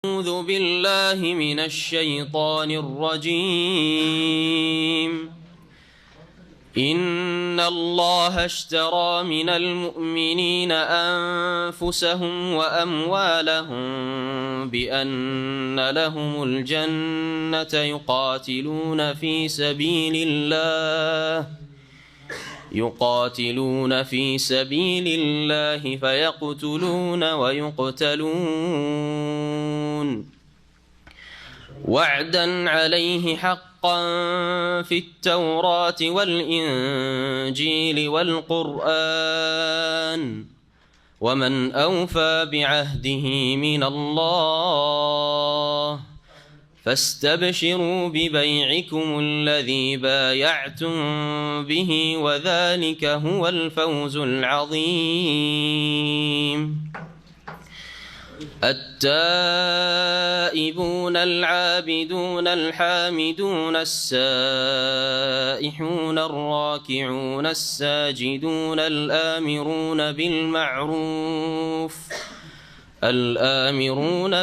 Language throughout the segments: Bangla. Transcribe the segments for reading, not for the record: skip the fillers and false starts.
أعوذ بالله من الشيطان الرجيم. إن الله اشترى من المؤمنين أنفسهم وأموالهم بأن لهم الجنة يقاتلون في سبيل الله فيقتلون ويقتلون وعدا عليه حقا في التوراة والإنجيل والقرآن ومن أوفى بعهده من الله فاستبشروا ببيعكم الذي بايعتم به وذلك هو الفوز العظيم. التائبون العابدون الحامدون السائحون الراكعون الساجدون الآمرون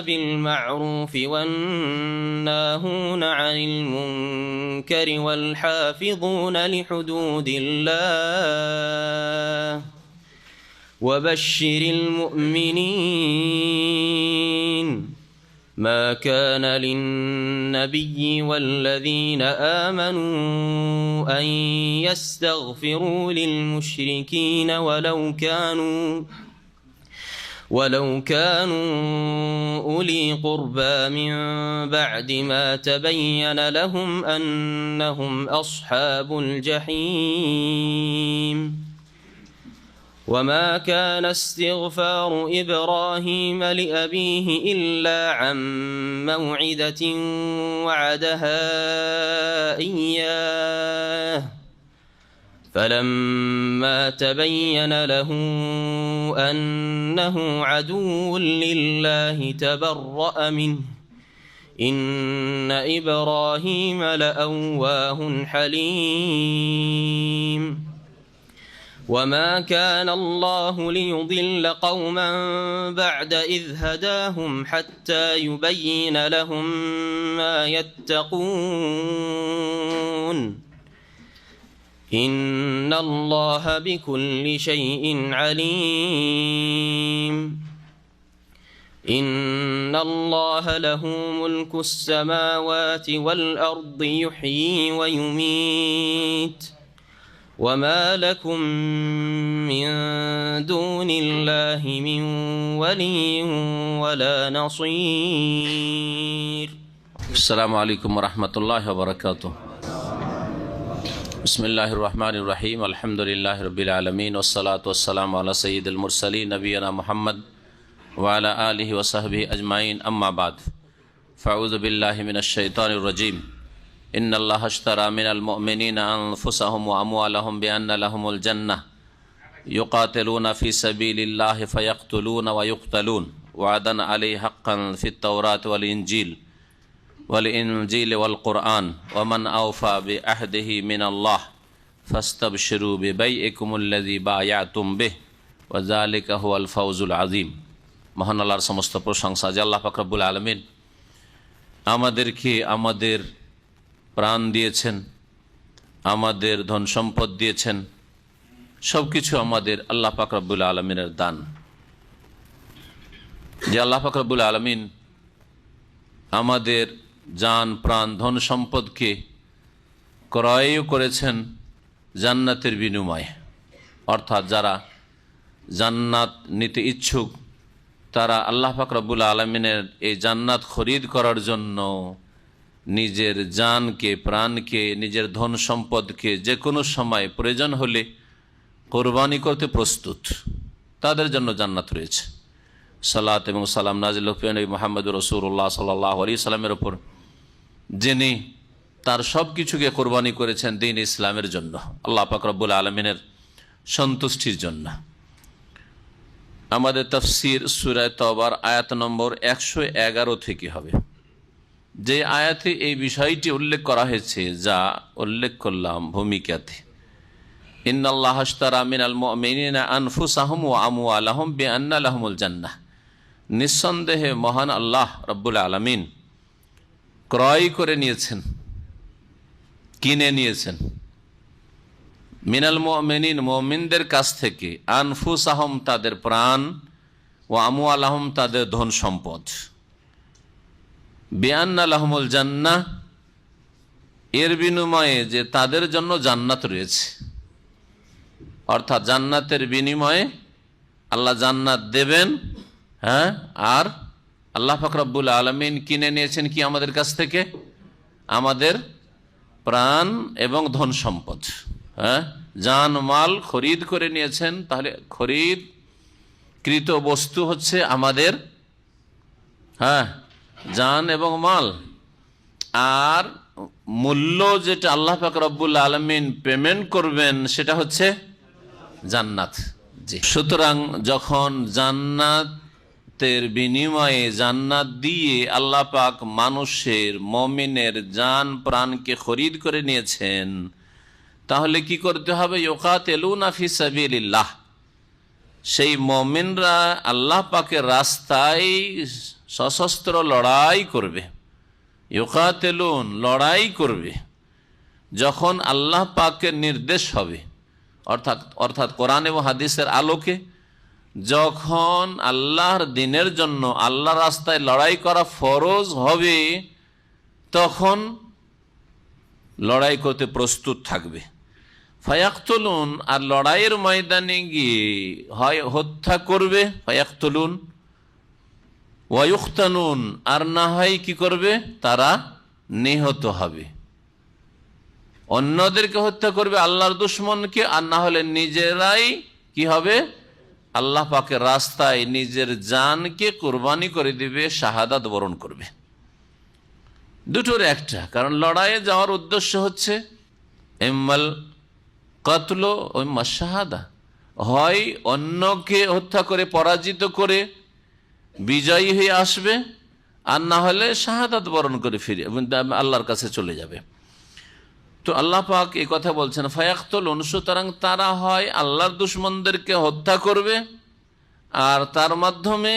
بالمعروف والناهون عن المنكر والحافظون لحدود الله وبشر المؤمنين. ما كان للنبي والذين آمنوا أن يستغفروا للمشركين ولو كانوا أولي قربى من بعد ما تبين لهم أنهم أصحاب الجحيم. وما كان استغفار إبراهيم لأبيه إلا عن موعدة وعدها إياه فلما تبين له أنه عدو لله تبرأ منه إن إبراهيم لأواه حليم. وما كان الله ليضل قوما بعد إذ هداهم حتى يبين لهم ما يتقون إن الله بكل شيء عليم. إن الله له ملك السماوات والأرض يحيي ويميت وما لكم من دون الله من ولي ولا نصير. السلام عليكم ورحمة الله وبركاته. بسم الله الرحمن الرحيم. الحمد لله رب العالمين والصلاة والسلام على سيد المرسلين نبينا محمد وعلى آله وصحبه أجمعين. أما بعد فأعوذ بالله من الشيطان الرجيم. إن الله اشترى من المؤمنين أنفسهم وأموالهم بأن لهم الجنة يقاتلون في سبيل الله فيقتلون ويقتلون وعدا عليه حقا في التوراة والإنجيل والقرآن ومن أوفى بعهده من الله فاستبشروا ببيعكم الذي بايعتم به وذلك هو الفوز العظيم. মহান আল্লাহর সমস্ত প্রশংসা যে আল্লাহ পাক রব্বুল আলামিন আমাদেরকে আমাদের প্রাণ দিয়েছেন, আমাদের ধন সম্পদ দিয়েছেন, সব কিছু আমাদের আল্লাহ পাক রব্বুল আলামিনের দান। যে আল্লাহ পাক রব্বুল আলামিন আমাদের জান প্রাণ ধন সম্পদকে ক্রয়ও করেছেন জান্নাতের বিনিময়ে, অর্থাৎ যারা জান্নাত নিতে ইচ্ছুক তারা আল্লাহ পাক রব্বুল আলামিনের এই জান্নাত খরিদ করার জন্য নিজের জানকে, প্রাণকে, নিজের ধন সম্পদকে যে কোনো সময় প্রয়োজন হলে কোরবানি করতে প্রস্তুত, তাদের জন্য জান্নাত রয়েছে। সালাত এবং সালাম নাজিল হোক নবী মুহাম্মদ রাসূলুল্লাহ সাল্লাল্লাহু আলাইহি সাল্লামের ওপর, যিনি তার সব কিছুকে কোরবানি করেছেন দ্বীন ইসলামের জন্য, আল্লাহ পাক রব্বুল আলামিনের সন্তুষ্টির জন্য। আমাদের তাফসীর সূরা তাওবার আয়াত নম্বর 111 থেকে হবে। যে আয়াতে এই বিষয়টি উল্লেখ করা হয়েছে যা উল্লেখ করলাম ভূমিকাতে, ইন্নাল্লাহ আশতারা মিনাল মুমিনিনা আনফুসাহুম ওয়া আমওয়ালাহুম বিআন্না লাহুমুল জান্নাহ, নিঃসন্দেহে মহান আল্লাহ রব্বুল আলামিন ক্রয় করে নিয়েছেন, কিনে নিয়েছেন মিনাল মুমিনিন, মুমিনদের কাছ থেকে, আনফুসাহুম তাদের প্রাণ, ও আমওয়ালাহুম তাদের ধন সম্পদ, বিআন্না লাহুমুল জান্নাহ এর বিনিময়ে যে তাদের জন্য জান্নাত রয়েছে, অর্থাৎ জান্নাতের বিনিময়ে আল্লাহ জান্নাত দেবেন। হ্যাঁ, আর আল্লাহ পাক রব্বুল আলামিন কিনে নিয়েছেন কি আমাদের কাছ থেকে? আমাদের প্রাণ এবং ধন সম্পদ। হ্যাঁ, জান মাল খরিদ করে নিয়েছেন। তাহলে খরিদকৃত বস্তু হচ্ছে আমাদের জান এবং মাল, আর মূল্য যেটা আল্লাহ পাক রব্বুল আলামিন পেমেন্ট করবেন সেটা হচ্ছে জান্নাত। জি, সুতরাং যখন জান্নাতের বিনিময়ে জান্নাত দিয়ে আল্লাহ পাক মানুষের, মুমিনের জান প্রাণকে খরিদ করে নিয়েছেন, তাহলে কি করতে হবে? ইউকাতিলুনা ফি সাবিলিল্লাহ, সেই মুমিনরা আল্লাহ পাকের রাস্তায় সশস্ত্র লড়াই করবে। ইউকাতিলুন লড়াই করবে যখন আল্লাহ পাকের নির্দেশ হবে, অর্থাৎ কোরআন এবং হাদিসের আলোকে যখন আল্লাহর দ্বীনের জন্য আল্লাহ রাস্তায় লড়াই করা ফরজ হবে, তখন লড়াই করতে প্রস্তুত থাকবে। ফায়াকতুলুন, আর লড়াইয়ের ময়দানে গিয়ে হয় হত্যা করবে, ফায়াকতুলুন, ওয়ায়ুখতানুন, আর না হয় কি করবে? তারা নিহত হবে। অন্যদেরকে হত্যা করবে, আল্লাহর দুশমনকে, আর না হলে নিজেরাই কি হবে? আল্লাহ পাকের রাস্তায় নিজের জানকে কুরবানি করে দিবে, শাহাদাত বরণ করবে। দুটোর একটা, কারণ লড়াইয়ে যাওয়ার উদ্দেশ্য হচ্ছে ইম্মাল কতল ও ইম্মা শাহাদা, হয় অন্যকে হত্যা করে পরাজিত করে বিজয়ী হয়ে আসবে, আর না হলে শাহাদাত বরণ করে ফিরে আল্লাহর কাছে চলে যাবে। তো আল্লাহ পাক এই কথা বলছেন, ফায়াকতুলুন, সুতরাং তারা হয় আল্লাহর দুশমনদেরকে হত্যা করবে আর তার মাধ্যমে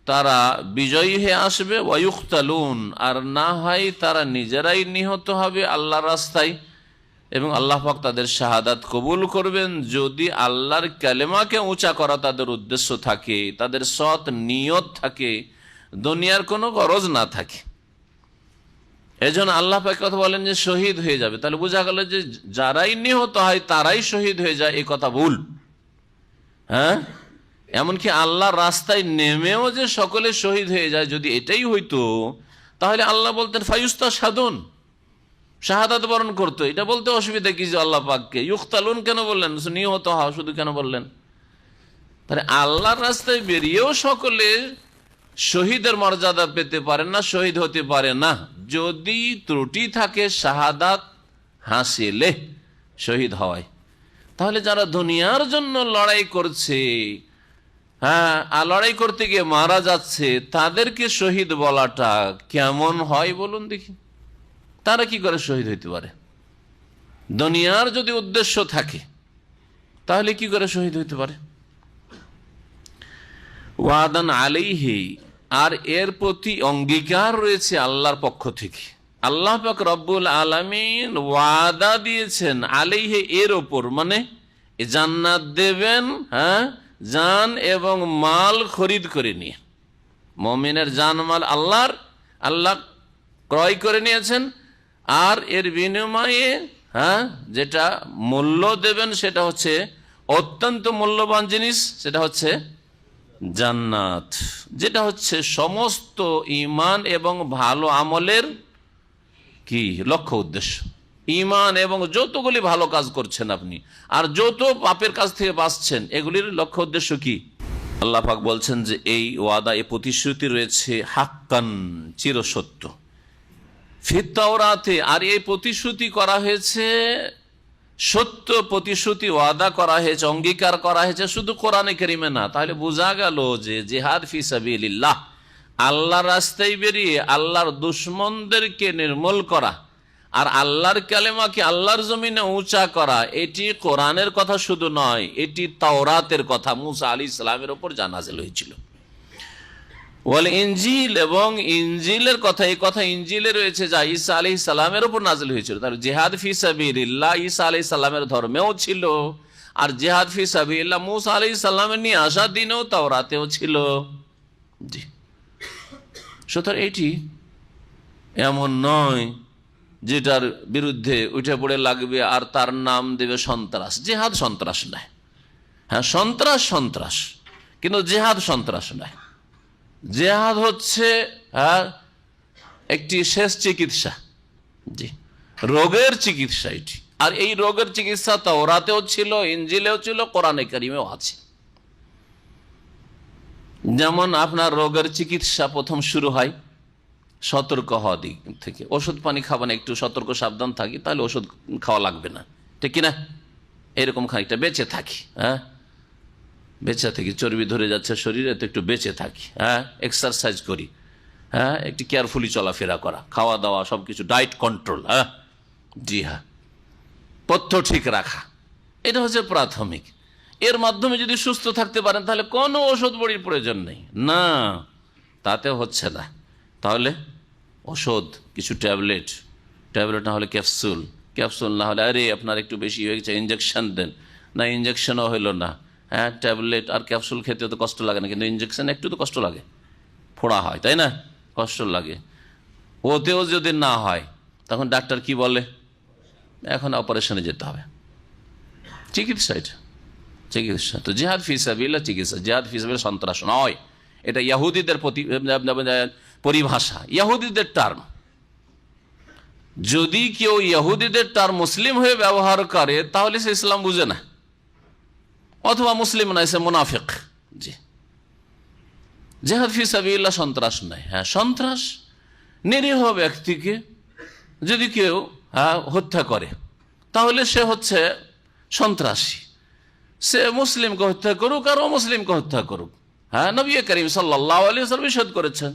তারা বিজয়ী হয়ে আসবে, ওয়ায়ুখতালুন, আর না হয় তারা নিজেরাই নিহত হবে আল্লাহর রাস্তায়, এবং আল্লাহ পাক তাদের শাহাদাত কবুল করবেন যদি আল্লাহর কালেমাকে উঁচা করা তাদের উদ্দেশ্য থাকে, তাদের সৎ নিয়ত থাকে, দুনিয়ার কোনো গরজ না থাকে। এজন্য আল্লাহ পাক কথা বলেন যে শহীদ হয়ে যাবে। তাহলে বোঝা গেল যে যারাই নিহত হয় তারাই শহীদ হয়ে যায়, এই কথা ভুল। হ্যাঁ, এমনকি আল্লাহর রাস্তায় নেমেও যে সকলে শহীদ হয়ে যায়, যদি এটাই হইতো তাহলে আল্লাহ বলতেন ফায়ুস্তাশহাদুন, শাহাদাত বরণ করতো। এটা বলতে অসুবিধা কি যে আল্লাহ পাককে ইউখতালুন কেন বললেন? নিহত হওয়া শুধু কেন বললেন? তাহলে আল্লাহর রাস্তায় বেরিয়েও সকলে শহীদের মর্যাদা পেতে পারে না, শহীদ হতে পারে না, যদি ত্রুটি থাকে শাহাদাত হাসিলে, শহীদ হওয়ায়। তাহলে যারা দুনিয়ার জন্য লড়াই করছে, হ্যাঁ, আর লড়াই করতে গিয়ে মারা যাচ্ছে, তাদেরকে শহীদ বলাটা কেমন হয় বলুন দেখি? তারা কি করে শহীদ হইতে পারে? দুনিয়ার যদি উদ্দেশ্য থাকে তাহলে কি করে শহীদ হইতে পারে? ওয়াদান আলাইহি, আর এর প্রতি অঙ্গীকার রয়েছে আল্লাহর পক্ষ থেকে। আল্লাহ পাক রব্বুল আলামিন ওয়াদা দিয়েছেন আলাইহি, এর ওপর, মানে জান্নাত দেবেন, হ্যাঁ, জান এবং মাল খরিদ করে নিয়ে। মুমিনের জান মাল আল্লাহ ক্রয় করে নিয়েছেন, আর এর বিনিময়ে হ্যাঁ যেটা মূল্য দেবেন সেটা হচ্ছে অত্যন্ত মূল্যবান জিনিস, সেটা হচ্ছে জান্নাত, যেটা হচ্ছে সমস্ত ঈমান এবং ভালো আমলের কি লক্ষ্য উদ্দেশ্য। ঈমান এবং যতগুলি ভালো কাজ করছেন আপনি, আর যত পাপের কাজ থেকে বাঁচছেন, এগুলির লক্ষ্য উদ্দেশ্য কি? আল্লাহ পাক বলছেন যে এই ওয়াদা, এই প্রতিশ্রুতি রয়েছে হাক্কান, চিরসত্য, ফিত তাওরাতে, আর এই প্রতিশ্রুতি করা হয়েছে, সত্য প্রতিশ্রুতি ওয়াদা করা হয়েছে, অঙ্গীকার করা হয়েছে শুধু কোরআনে কারিমে না। তাহলে বোঝা গেল যে জিহাদ ফি সাবিলিল্লাহ, আল্লাহর রাস্তায় বেরিয়ে আল্লাহর দুশমনদেরকে নির্মূল করা আর আল্লাহর কালেমাকে আল্লাহর জমিনে উঁচা করা, এটি কোরআনের কথা শুধু নয়, এটি তাওরাতের কথা। মুসা আলাইহিস সালামের উপর যা নাযিল হয়েছিল। ওয়াল ইনজিল, এবং ইনজিলের কথা, এই কথা ইনজিলে রয়েছে যা ঈসা আলাইহিস সালামের উপর নাজিল হয়েছিল। তার জিহাদ ফি সাবিলিল্লাহ ঈসা আলাইহিস সালামের ধর্মেও ছিল, আর জিহাদ ফি সাবিলিল্লাহ মুসা আলাইহিস সালামের নিয়ে আসা দিনেও তাওরাতেও ছিল। জি, সুতরাং এটি এমন নয় যেটার বিরুদ্ধে উঠে পড়ে লাগবে আর তার নাম দেবে সন্ত্রাস। জিহাদ সন্ত্রাস নয়। হ্যাঁ, সন্ত্রাস সন্ত্রাস, কিন্তু জিহাদ সন্ত্রাস নয়। জিহাদ হচ্ছে একটি শেষ চিকিৎসা। জি, রোগের চিকিৎসা এটি। আর এই রোগের চিকিৎসা তাওরাতেও ছিল, ইনজিলেও ছিল, কোরআনে কারিমেও আছে। যেমন আপনার রোগের চিকিৎসা প্রথম শুরু হয় সতর্ক হওয়া দিক থেকে। ওষুধ পানি খাবেন, একটু সতর্ক সাবধান থাকি, তাহলে ওষুধ খাওয়া লাগবে না, ঠিক কিনা? এরকম খানিকটা বেঁচে থাকি, বেঁচে থাকি। চর্বি ধরে যাচ্ছে শরীরে, তো একটু বেঁচে থাকি, এক্সারসাইজ করি, একটু কেয়ারফুলি চলাফেরা করা, খাওয়া দাওয়া সবকিছু ডায়েট কন্ট্রোল, জি হ্যাঁ, পথ্য ঠিক রাখা, এটা হচ্ছে প্রাথমিক। এর মাধ্যমে যদি সুস্থ থাকতে পারেন তাহলে কোনো ওষুধ বড়ির প্রয়োজন নেই। না, তাতে হচ্ছে না। তাহলে ওষুধ, কিছু ট্যাবলেট না হলে ক্যাপসুল না হলে আরে আপনার একটু বেশি হয়ে গেছে ইঞ্জেকশন দেন, না ইঞ্জেকশনও হইলো না। ট্যাবলেট আর ক্যাপসুল খেতে তো কষ্ট লাগে না, কিন্তু ইঞ্জেকশন একটু তো কষ্ট লাগে, ফোড়া হয়, তাই না? কষ্ট লাগে। ওতেও যদি না হয় তখন ডাক্তার কি বলে? এখন অপারেশনে যেতে হবে। চিকিৎসা, এটা চিকিৎসা। তো জিহাদ ফি সাবিলিল্লাহ চিকিৎসা, জিহাদ ফি সাবিলিল্লাহ সন্ত্রাস নয়। এটা ইহুদিদের পরিভাষা, ইহুদিদের টার্ম। যদি কেউ ইহুদিদের টার্ম মুসলিম হয়ে ব্যবহার করে তাহলে সে ইসলাম বুঝে না, অথবা মুসলিম নয়, সে মুনাফিক। জি, জিহাদ ফি সাবিলিল্লাহ সন্ত্রাস নয়। হ্যাঁ, সন্ত্রাস নিরীহ ব্যক্তিকে যদি কেউ হত্যা করে তাহলে সে হচ্ছে সন্ত্রাসী। সে মুসলিমকে হত্যা করুক আর অমুসলিমকে হত্যা করুক। হ্যাঁ, নবী করিম সাল্লাল্লাহু আলাইহি ওয়াসাল্লাম নিষেধ করেছেন,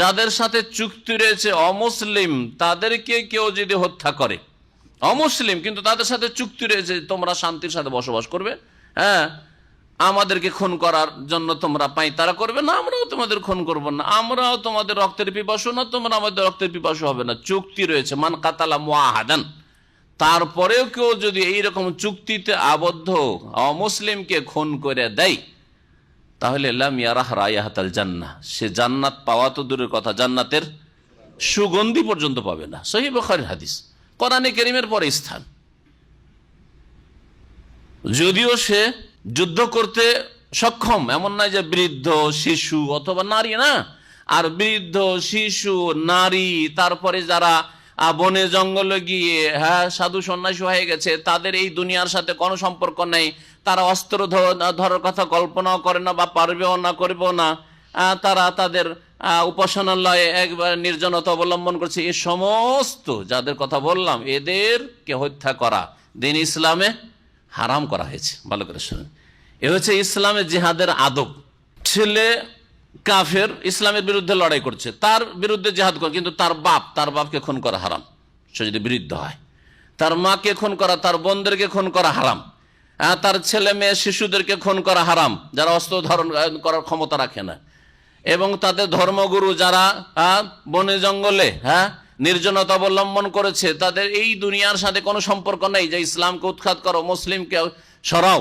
যাদের সাথে চুক্তি রয়েছে অমুসলিম তাদেরকে কেউ যদি হত্যা করে, অমুসলিম কিন্তু তাদের সাথে চুক্তি রয়েছে তোমরা শান্তির সাথে বসবাস করবে, আমাদেরকে খুন করার জন্য তোমরা পাঁয়তারা করবে না, আমরাও তোমাদের খুন করব না, আমরাও তোমাদের রক্তের পিপাসু না, তোমরা আমাদের রক্তের পিপাসু হবে না, চুক্তি রয়েছে। মান কাতালা মুআহাদান, তারপরেও কেউ যদি এইরকম চুক্তিতে আবদ্ধ অমুসলিমকে খুন করে দেয় তাহলে লাম ইয়ারাহ রায়াহাতাল জান্নাহ, সে জান্নাত পাওয়া তো দূরের কথা, জান্নাতের সুগন্ধি পর্যন্ত পাবে না। সহিহ বুখারীর হাদিস, কোরআনে কারীমের পরে স্থান। যদিও সে যুদ্ধ করতে সক্ষম, এমন নয় যে বৃদ্ধ, শিশু অথবা নারী, না। আর বৃদ্ধ, শিশু, নারী, তারপরে যারা বনে জঙ্গলে গিয়ে সাধু সন্ন্যাসী হয়ে গেছে, তাদের এই দুনিয়ার সাথে কোনো সম্পর্ক নেই, তারা অস্ত্র ধরার কথা কল্পনাও করে না বা পারবেও না, করবেও না, তারা তাদের উপাসনালয়ে একবার নির্জনতা অবলম্বন করছে। এই সমস্ত যাদের কথা বললাম এদেরকে হত্যা করা দিন ইসলামে হারাম করা হয়েছে। ভালো করে শুনুন, এ হচ্ছে ইসলামের জিহাদের আদব। ছেলে কাফের, ইসলামের বিরুদ্ধে লড়াই করছে, তার বিরুদ্ধে জিহাদ করে, কিন্তু তার বাপকে খুন করা হারাম, সে যদি বিরুদ্ধ হয়। তার মাকে খুন করা, তার বোনদেরকে খুন করা হারাম, তার ছেলে মেয়ে শিশুদেরকে খুন করা হারাম, যারা অস্ত্র ধারণ করার ক্ষমতা রাখে না। এবং তাদের ধর্মগুরু যারা বনে জঙ্গলে নির্জনতা অবলম্বন করেছে, তাদের এই দুনিয়ার সাথে কোনো সম্পর্ক নেই, যে ইসলামকে উৎখাত করো, মুসলিমকে সরাও,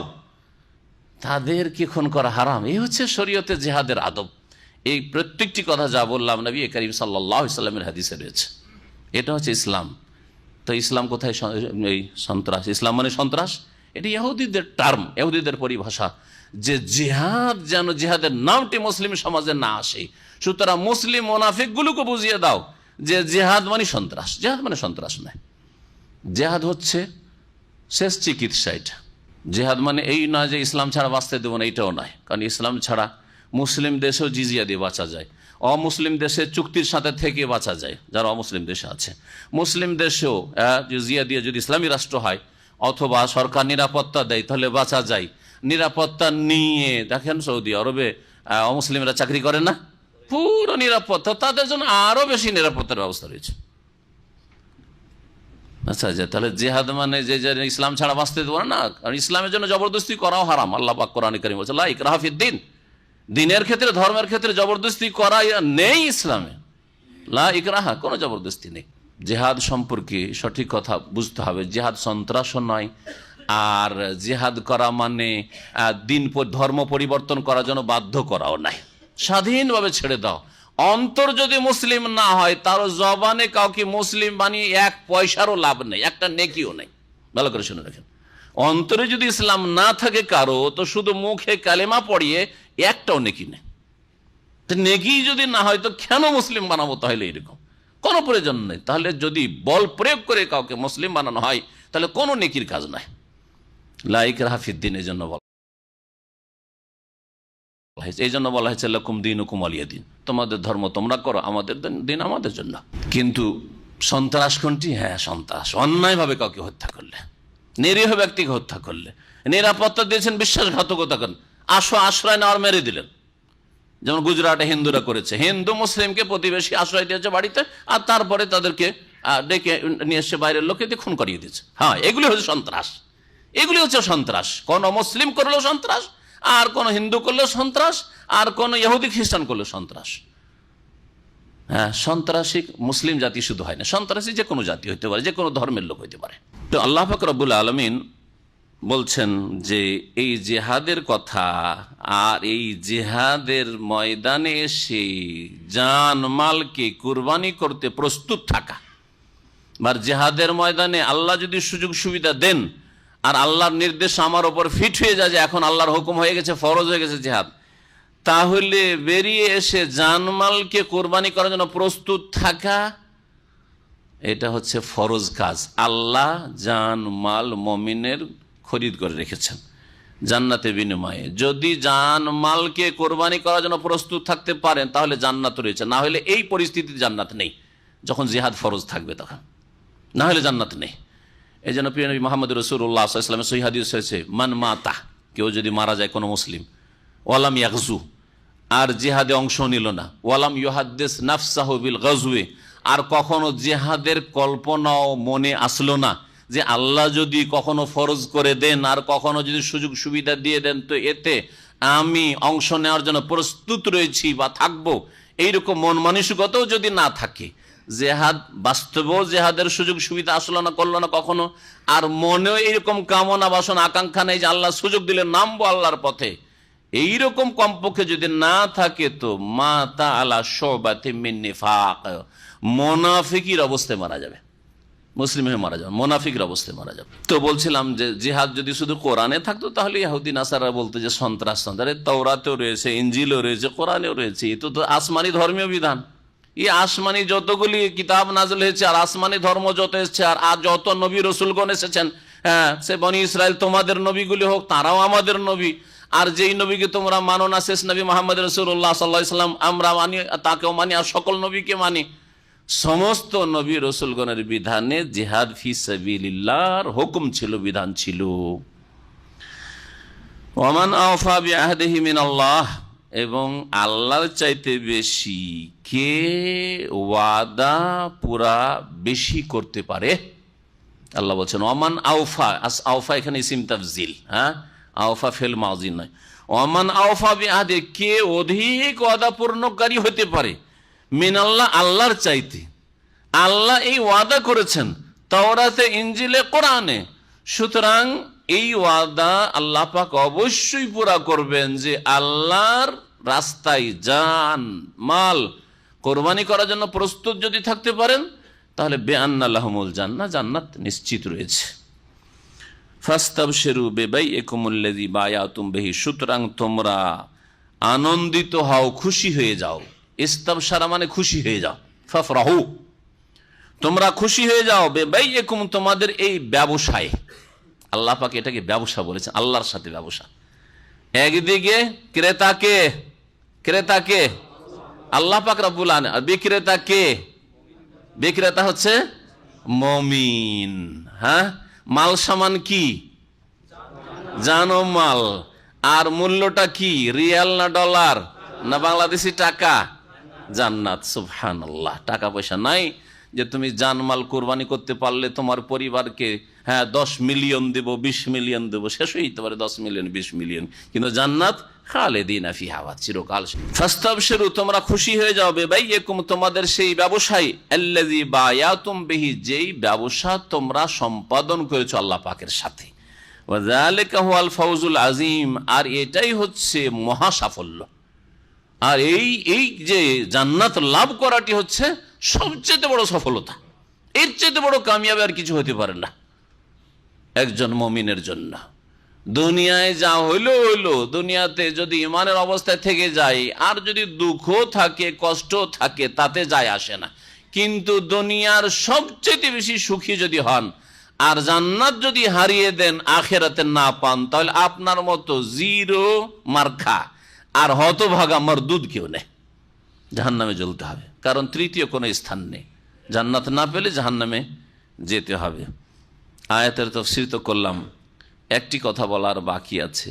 তাদেরকে খুন করা হারাম। এই হচ্ছে শরীয়তে জিহাদের আদব। এই প্রত্যেকটি কথা যা বললাম নবী করিম সাল্লাল্লাহু আলাইহি ওয়াসাল্লামের হাদিসে রয়েছে। এটা হচ্ছে ইসলাম। তো ইসলাম কোথায় এই সন্ত্রাস? ইসলাম মানে সন্ত্রাস, এটা ইহুদিদের টার্ম, ইহুদিদের পরিভাষা, যে জিহাদ যেন জিহাদের নামটি মুসলিম সমাজে না আসে। সুতরাং মুসলিম মুনাফিকগুলোকে বুঝিয়ে দাও যে জিহাদ মানে সন্ত্রাস। জিহাদ মানে সন্ত্রাস নয়, জিহাদ হচ্ছে শেষ চিকিৎসা। এটা জিহাদ মানে এই নয় যে ইসলাম ছাড়া বাঁচতে দেবো না, এটাও নয়। কারণ ইসলাম ছাড়া মুসলিম দেশেও জিজিয়া দিয়ে বাঁচা যায়, অমুসলিম দেশে চুক্তির সাথে থেকে বাঁচা যায়, যারা অমুসলিম দেশে আছে। মুসলিম দেশেও জিজিয়া দিয়ে যদি ইসলামী রাষ্ট্র হয় অথবা সরকার নিরাপত্তা দেয় তাহলে বাঁচা যায়। নিরাপত্তা নিয়ে দেখেন সৌদি আরবে অমুসলিমরা চাকরি করে না, পুরো নিরাপত্তা, তাদের জন্য আরো বেশি নিরাপত্তার ব্যবস্থা রয়েছে। আচ্ছা, তাহলে জিহাদ মানে যে ইসলাম ছাড়া বাঁচতে দেবো না, কারণ ইসলামের জন্য জবরদস্তি করাও হারাম। আল্লাহ পাক কোরআনে কারীমে বলেছেন লা ইকরাহা ফিদ্দিন, দিনের ক্ষেত্রে, ধর্মের ক্ষেত্রে জবরদস্তি করা নেই ইসলামে। লা ইকরাহা, কোনো জবরদস্তি নেই। জিহাদ সম্পর্কে সঠিক কথা বুঝতে হবে। জিহাদ সন্ত্রাসও নয়, আর জিহাদ করা মানে ধর্ম পরিবর্তন করার জন্য বাধ্য করাও নাই। স্বাধীনভাবে ছেড়ে দাও। অন্তর যদি মুসলিম না হয়, তার জবানে কাউকে মুসলিম বানিয়ে এক পয়সারও লাভ নেই, একটা নেকিও নেই। ভালো করে শুনে রাখেন, অন্তরে যদি ইসলাম না থাকে কারো, তো শুধু মুখে কালেমা পড়িয়ে একটাও নেকি নেই। নেকি যদি না হয় তো কেন মুসলিম বানাবো? তাহলে এরকম কোনো প্রয়োজন নেই। তাহলে যদি বল প্রয়োগ করে কাউকে মুসলিম বানানো হয়, তাহলে কোনো নেকির কাজ নাই। লা ইকরাহা ফিদ্দীনের জন্য বলা হয়েছে, এই জন্য বলা হয়েছে লাকুম দীনুকুম ওয়ালিয়া দীন, তোমাদের ধর্ম তোমরা করো, আমাদের দিন আমাদের জন্য। কিন্তু সন্ত্রাস কোনটি? হ্যাঁ, সন্ত্রাস অন্যায়ভাবে কাউকে হত্যা করলে, নিরীহ ব্যক্তিকে হত্যা করলে, নিরাপত্তা দিয়েছেন, বিশ্বাসঘাতকতা করেন, আশ্রয় নেওয়ার মেরে দিলেন। যেমন গুজরাটে হিন্দুরা করেছে, হিন্দু মুসলিমকে প্রতিবেশী আশ্রয় দিয়েছে বাড়িতে, আর তারপরে তাদেরকে ডেকে নিয়ে এসে বাইরের লোকে দিয়ে খুন করিয়ে দিয়েছে। হ্যাঁ, এগুলি হচ্ছে সন্ত্রাস, এগুলি হচ্ছে সন্ত্রাস। কোন মুসলিম করলেও সন্ত্রাস, আর কোন হিন্দু করলেও সন্ত্রাস, আর কোন ইহুদি খ্রিস্টান করলেও সন্ত্রাস। হ্যাঁ, সন্ত্রাসী মুসলিম জাতি শুধু হয় না, সন্ত্রাসী যে কোনো জাতি হইতে পারে, যে কোনো ধর্মের লোক হইতে পারে। তো আল্লাহ পাক রব্বুল আলামিন বলছেন যে এই জিহাদের কথা, আর এই জিহাদের ময়দানে এসে জান মালকে কুরবানি করতে প্রস্তুত থাকা। আর জিহাদের ময়দানে আল্লাহ যদি সুযোগ সুবিধা দেন, আর আল্লাহর নির্দেশ আমার ওপর ফিট হয়ে যায় যে এখন আল্লাহর হুকুম হয়ে গেছে, ফরজ হয়ে গেছে জিহাদ, তাহলে বেরিয়ে এসে জানমালকে কোরবানি করার জন্য প্রস্তুত থাকা, এটা হচ্ছে ফরজ কাজ। আল্লাহ জানমাল মুমিনের খরিদ করে রেখেছেন জান্নাতের বিনিময়ে। যদি জানমালকে কোরবানি করার জন্য প্রস্তুত থাকতে পারেন, তাহলে জান্নাত রয়েছে। না হলে এই পরিস্থিতিতে জান্নাত নেই, যখন জিহাদ ফরজ থাকবে তখন, না হলে জান্নাত নেই। এই জন্য প্রিয় নবী মুহাম্মদ রাসূলুল্লাহ সাল্লাল্লাহু আলাইহি ওয়াসাল্লামের সহিহ হাদিস হয়েছে, মান মাতা, কেউ যদি মারা যায় কোনো মুসলিম, ওয়ালাম ইয়াগজু, আর জিহাদে অংশ নিল না, ওয়ালাম ইউহাদ্দিস নাফসাহু বিল গাজওয়ি, আর কখনো জিহাদের কল্পনাও মনে আসলো না যে আল্লাহ যদি কখনো ফরজ করে দেন, আর কখনো যদি সুযোগ সুবিধা দিয়ে দেন, তো এতে আমি অংশ নেওয়ার জন্য প্রস্তুত রয়েছি বা থাকবো, এইরকম মন মানসিকতাও যদি না থাকে, জেহাদ বাস্তবেও জেহাদের সুযোগ সুবিধা আসলো না, করলো না কখনো, আর মনেও এইরকম কামনা বাসনা আকাঙ্ক্ষা নেই যে আল্লাহ সুযোগ দিলে নামবো আল্লাহর পথে, এইরকম কমপক্ষে যদি না থাকে, তো মাতা আলা শুবাতি মিন নিফাক, মুনাফিকির অবস্থায় মারা যাবে, মুসলিম হয়ে মারা যাবে, মুনাফিকের অবস্থায় মারা যাবে। তো বলছিলাম যে জিহাদ যদি শুধু কোরআনে থাকতো, তাহলে ইহুদি নাসারা বলতো যে সন্ত্রাস, তাওরাতেও রয়েছে, ইনজিলেও রয়েছে, কোরআনেও রয়েছে, এ তো আসমানি ধর্মীয় বিধান। এই আসমানি যতগুলি কিতাব নাযিল হয়েছে, আর আসমানি ধর্ম যত এসেছে, আর যত নবী রসুলগণ এসেছেন, হ্যাঁ, সে বনি ইসরায়েল তোমাদের নবীগুলি হোক, তারাও আমাদের নবী। আর যেই নবীকে তোমরা মানো না, শেষ নবী মুহাম্মদ রাসূলুল্লাহ সাল্লাল্লাহু আলাইহি ওয়াসাল্লাম, আমরা মানি, তাকেও মানি, আর সকল নবীকে মানি। সমস্ত নবী রসুলগণের বিধানে জিহাদ ফি সাবিলিল্লাহর হুকুম ছিল, বিধান ছিল। ওয়ামান আওফা বিআহদিহি মিনাল্লাহ, এবং আল্লাহর চাইতে বেশি কে ওয়াদা পুরা বেশি করতে পারে? আল্লাহ বলছেন ওয়ামান আওফা, আওফা এখানে ইসিম তাফজিল, হ্যাঁ, আওফা ফেল মাজি নয়। ওয়ামান আওফা বিআহদি, কে অধিক ওয়াদা পূর্ণকারী হতে পারে, মিনাল্লাহ, আল্লাহর চাইতে। আল্লাহ এই ওয়াদা করেছেন তাওরাতে, ইনজিলে, কোরআনে, সুতরাং এই ওয়াদা আল্লাহ পাক অবশ্যই পুরা করবেন যে আল্লাহর রাস্তায় জান মাল কোরবানি করার জন্য প্রস্তুত যদি থাকতে পারেন, তাহলে বেআন্না লাহুমুল জান্নাহ, জান্নাত নিশ্চিত রয়েছে। ফাস্তাবশিরু বিবাইইকুমুল্লাযী বায়াতুম বিহি, সুতরাং তোমরা আনন্দিত হও, খুশি হয়ে যাও। ইস্তাবশারা মানে খুশি হয়ে যাও, ফাফরাহু, তোমরা খুশি হয়ে যাও, বিবাইইকুম, তোমাদের এই ব্যবসায়। আল্লাহ পাক এটাকে ব্যবসা বলেছেন, আল্লাহর সাথে ব্যবসা। একদিকে ক্রেতাকে আল্লাহ পাক রব্বুল আলামিন, আর বিক্রেতাকে, বিক্রেতা হচ্ছে মুমিন। হ্যাঁ, মাল সামান কি? জানো মাল। আর মূল্যটা কি? রিয়াল না ডলার না বাংলাদেশি টাকা? জান্নাত। সুবহানাল্লাহ। টাকা পয়সা নাই যে তুমি জানমাল কোরবানি করতে পারলে তোমার পরিবারকে, হ্যাঁ, 10 মিলিয়ন দেব, 20 মিলিয়ন দেব, শেষ হয়ে যেতে পারে 10 মিলিয়ন 20 মিলিয়ন, কিন্তু জান্নাত খালিদিনা ফিহা, চিরকাল। ফাস্তাবশিরু, তোমরা খুশি হয়ে যাও, বিবাইয়িকুম, তোমাদের সেই ব্যবসায়ী, আল্লাযী বায়াতুম বিহি, যেই ব্যবসা তোমরা সম্পাদন করেছো আল্লাহ পাকের সাথে। ওয়া যালিকা হুয়াল ফাওজুল আযীম, আর এটাই হচ্ছে মহা সাফল্য। আর এই যে জান্নাত লাভ করাটি হচ্ছে সবচেয়ে বড় সফলতা। এর চেয়ে বড় কামিয়াবি আর কিছু হতে পারে না একজন মুমিনের জন্য। দুনিয়ায় যা হইলো হইলো, দুনিয়াতে যদি ইমানের অবস্থায় থেকে যায়, আর যদি দুঃখ থাকে, কষ্ট থাকে, তাতে যায় আসে না। কিন্তু দুনিয়ার সবচেয়ে বেশি সুখী যদি হন আর জান্নাত যদি হারিয়ে দেন, আখেরাতে না পান, তাহলে আপনার মতো জিরো মার্কা আর হতভাগা মরদুদ কেউ নেই। জাহান্নামে জ্বলতে হবে, কারণ তৃতীয় কোনো স্থান নেই। জান্নাত না পেলে জাহান্নামে যেতে হবে। আয়াতের তাফসীর তো করলাম, একটি কথা বলার বাকি আছে।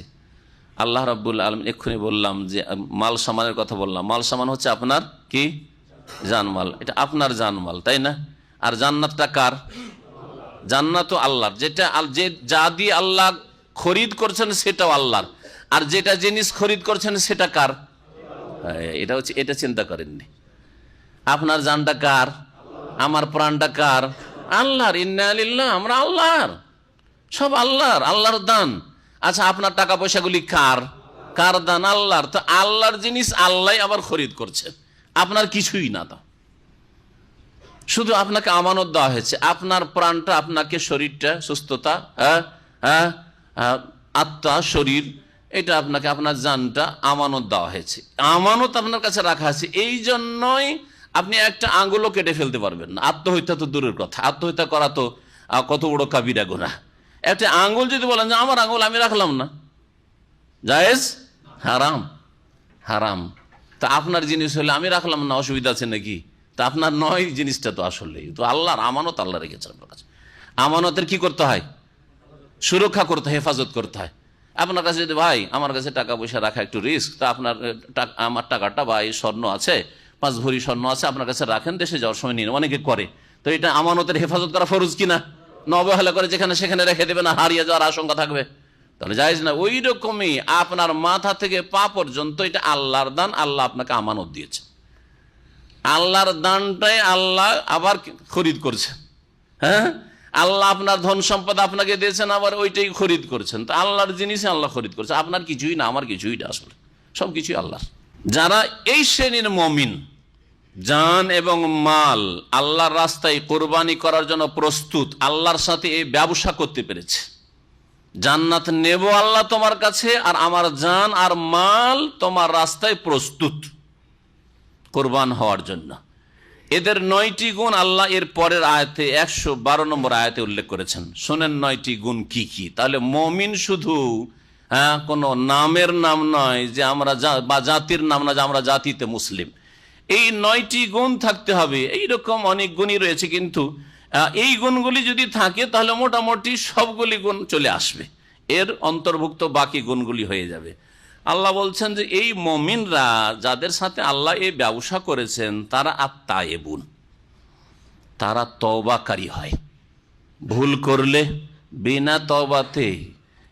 আল্লাহ রাব্বুল আলামিন, এক্ষুনি বললাম যে মাল সামানের কথা বললাম, মাল সামান হচ্ছে আপনার কি জানমাল, এটা আপনার জানমাল, তাই না? আর জান্নাতটা কার? জান্নাত আল্লাহর, যেটা যে যা দিয়ে আল্লাহ খরিদ করছেন সেটাও আল্লাহর, আর যেটা জিনিস খরিদ করছেন সেটা কার? এটা হচ্ছে, এটা চিন্তা করেননি। আপনার জানটা কার? আমার প্রাণটা কার? আল্লাহর। ইন্না লিল্লাহ, আমরা আল্লাহর, সব আল্লাহর, আল্লাহর দান। আচ্ছা, আপনার টাকা পয়সাগুলি কার? কার দান? আল্লাহর। তো আল্লাহর জিনিস আল্লাহ আবার খরিদ করছে, আপনার কিছুই না। তো শুধু আপনাকে আমানত দেওয়া হয়েছে, আপনার প্রাণটা, আপনাকে শরীরটা, সুস্থতা, আত্মা, শরীর, এটা আপনাকে, আপনার জানটা আমানত দেওয়া হয়েছে, আমানত আপনার কাছে রাখা আছে। এই জন্যই আপনি একটা আঙ্গুলও কেটে ফেলতে পারবেন না। আত্মহত্যা তো দূরের কথা, আত্মহত্যা করা তো কত বড় কাবিরা গুনাহ। একটা আঙ্গুল যদি বলেন যে আমার আঙ্গুল আমি রাখলাম না, জায়েজ? হারাম, হারাম। তা আপনার জিনিস হলে আমি রাখলাম না, অসুবিধা আছে নাকি? তা আপনার নয় জিনিসটা, তো আসলে তো আল্লাহর আমানত, আল্লাহ রেখেছে আপনার কাছে। আমানতের কি করতে হয়? সুরক্ষা করতে হয়, হেফাজত করতে হয়। আপনার কাছে যদি, ভাই আমার কাছে টাকা পয়সা রাখা একটু রিস্ক, তা আপনার আমার টাকাটা বা এই স্বর্ণ আছে, 5 ভরি স্বর্ণ আছে, আপনার কাছে রাখেন, দেশে যাওয়ার সময় নিন, অনেকে করে। তো এটা আমানতের হেফাজত করা ফরজ কিনা? অবহেলা করে যেখানে সেখানে রেখে দেবে, না হারিয়ে যাওয়ার আশঙ্কা থাকবে, তাহলে জায়েজ না। ওই রকমই আপনার মাথা থেকে পা পর্যন্ত এটা আল্লাহর দান, আল্লাহ আপনাকে আমানত দিয়েছে। আল্লাহর দানটাই আল্লাহ আবার খরিদ করছে। হ্যাঁ, আল্লাহ আপনার ধন সম্পদ আপনাকে দিয়েছেন, আবার ওইটাই খরিদ করছেন। তো আল্লাহর জিনিস আল্লাহ খরিদ করছে, আপনার কিছুই না, আমার কিছুই না, আসলে সব কিছুই আল্লাহর। যারা এই শ্রেণীর মুমিন, জান এবং মাল আল্লাহর রাস্তায় কোরবানি করার জন্য প্রস্তুত, আল্লাহর সাথে এই ব্যবসা করতে পেরেছে, জান্নাত নেব আল্লাহ তোমার কাছে, আর আমার জান আর মাল তোমার রাস্তায় প্রস্তুত কোরবান হওয়ার জন্য, এদের 9টি গুণ আল্লাহ এর পরের আয়াতে 112 নম্বর আয়াতে উল্লেখ করেছেন। শোনেন 9টি গুণ কি কি। তাহলে মুমিন শুধু কোনো নামের নাম নয়, যে আমরা বা জাতির নাম না, যে আমরা জাতিতে মুসলিম। এই 9টি গুণ থাকতে হবে। এইরকম অনেক গুণই রয়েছে, কিন্তু এই গুণগুলি যদি থাকে তাহলে মোটামুটি সবগুলি গুণ চলে আসবে, এর অন্তর্ভুক্ত বাকি গুণগুলি হয়ে যাবে। আল্লাহ বলছেন যে এই মুমিনরা, যাদের সাথে আল্লাহ এই ব্যবসা করেছেন, তারা আত-তায়েবুন, তারা তওবাকারী হয়। ভুল করলে বিনা তওবাতে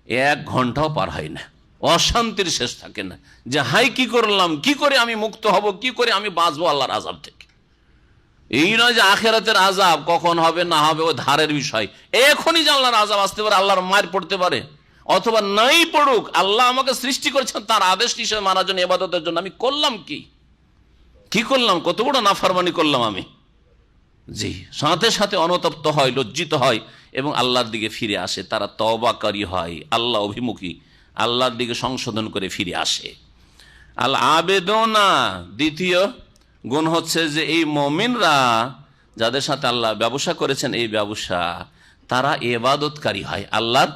1 ঘন্টাও পার হয় না, অশান্তির শেষ থাকে না, যে হাই কি করলাম, কি করে আমি মুক্ত হব, কি করে আমি বাঁচবো আল্লাহর আযাব থেকে। এই নয় যে আখিরাতের আযাব কখন হবে না হবে ও ধারের বিষয়, এখনই যে আল্লাহর আযাব আসতে পারে, আল্লাহর মার পড়তে পারে, অথবা নাই পড়ুক, আল্লাহ আমাকে সৃষ্টি করেছেন তার আদেশ নিষেধ মানার জন্য, ইবাদতের জন্য। আমি করলাম কি করলাম, কত বড় নাফরমানি করলাম আমি। জি, সাথে সাথে অনুতপ্ত হয়, লজ্জিত হয় এবং আল্লাহর দিকে ফিরে আসে। তারা তওবাকারী হয়, আল্লাহ অভিমুখী, আল্লাহর দিকে সংশোধন করে ফিরে আসে। আল আবেদনা, দ্বিতীয় গুণ হচ্ছে যে এই মুমিনরা যাদের সাথে আল্লাহ ব্যবসা করেছেন, এই ব্যবসা, তারা ইবাদতকারী হয়, আল্লাহর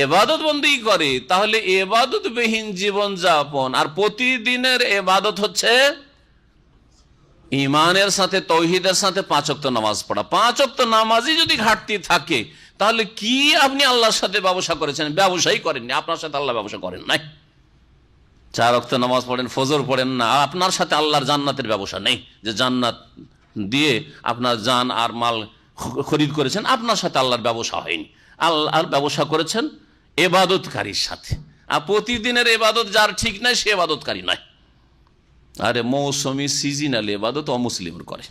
ইবাদত বন্দেগী করে। তাহলে ইবাদতবিহীন জীবন যাপন, আর প্রতিদিনের ইবাদত হচ্ছে ঈমানের সাথে, তৌহিদের সাথে 5 ওয়াক্ত নামাজ পড়া। 5 ওয়াক্ত নামাজই যদি ঘাটতি থাকে, তাহলে কি আপনি আল্লাহর সাথে ব্যবসা করেছেন? ব্যবসাই করেননি, আপনার সাথে আল্লাহ ব্যবসা করেন নাই। 4 ওয়াক্ত নামাজ পড়েন, ফজর পড়েন না, আপনার সাথে আল্লাহর জান্নাতের ব্যবসা নেই, যে জান্নাত দিয়ে আপনার জান আর মাল খরিদ করেছেন, আপনার সাথে আল্লাহর ব্যবসা হয়নি। আল্লাহর ব্যবসা করেছেন ইবাদতকারীর সাথে, আর প্রতিদিনের এবাদত যার ঠিক নাই সে এবাদতকারী নয়। আরে মৌসুমি সিজনাল এবাদত অমুসলিমরা করে।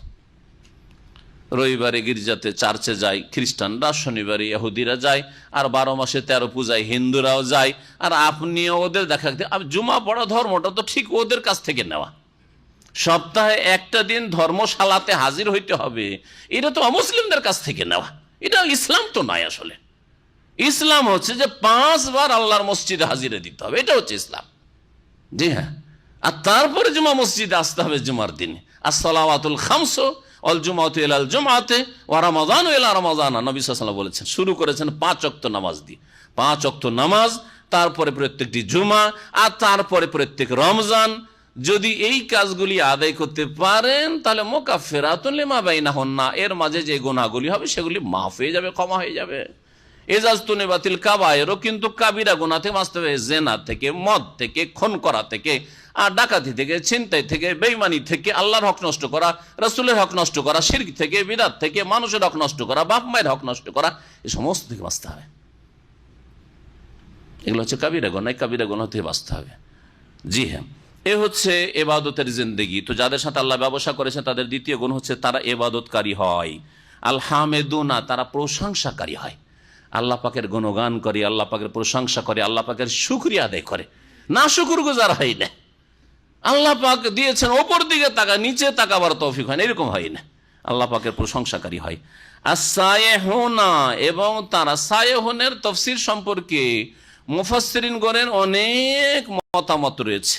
রবিবারে গির্জাতে চার্চে যায় খ্রিস্টানরা, শনিবারে ইহুদিরা যায়, আর 12 মাসে 13 পূজায় হিন্দুরাও যায়। আর আপনিও ওদের দেখা, জুমা পড়া ধর্মটা তো ঠিক ওদের কাছ থেকে নেওয়া। সপ্তাহে একটা দিন ধর্মশালাতে হাজির হইতে হবে, এটা তো অমুসলিমদের কাছ থেকে নেওয়া। এটা ইসলাম তো নয়। আসলে ইসলাম হচ্ছে যে 5 বার আল্লাহর মসজিদে হাজিরে দিতে হবে, এটা হচ্ছে ইসলাম। জি হ্যাঁ, আর তারপরে জুমা মসজিদে আসতে হবে জুমার দিনে। আসসালাওয়াতুল খামস অল জুমাতু ইলাল জুমাতে ওয়া রমাদানু ইলা রমাদান, নবী সাল্লাল্লাহু আলাইহি ওয়াসাল্লাম বলেছেন। শুরু করেছেন 5 ওয়াক্ত নামাজ দিয়ে। 5 ওয়াক্ত নামাজ, তারপরে প্রত্যেকটি জুমা, আর তারপরে প্রত্যেক রমজান। যদি এই কাজগুলি আদায় করতে পারেন তাহলে মুকাফফিরাতুন লিমা বাইনাহুন্না, এর মাঝে যে গুনাহগুলি হবে সেগুলি মাফ হয়ে যাবে, ক্ষমা হয়ে যাবে। এজাজতুনে বাতিল কাবায়েরও কিন্তু কাবিরা গুনাহ থেকে বাঁচতে হবে, জেনা থেকে, মদ থেকে, খুন করা থেকে, আর ডাকাতি থেকে, ছিনতাই থেকে, বেঈমানি থেকে, আল্লাহর হক নষ্ট করা, রাসূলের হক নষ্ট করা, শিরক থেকে, বিদআত থেকে, মানুষের হক নষ্ট করা, বাপ মায়ের হক নষ্ট করা, এই সমস্ত থেকে বাঁচতে হবে। এগুলো হচ্ছে কাবিরা গুনাহ, কাবিরা গুনাহ থেকে বাঁচতে হবে। জি হ্যাঁ, এ হচ্ছে এবাদতের জিন্দেগি। তো যাদের সাথে আল্লাহ ব্যবসা করেছেন তাদের দ্বিতীয় গুণ হচ্ছে তারা এবাদতকারী হয়। আল হামেদুনা, তারা প্রশংসাকারী হয়। আল্লাহ পাকের গুণগান করে, আল্লাহ পাকের প্রশংসা করে, আল্লাহ পাকের শুকরিয়া আদায় করে, না শুকরগুজার হয় না। আল্লাহ পাক দিয়েছেন, ওপর দিকে তাকা, নিচে তাকাবার তৌফিক হয় না, এরকম হয় না। আল্লাহ পাকের প্রশংসাকারী হয়। as-সায়েহুনা, এবং তারা সায়েহুনের তাফসীর সম্পর্কে মুফাসসিরিনগণের অনেক মতামত রয়েছে।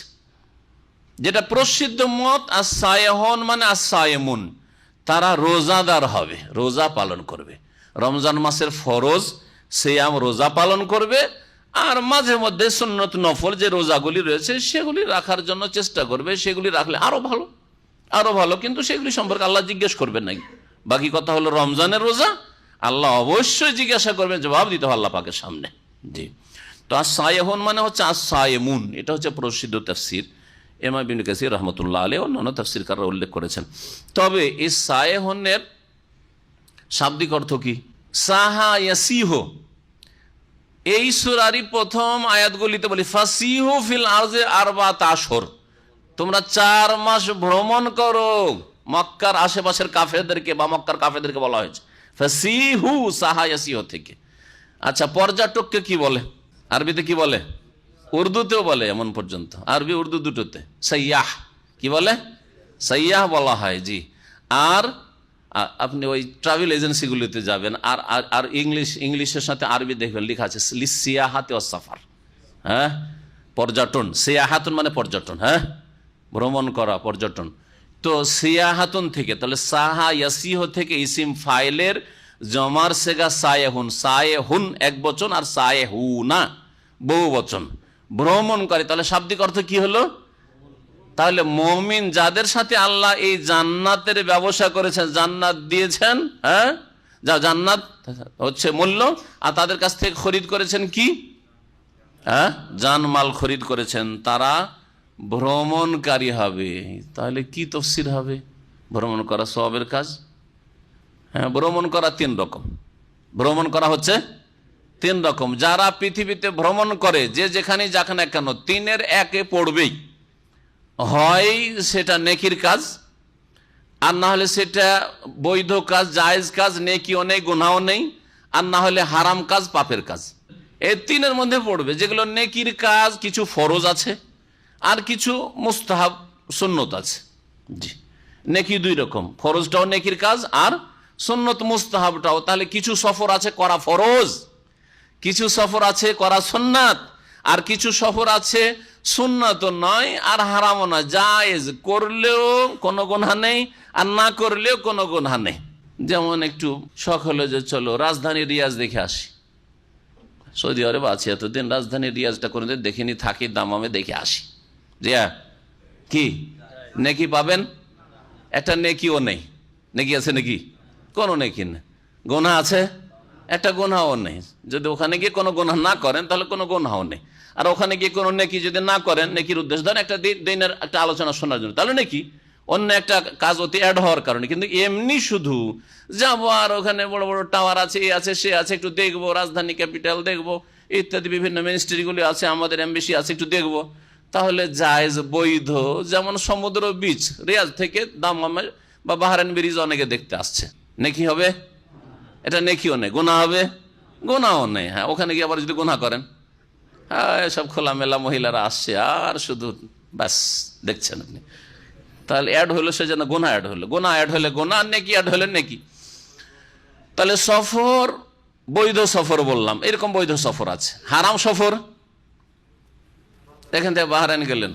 যেটা প্রসিদ্ধ মত, as-সায়েহুন মানে as-সায়েমুন, তারা রোজাদার হবে, রোজা পালন করবে। রমজান মাসের ফরজ সিয়াম, রোজা পালন করবে, আর মাঝে মধ্যে সুন্নত নফল যে রোজাগুলি রয়েছে সেগুলি রাখার জন্য চেষ্টা করবে। সেগুলি রাখলে আরো ভালো, আরো ভালো, কিন্তু সেগুলি সম্পর্কে আল্লাহ জিজ্ঞেস করবেন না। বাকি কথা হলো রমজানের রোজা আল্লাহ অবশ্যই জিজ্ঞাসা করবেন, জবাব দিতে হবে আল্লাহ পাকের সামনে। জি, তো as-সায়েহুন মানে হচ্ছে as-সায়েমুন, এটা হচ্ছে প্রসিদ্ধ তাফসীর। ইমাম ইবনে কাসির রাহমাতুল্লাহ আলাইহি অন্যান্য তাফসীরকাররা উল্লেখ করেছেন। তবে এই সায়েহুনের শাব্দিক অর্থ কি? সাহা ইয়াসিহু, এই সূরারই প্রথম আয়াতগুলিতে বলি ফাসিহু ফিল আরযি 4 আশহুর, তোমরা 4 মাস ভ্রমণ করো। মক্কার আশেপাশের কাফেরদেরকে বা মক্কার কাফেরদেরকে বলা হয়েছে ফাসিহু, সাহা ইয়াসিহু থেকে। আচ্ছা, পর্যটককে কি বলে? আরবিতে কি বলে? উর্দুতেও বলে, এমন পর্যন্ত আরবি উর্দু দুটোতে সাইয়াহ কি বলে? সাইয়াহ বলা হয়। জি, আর আপনি ওই ট্রাভেল এজেন্সিগুলিতে যাবেন, আর ইংলিশের সাথে আরবি দেখবেন লেখা আছে লিসিয়াহাতে ওয়াস সাফার, হ্যাঁ, পর্যটন। সিয়াহাতুন মানে পর্যটন, হ্যাঁ, ভ্রমণ করা, পর্যটন। তো সিয়াহাতুন থেকে, তাহলে সাহা ইয়াসিহ থেকে ইসিম ফাইলের জমার সেগা সায়েহুন, সায়েহুন এক বচন, আর সায়েহুনা বহু বচন, ভ্রমণ করে। তাহলে শাব্দিক অর্থ কি হলো? তাহলে মুমিন যাদের সাথে আল্লাহ এই জান্নাতের ব্যবসা করেছেন, জান্নাত দিয়েছেন, হ্যাঁ, যা জান্নাত হচ্ছে মূল্য, আর তাদের কাছ থেকে খরিদ করেছেন কি? হ্যাঁ, জানমাল খরিদ করেছেন, তারা ভ্রমণকারী হবে। তাহলে কি তাফসীর হবে? ভ্রমণ করা সওয়াবের কাজ। হ্যাঁ, ভ্রমণ করা 3 রকম। ভ্রমণ করা হচ্ছে 3 রকম। যারা পৃথিবীতে ভ্রমণ করে, যে যেখানে যাক না কেন, 3-এর 1-এ পড়বেই। হয় সেটা নেকির কাজ, আর না হলে সেটা বৈধ কাজ, জায়েজ কাজ, নেকিও নেই, গুনাহও নেই, আর না হলে হারাম কাজ, পাপের কাজ। এই 3-এর মধ্যে পড়বে। যেগুলো নেকির কাজ, কিছু ফরজ আছে আর কিছু মুস্তাহাব সুন্নত আছে। জি, নেকি 2 রকম, ফরজটাও নেকির কাজ আর সুন্নত মুস্তাহাবটাও। তাহলে কিছু সফর আছে করা ফরজ, কিছু সফর আছে করা সুন্নাত, আর কিছু সফর আছে সুন্নাত নয় আর হারামও নয়, জায়েজ, করলেও কোনো গুনাহ নেই আর না করলেও কোনো গুনাহ নেই। যেমন একটু শখ হলো যে চলো রাজধানী রিয়াজ দেখে আসি। সৌদি আরব আছি এতদিন, রাজধানী রিয়াজটা কোনোদিন দেখিনি, থাকি দামামে দেখে আসি। যে কি নেকি পাবেন? একটা নেকিও নেই। নেকি আছে নাকি? কোনো নেকি নেই। গুনাহ আছে? একটা গুনাহও নেই। যদি ওখানে গিয়ে কোনো গুনাহ না করেন তাহলে কোনো গুনাহও নেই। আর ওখানে গিয়ে কোনো নেকি যদি না করেন, নেকির উদ্দেশ্য ধরেন একটা দিনের একটা আলোচনা শোনার জন্য, তাহলে নেকি অন্য একটা কাজ অতি অ্যাড হওয়ার কারণে। কিন্তু এমনি শুধু যাবো আর ওখানে বড় বড় টাওয়ার আছে, এ আছে, সে আছে, একটু দেখবো, রাজধানী ক্যাপিটাল দেখবো, ইত্যাদি বিভিন্ন মিনিস্ট্রিগুলি আছে, আমাদের এমবেসি আছে, একটু দেখব, তাহলে জায়েজ বৈধ। যেমন সমুদ্র বিচ, রিয়াজ থেকে দামামে বা বাহরাইন ব্রিজ অনেকে দেখতে আসছে, নেকি হবে? এটা নেকিও নেই, গুনাহ হবে? গুনাহও নেই। হ্যাঁ, ওখানে গিয়ে আবার যদি গুনাহ করেন, হ্যাঁ, সব খোলামেলা মহিলারা আসছে আর শুধু ব্যাস দেখছেন আপনি, তাহলে অ্যাড হলো সে যেন গুনাহ অ্যাড হলো, গুনাহ অ্যাড হলে গুনাহ, নেকি অ্যাড হলে নেকি। তাহলে সফর, বৈধ সফর বললাম, এরকম বৈধ সফর আছে। হারাম সফর, এখান থেকে বাহরাইন গেলেন,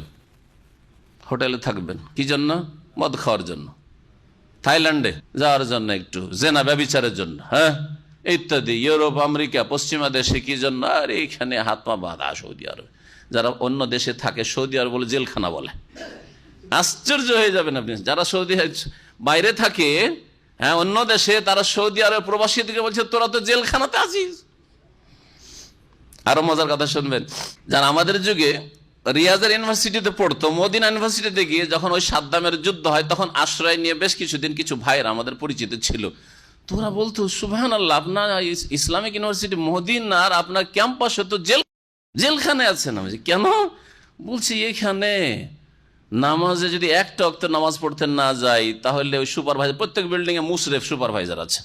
হোটেলে থাকবেন কি জন্য? মদ খাওয়ার জন্য। থাইল্যান্ডে যাওয়ার জন্য, একটু জেনা ব্যভিচারের জন্য, হ্যাঁ, ইত্যাদি। ইউরোপ, আমেরিকা, পশ্চিমা দেশে কি জন্য? আর এইখানে হাত পা বাঁধা। সৌদি আরব, যারা অন্য দেশে থাকে সৌদি আরব বলে জেলখানা বলে। আশ্চর্য হয়ে যাবেন আপনি, যারা সৌদি বাইরে থাকে, হ্যাঁ, অন্য দেশে, তারা সৌদি আরব প্রবাসীদেরকে বলছে তোরা তো জেলখানাতে আছিস। আরো মজার কথা শুনবেন, যারা আমাদের যুগে রিয়াজের ইউনিভার্সিটিতে পড়তো, মদিনা ইউনিভার্সিটিতে গিয়ে যখন ওই সাদ্দামের যুদ্ধ হয়, তখন আশ্রয় নিয়ে বেশ কিছুদিন কিছু ভাইয়েরা আমাদের পরিচিত ছিল, তোরা বলতো সুবহানাল্লাহ, আপনার ইসলামিক ইউনিভার্সিটি মদিনার আপনার ক্যাম্পাসে তো জেলখানায় আছেন। আমি কেন? বলছি এখানে নামাজে যদি একটা ওয়াক্ত নামাজ পড়তে না যাই, তাহলে ওই সুপারভাইজার, প্রত্যেক বিল্ডিং এ মুশরেফ সুপারভাইজার আছে,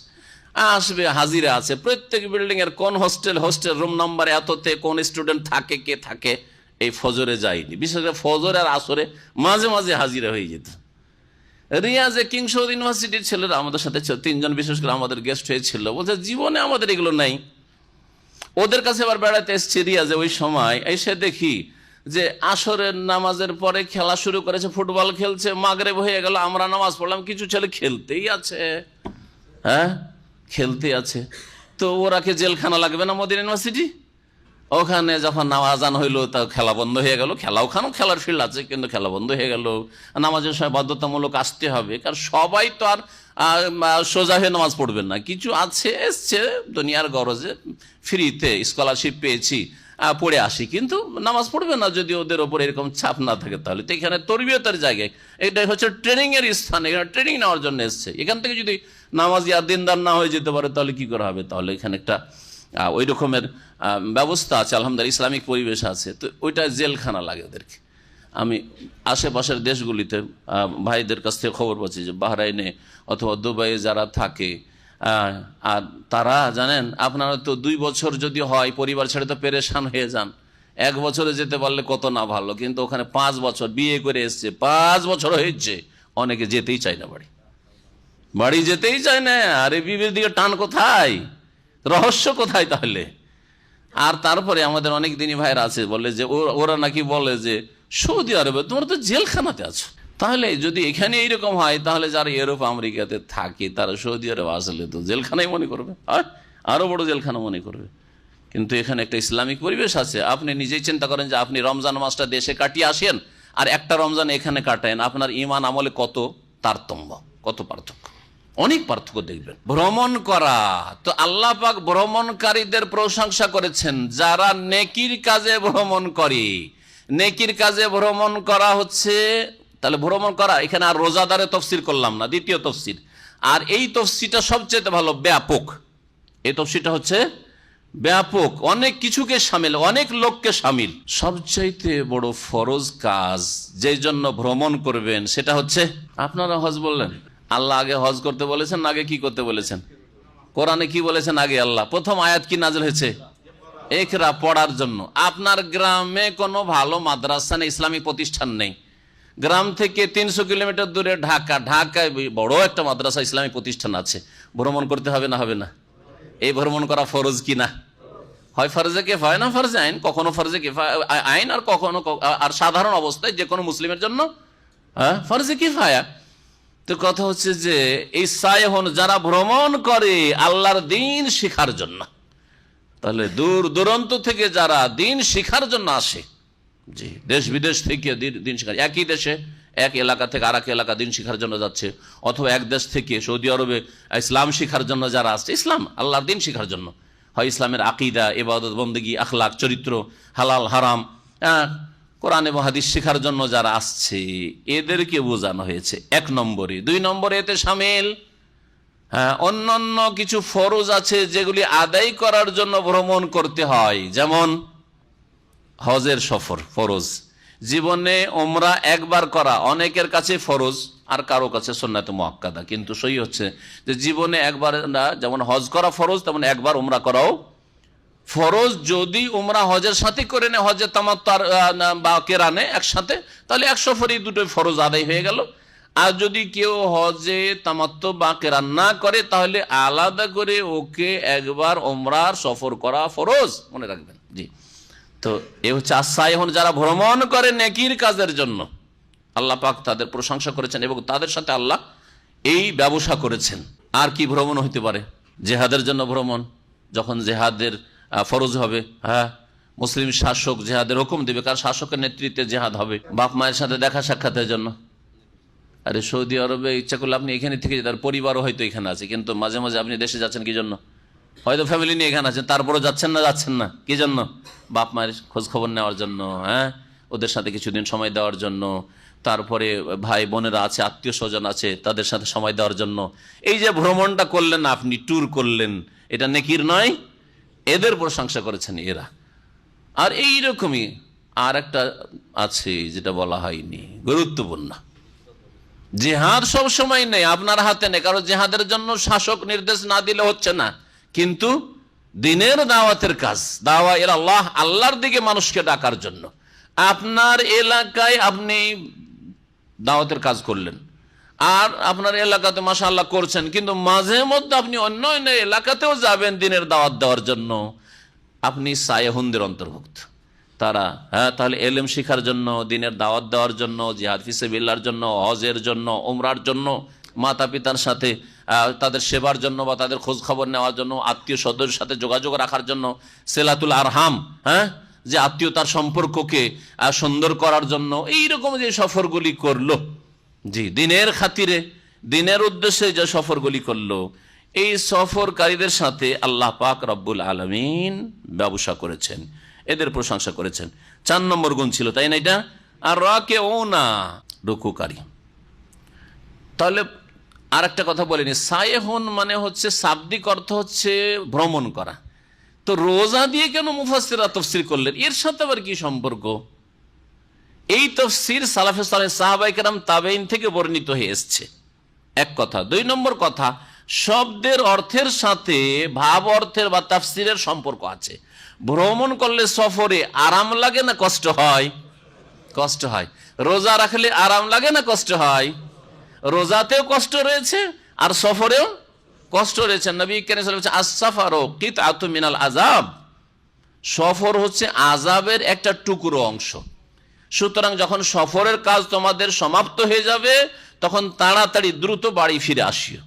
আসবে, হাজিরা আছে, প্রত্যেক বিল্ডিং এর কোন হোস্টেল রুম নাম্বার এততে কোন স্টুডেন্ট থাকে, কে থাকে, এই ফজরে যায়নি, বিশেষ করে ফজর আর আসরে মাঝে মাঝে হাজিরা হয়ে যেত। রিয়াজে কিং সৌদ ইউনিভার্সিটির ছেলেরা আমাদের সাথে তিনজন, বিশেষ করে আমাদের গেস্ট হয়েছিল, বলছে জীবনে আমাদের এগুলো নাই। ওদের কাছে আবার বেড়াতে এসছি রিয়াজে, ওই সময় এসে দেখি যে আসরের নামাজের পরে খেলা শুরু করেছে, ফুটবল খেলছে, মাগরিব হয়ে গেল, আমরা নামাজ পড়লাম, কিছু ছেলে খেলতেই আছে, হ্যাঁ, খেলতে আছে। তো ওরা কি জেলখানা লাগবে না মদিনা ইউনিভার্সিটি? ওখানে যখন আজান হইলো, তা খেলা বন্ধ হয়ে গেল। খেলা ওখানেও খেলার ফিল্ড আছে, কিন্তু খেলা বন্ধ হয়ে গেল। নামাজের সময় বাধ্যতামূলক আসতে হবে, কারণ সবাই তো আর সোজা হয়ে নামাজ পড়বেন না। কিছু আছে এসছে দুনিয়ার গরজে, ফ্রিতে স্কলারশিপ পেয়েছি, পড়ে আসি, কিন্তু নামাজ পড়বে না যদি ওদের ওপর এরকম চাপ না থাকে। তাহলে তো এখানে তরবিয়তের জায়গায়, এটা হচ্ছে ট্রেনিং এর স্থান, এখানে ট্রেনিং নেওয়ার জন্য এসছে। এখান থেকে যদি নামাজি আর দিনদার না হয়ে যেতে পারে, তাহলে কি করা হবে? তাহলে এখানে একটা ওই রকমের ব্যবস্থা আছে, আলহামদুলিল্লাহ, ইসলামিক পরিবেশ আছে। তো ওইটা জেলখানা লাগে ওদেরকে। আমি আশেপাশের দেশগুলিতে ভাইদের কাছ থেকে খবর পাচ্ছি যে বাহরাইনে অথবা দুবাইয়ে যারা থাকে, আর তারা জানেন, আপনারা তো 2 বছর যদি হয় পরিবার ছেড়ে তো পেরেশান হয়ে যান, 1 বছরে যেতে পারলে কত না ভালো, কিন্তু ওখানে 5 বছর বিয়ে করে এসছে, 5 বছর হয়েছে, অনেকে যেতেই চায় না, বাড়ি যেতেই চায় না। আর এই বিবির দিকে টান কোথায়? রহস্য কোথায় তাহলে? আর তারপরে আমাদের অনেক দিনই ভাইরা আছে, বলে যে ওরা নাকি বলে যে সৌদি আরবে তোমরা তো জেলখানাতে আছো। তাহলে যদি এখানে এইরকম হয়, তাহলে যারা ইউরোপ আমেরিকাতে থাকে তারা সৌদি আরব আসলে তো জেলখানাই মনে করবে, আরো বড় জেলখানা মনে করবে। কিন্তু এখানে একটা ইসলামিক পরিবেশ আছে। আপনি নিজেই চিন্তা করেন যে আপনি রমজান মাসটা দেশে কাটিয়ে আসেন, আর একটা রমজান এখানে কাটায়েন, আপনার ঈমান আমলে কত তারতম্য, কত পার্থক্য, অনেক পার্থক্য দেখবেন। ভ্রমণ করা, তো আল্লাহ পাক ভ্রমণকারীদের প্রশংসা করেছেন, যারা নেকির কাজে ভ্রমণ করে। নেকির কাজে ভ্রমণ করা হচ্ছে, তাহলে ভ্রমণ করা, এখানে আর রোজাদারে তফসির করলাম না, দ্বিতীয় তফসির। আর এই তফসিরটা সবচেয়ে ভালো, ব্যাপক। এই তফসিরটা হচ্ছে ব্যাপক, অনেক কিছুকে শামিল, অনেক লোককে শামিল। সবচাইতে বড় ফরজ কাজ যে জন্য ভ্রমণ করবেন, সেটা হচ্ছে, আপনারা হজ বললেন, আল্লাহ আগে হজ করতে বলেছেন, আগে কি করতে বলেছেন? কোরআনে কি বলেছেন? আগে আল্লাহ প্রথম আয়াত কি নাযিল হয়েছে? ইকরা, পড়ার জন্য। আপনার গ্রামে কোনো ভালো মাদ্রাসা নেই, ইসলামিক প্রতিষ্ঠান নেই, গ্রাম থেকে 300 কিলোমিটার দূরে ঢাকায় বড় একটা মাদ্রাসা, ইসলামিক প্রতিষ্ঠান আছে, ভ্রমণ করতে হবে না? হবে না? এই ভ্রমণ করা ফরজ কি না? হয় ফরজে কিফায়া না ফরজে আইন, কখনো ফরজে কিফায়া আইন, আর কখনো, আর সাধারণ অবস্থায় যে কোনো মুসলিমের জন্য ফরজে কিফায়া। তো কথা হচ্ছে যে এই সায়হন, যারা ভ্রমণ করে আল্লাহর দ্বীন শিখার জন্য, তাহলে দূর দূরান্ত থেকে যারা দ্বীন শিখার জন্য আসে, জি, দেশ বিদেশ থেকে দ্বীন শিখার, একই দেশে এক এলাকা থেকে আর এক এলাকা দ্বীন শিখার জন্য যাচ্ছে, অথবা এক দেশ থেকে সৌদি আরবে ইসলাম শিখার জন্য যারা আসছে, ইসলাম আল্লাহর দ্বীন শিখার জন্য, হয় ইসলামের আকিদা, ইবাদত বন্দেগী, আখলাক, চরিত্র, হালাল হারাম, কোরআন এবং হাদিস শেখার জন্য যারা আসছে, এদেরকে বোঝানো হয়েছে 1 নম্বরে। 2 নম্বরে এতে শামিল হ্যাঁ, অন্যান্য কিছু ফরজ আছে যেগুলি আদায় করার জন্য ভ্রমণ করতে হয়, যেমন হজের সফর ফরজ। জীবনে ওমরা একবার করা অনেকের কাছে ফরজ, আর কারো কাছে সুন্নাতে মুআক্কাদা। কিন্তু সহি হচ্ছে যে জীবনে একবার না, যেমন হজ করা ফরজ তেমন একবার উমরা করাও ফরজ। যদি উমরা হজের সাথে করে নেয়, হজে তামাত্তু বা কেরানে একসাথে, তাহলে এক সফরই দুটোই ফরজ আদায় হয়ে গেল। আর যদি কেউ হজে তামাত্তু বা কেরান না করে, তাহলে আলাদা করে ওকে একবার উমরার সফর করা ফরজ, মনে রাখবেন। জি, তো এ হচ্ছে আসাইহুন, যারা ভ্রমণ করে নেকির কাজের জন্য। আল্লাহ পাক তাদের প্রশংসা করেছেন এবং তাদের সাথে আল্লাহ এই ব্যবসা করেছেন। আর কি ভ্রমণ হইতে পারে? জেহাদের জন্য ভ্রমণ, যখন জেহাদের ফরজ হবে। হ্যাঁ, মুসলিম শাসক জেহাদের হুকুম দেবে, কার শাসকের নেতৃত্বে জেহাদ হবে। বাপ মায়ের সাথে দেখা সাক্ষাতের জন্য। আরে সৌদি আরবে ইচ্ছা করলে আপনি এখানে থেকে, তার পরিবারও হয়তো এখানে আছে, কিন্তু মাঝে মাঝে আপনি দেশে যাচ্ছেন কি জন্য? হয়তো ফ্যামিলি নিয়ে এখানে আছেন, তারপরেও যাচ্ছেন না কি জন্য? বাপ মায়ের খোঁজ খবর নেওয়ার জন্য, হ্যাঁ, ওদের সাথে কিছুদিন সময় দেওয়ার জন্য। তারপরে ভাই বোনেরা আছে, আত্মীয় স্বজন আছে, তাদের সাথে সময় দেওয়ার জন্য। এই যে ভ্রমণটা করলেন আপনি, ট্যুর করলেন, এটা নেকির নয়? এদের প্রশংসা করেছেন এরা। আর এইরকমই আর একটা আছে যেটা বলা হয়নি, গুরুত্বপূর্ণ। জেহাদ সব সময় নেই, আপনার হাতে নেই, কারণ জেহাদের জন্য শাসক নির্দেশ না দিলে হচ্ছে না। কিন্তু দিনের দাওয়াতের কাজ, দাওয়া ইলা আল্লাহ, আল্লাহর দিকে মানুষকে ডাকার জন্য আপনার এলাকায় আপনি দাওয়াতের কাজ করলেন, আর আপনার এলাকাতে মাশাআল্লাহ করছেন, কিন্তু মাঝে মধ্যে আপনি অন্য অন্য এলাকাতেও যাবেন দিনের দাওয়াত দেওয়ার জন্য, আপনি সায়েহুনদের অন্তর্ভুক্ত। তারা, হ্যাঁ, তাহলে এলেম শিখার জন্য, দিনের দাওয়াত দেওয়ার জন্য, জিহাদ ফিসাবিল্লাহর জন্য, হজের জন্য, উমরার জন্য, মাতা পিতার সাথে তাদের সেবার জন্য বা তাদের খোঁজ খবর নেওয়ার জন্য, আত্মীয় স্বজনের সাথে যোগাযোগ রাখার জন্য, সিলাতুল আরহাম, হ্যাঁ, যে আত্মীয়তার সম্পর্ককে সুন্দর করার জন্য এইরকম যে সফরগুলি করলো, জি, দিনের খাতিরে, দিনের উদ্দেশ্যে যে সফরগুলি করলো, এই সফরকারীদের সাথে আল্লাহ পাক রব্বুল আলামিন ব্যবসা করেছেন, এদের প্রশংসা করেছেন। 4 নম্বর গুণ ছিল, তাই না এটা? আর রাকিউনা, রুকুকারী। তাহলে আর একটা কথা বলিনি, সায়েহুন মানে হচ্ছে শাব্দিক অর্থ হচ্ছে ভ্রমণ করা। তো রোজা দিয়ে কেন মুফাসসিররা তাফসীর করলেন? এর সাথে আবার কি সম্পর্ক? এই তাফসীর সালাফে সালেহ, সাহাবায়ে কেরাম, তাবেঈন থেকে বর্ণিত হয়ে এসছে, এক কথা। 2 নম্বর কথা, শব্দের অর্থের সাথে ভাব অর্থের বা তাফসীরের সম্পর্ক আছে। ভ্রমণ করলে সফরে আরাম লাগে না কষ্ট হয়? কষ্ট হয়। রোজা রাখলে আরাম লাগে না কষ্ট হয়? রোজাতেও কষ্ট রয়েছে আর সফরেও কষ্ট রয়েছে। নবী কারীম সাল্লাল্লাহু আলাইহি ওয়াসাল্লাম বলেছেন, আস-সাফারু কিতআতুম মিনাল আযাব, সফর হচ্ছে আযাবের একটা টুকরো অংশ। সুতরাং যখন সফরের কাজ তোমাদের সমাপ্ত হয়ে যাবে, তখন তাড়াতাড়ি দ্রুত বাড়ি ফিরে আসিও।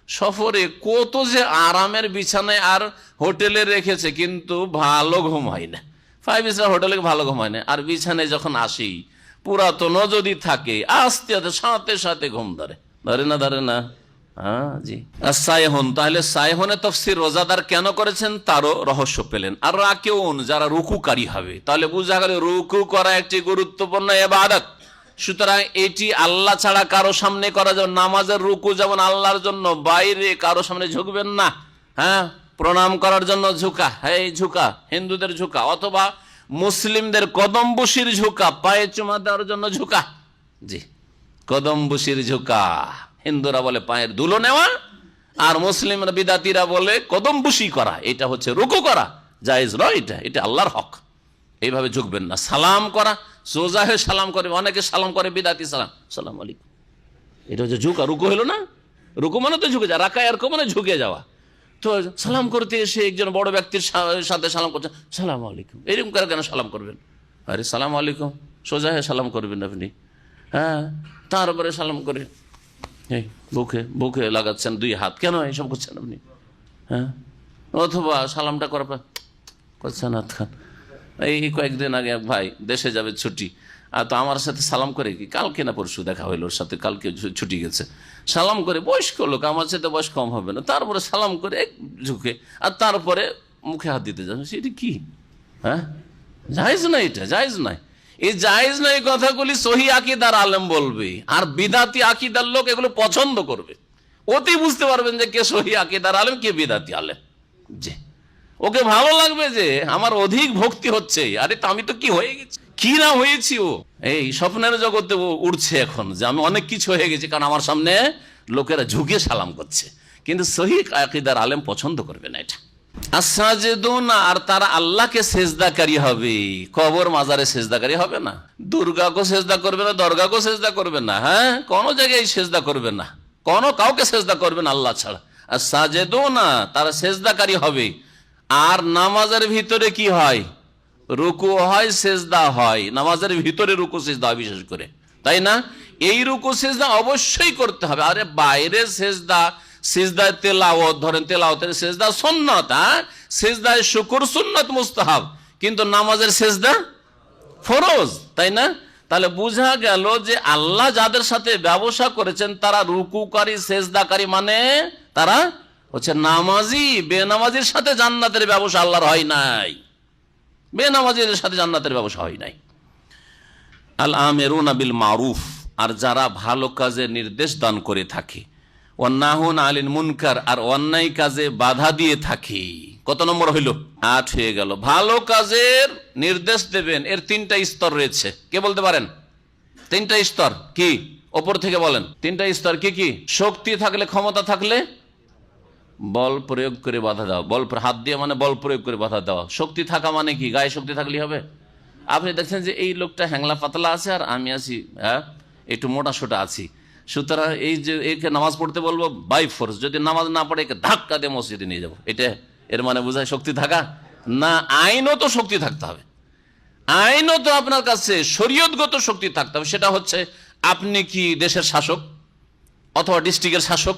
সফরে কত যে আরামের বিছানায় আর হোটেলে রেখেছে, কিন্তু ভালো ঘুম হয় না। 5 স্টার হোটেলে ভালো ঘুম হয় না, আর বিছানায় যখন আসি, পুরাতনও যদি থাকে, আস্তে আস্তে সাথে সাথে ঘুম ধরে না। হ্যাঁ, জি। সায়েহুন, তাহলে সায়েহুনের তাফসীর রোজাদার কেন করেছেন তারও রহস্য পেলেন। আর রাকিউন, যারা রুকুকারী হবে, তাহলে বোঝা গেল রুকু করা একটি গুরুত্বপূর্ণ ইবাদত। সুতরাং এটি আল্লাহ ছাড়া কারো সামনে করা যাবে। নামাজের রুকু যেমন আল্লাহর জন্য, বাইরে কারো সামনে ঝুঁকবেন না। হ্যাঁ, প্রণাম করার জন্য ঝুঁকা, এই ঝুঁকা হিন্দুদের ঝুঁকা, অথবা মুসলিমদের কদম বসির ঝুঁকা, পায়ে চুমা দেওয়ার জন্য ঝুঁকা। জি, কদম বসির ঝুঁকা, হিন্দুরা বলে পায়ের ধুলো নেওয়া, আর মুসলিমরা বিদাতিরা বলে কদম বসি করা। এটা হচ্ছে রুকু করা, জায়েজ নয়, এটা আল্লাহর হক। এইভাবে ঝুঁকবেন না। সালাম করা, সোজা হয়ে সালাম করে, অনেকে সালাম করে বিদাতি সালাম, সালাম আলাইকুম, এটা হচ্ছে ঝুঁকা। রুকু হলো না? রুকু মানে তো ঝুঁকে যাওয়া, রাকায় আর মানে ঝুঁকে যাওয়া। তো সালাম করতে এসে একজন বড় ব্যক্তির সাথে সালাম করছে, সালাম আলাইকুম, এরকম করে কেন সালাম করবেন? আরে সালাম আলাইকুম, সোজা হয়ে সালাম করবেন আপনি। হ্যাঁ, তারপরে সালাম করে এই বুকে লাগাচ্ছেন 2 হাত, কেন এইসব করছেন আপনি? হ্যাঁ, অথবা সালামটা করার পর করছেন হাত খান। এই কয়েকদিন আগে এক ভাই দেশে যাবে ছুটি, আর তো আমার সাথে সালাম করে, কি কালকে না পরশু দেখা হইলো, ওর সাথে কালকে ছুটি গেছে, সালাম করে, বয়স্ক লোক, আমার সাথে বয়স কম হবে না, তারপরে সালাম করে ঝুঁকে, আর তারপরে মুখে হাত দিতে যাবে, সেটা কি? হ্যাঁ, জায়েজ না, এটা জায়েজ নাই। এই জায়েজ নাই কথাগুলি সহি আকীদার আলেম বলবে, আর বিদাতি আকীদার লোক এগুলো পছন্দ করবে। ওতেই বুঝতে পারবেন যে কে সহি আকীদার আলেম, কে বিদআতি আলেম। জি, ওকে ভালো লাগবে যে আমার অধিক ভক্তি হচ্ছে, আরে তো আমি তো কি হয়ে গেছি, কি না হয়েছি। ও এই স্বপ্নের জগতে ও উঠছে এখন যে আমি অনেক কিছু হয়ে গেছি, কারণ আমার সামনে লোকেরা ঝুঁকে সালাম করছে। কিন্তু সহি আকীদার আলেম পছন্দ করবে না এটা। আসাজেদুন, আর তারা আল্লাহকে সেজদাকারী হবে, কবর মাজারে সেজদাকারী হবে না, দুর্গাকে সেজদা করবে না, দরগাকে সেজদা করবে না, হ্যাঁ কোনো জায়গায় সেজদা করবে না, কোনো কাউকে সেজদা করবে না আল্লাহ ছাড়া। আসাজেদুন, তারা সেজদাকারী হবে। আর নামাজের ভিতরে কি হয়? রুকু হয়, সেজদা হয়। নামাজের ভিতরে রুকু সেজদা হয় বিশেষ করে, তাই না? এই রুকু সেজদা অবশ্যই করতে হবে। আরে বাইরে সেজদা, সিজদায় তেলাওয়াত, ধরেন তেলাওয়াতের সেজদা সুন্নাত, সেজদায় শুকর সুন্নাত মুস্তাহাব, কিন্তু নামাজের সেজদা ফরজ, তাই না? তাহলে বোঝা গেল যে আল্লাহ যাদের সাথে ব্যবসা করেছেন তারা রুকুকারী, সেজদাকারী, মানে তারা হচ্ছে নামাজি। বেনামাজির সাথে জান্নাতের ব্যবসা আল্লাহর হয় নাই, বেনামাজিদের সাথে জান্নাতের ব্যবসা হয় নাই। আল আমিরুনা বিল মারুফ, আর যারা ভালো কাজে নির্দেশ দান করে থাকে, ওয়ান্নাহুন আনিল মুনকার, আর অন্যায় কাজে বাধা দিয়ে থাকে। কত নম্বর হইল? 8 হয়ে গেল। ভালো কাজের নির্দেশ দেবেন, এর 3টা স্তর রয়েছে। কে বলতে পারেন? 3টা স্তর কি? ওপর থেকে বলেন। 3টা স্তর কি কি? শক্তি থাকলে, ক্ষমতা থাকলে বল প্রয়োগ করে বাধা দেওয়া, বল হাত দিয়ে মানে বল প্রয়োগ করে বাধা দেওয়া। শক্তি থাকা মানে কি? গায়ে শক্তি থাকলেই হবে? আপনি দেখছেন যে এই লোকটা হ্যাংলা পাতলা আছে আর আমি আছি একটু মোটা সোটা আছি, সুতরাং এই যে একে নামাজ পড়তে বলবো বাই ফোর্স, যদি নামাজ না পড়ে একে ধাক্কা দিয়ে মসজিদে নিয়ে যাবো, এটা এর মানে বোঝায় শক্তি থাকা না? আইনত শক্তি থাকতে হবে, আইনত আপনার কাছে শরীয়তগত শক্তি থাকতে হবে। সেটা হচ্ছে আপনি কি দেশের শাসক, অথবা ডিস্ট্রিক্টের শাসক,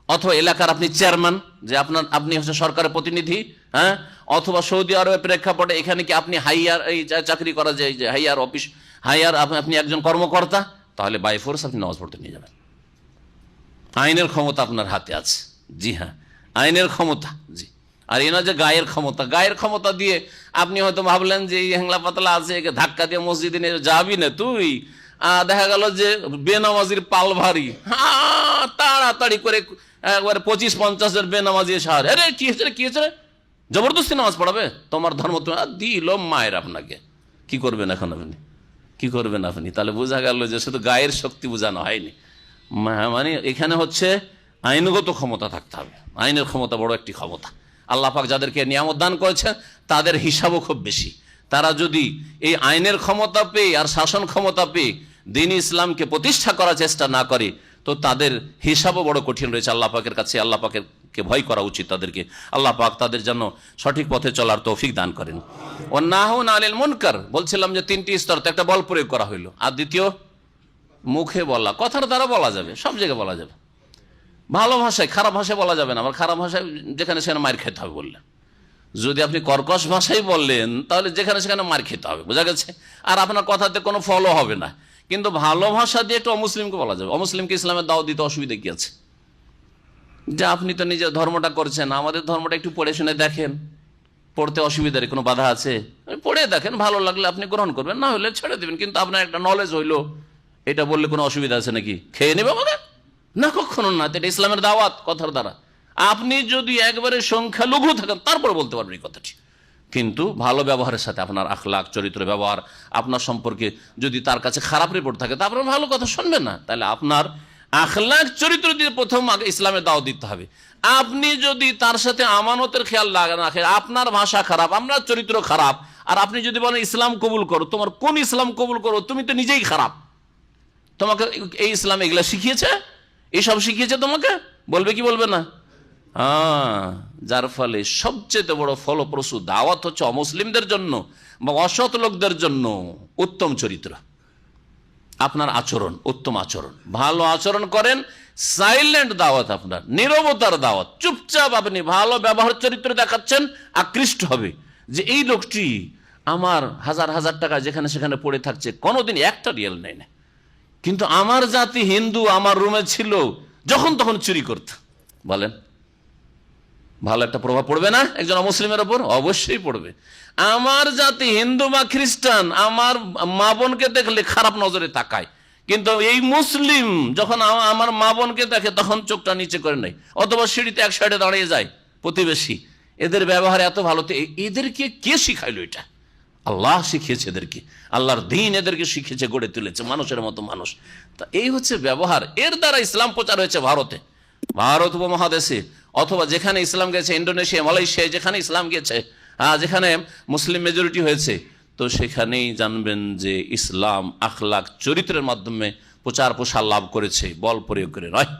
অথবা এলাকার আপনি চেয়ারম্যান, যে আপনি হচ্ছে সরকারের প্রতিনিধি, হ্যাঁ, অথবা সৌদি আরবের প্রেক্ষাপটে এখানে কি আপনি হাইয়ার, এই চাকরি করা যায় যে হাইয়ার অফিস, হাইয়ার আপনি একজন কর্মকর্তা, তাহলে বাই ফোর্স আপনি নামাজ পড়তে নিয়ে যাবেন। আইনের ক্ষমতা আপনার হাতে আছে। জি হ্যাঁ, আইনের ক্ষমতা। জি, আর এই না যে গায়ের ক্ষমতা। গায়ের ক্ষমতা দিয়ে আপনি হয়তো ভাবলেন যে এই হ্যাংলা পাতলা আছে, একে ধাক্কা দিয়ে মসজিদে নিয়ে যাবি না তুই, দেখা গেল যে বেনামাজির পাল ভারী, হ্যাঁ তাড়াতাড়ি করে একবারে 25-50 বেনামাজি সাহার, আরে কি হয়েছে রে, কি হয়েছে রে, জবরদস্তি নামাজ পড়াবে, তোমার ধর্ম দিল মায়ের আপনাকে, কি করবেন এখন আপনি, কি করবেন আপনি? তাহলে বোঝা গেল যে শুধু গায়ের শক্তি বোঝানো হয়নি, মানে এখানে হচ্ছে আইনগত ক্ষমতা থাকতে হবে। আইনের ক্ষমতা বড় একটি ক্ষমতা। আল্লাহ পাক যাদেরকে নিয়ামত দান করেছেন তাদের হিসাবও খুব বেশি। তারা যদি এই আইনের ক্ষমতা পেয়ে আর শাসন ক্ষমতা পেয়ে দ্বীন ইসলামকে প্রতিষ্ঠা করার চেষ্টা না করে, তো তাদের হিসাবও বড় কঠিন রয়েছে আল্লাহ পাকের কাছে। আল্লাহ পাকেরকে ভয় করা উচিত তাদেরকে। আল্লাহ পাক তাদের জন্য সঠিক পথে চলার তৌফিক দান করেন। ওয়ান্নাহুন আনিল মুনকার, বলছিলাম যে 3টি স্তর, তো একটা বল প্রয়োগ করা হইলো, আর দ্বিতীয় মুখে বলা, কথার দ্বারা বলা যাবে, সব জায়গায় বলা যাবে। ভালো ভাষায়, খারাপ ভাষায় বলা যাবে না। আবার খারাপ ভাষায় যেখানে সেখানে মার খেতে হবে বললেন। যদি আপনি কর্কশ ভাষায় বললেন তাহলে যেখানে সেখানে মার খেতে হবে, বোঝা গেছে? আর আপনার কথাতে কোনো ফলো হবে না। কিন্তু ভালো ভাষা দিয়ে একটু অমুসলিমকে বলা যাবে। অমুসলিমকে ইসলামের দাওয়াত দিতে অসুবিধা কি আছে? যে আপনি তো নিজের ধর্মটা করছেন, আমাদের ধর্মটা একটু পড়ে শুনে দেখেন, পড়তে অসুবিধার কোনো বাধা আছে? পড়ে দেখেন, ভালো লাগলে আপনি গ্রহণ করবেন, না হলে ছেড়ে দেবেন। কিন্তু আপনার একটা নলেজ হইলো, এটা বললে কোনো অসুবিধা আছে নাকি? খেয়ে নেবে আমাকে? না, কখনো না। এটা ইসলামের দাওয়াত কথার দ্বারা। আপনি যদি একবারে সংখ্যালঘু থাকেন তারপরে বলতে পারবেন এই কথাটি, কিন্তু ভালো ব্যবহারের সাথে আপনার আখলাক, চরিত্র, ব্যবহার, আপনার সম্পর্কে যদি তার কাছে খারাপ রিপোর্ট থাকে তা আপনার ভালো কথা শুনবেন না। তাহলে আপনার আখলাক, চরিত্র দিয়ে প্রথম আগে ইসলামের দাওয়াত দিতে হবে। আপনি যদি তার সাথে আমানতের খেয়াল না রাখেন, আপনার ভাষা খারাপ, আপনার চরিত্র খারাপ, আর আপনি যদি বলেন ইসলাম কবুল করো, তোমার কোন ইসলাম কবুল করো? তুমি তো নিজেই খারাপ। তোমাকে এই ইসলাম এগুলা শিখিয়েছে, এইসব শিখিয়েছে তোমাকে, বলবে কি বলবে না? যার ফলে সবচেয়ে বড় ফলপ্রসূ দাওয়াত হচ্ছে অমুসলিমদের জন্য বা অসৎ লোকদের জন্য উত্তম চরিত্র। আপনার আচরণ, উত্তম আচরণ, ভালো আচরণ করেন, সাইলেন্ট দাওয়াত, আপনার নীরবতার দাওয়াত। চুপচাপ আপনি ভালো ব্যবহার, চরিত্র দেখাচ্ছেন, আকৃষ্ট হবে যে এই লোকটি আমার হাজার হাজার টাকা যেখানে সেখানে পড়ে থাকছে, কোনোদিন একটা রিয়েল নেই না, কিন্তু আমার জাতি হিন্দু আমার রুমে ছিল, যখন তখন চুরি করত। বলেন ভালো একটা প্রভাব পড়বে না একজন মুসলিমের ওপর? অবশ্যই পড়বে। আমার জাতি হিন্দু বা খ্রিস্টান আমার মা বোনকে দেখলে খারাপ নজরে তাকায়, কিন্তু এই মুসলিম যখন আমার মা বোনকে দেখে তখন চোখটা নিচে করে নেয়, অথবা সিঁড়িতে এক সাইডে দাঁড়িয়ে যায় প্রতিবেশী। এদের ব্যবহার এত ভালো, তো এদেরকে কে শিখাইলো? এটা আল্লাহ শিখিয়েছে এদেরকে, আল্লাহর দিন এদেরকে শিখিয়েছে, গড়ে তুলেছে মানুষের মতো মানুষ। তা এই হচ্ছে ব্যবহার। এর দ্বারা ইসলাম প্রচার হয়েছে ভারত উপমহাদেশে, অথবা যেখানে ইসলাম গেছে, ইন্দোনেশিয়া, মালয়েশিয়ায় যেখানে ইসলাম গেছে, যেখানে মুসলিম মেজরিটি হয়েছে, তো সেখানেই জানবেন যে ইসলাম আখলাক চরিত্রের মাধ্যমে প্রচার প্রসার লাভ করেছে, বল প্রয়োগ করে নয়।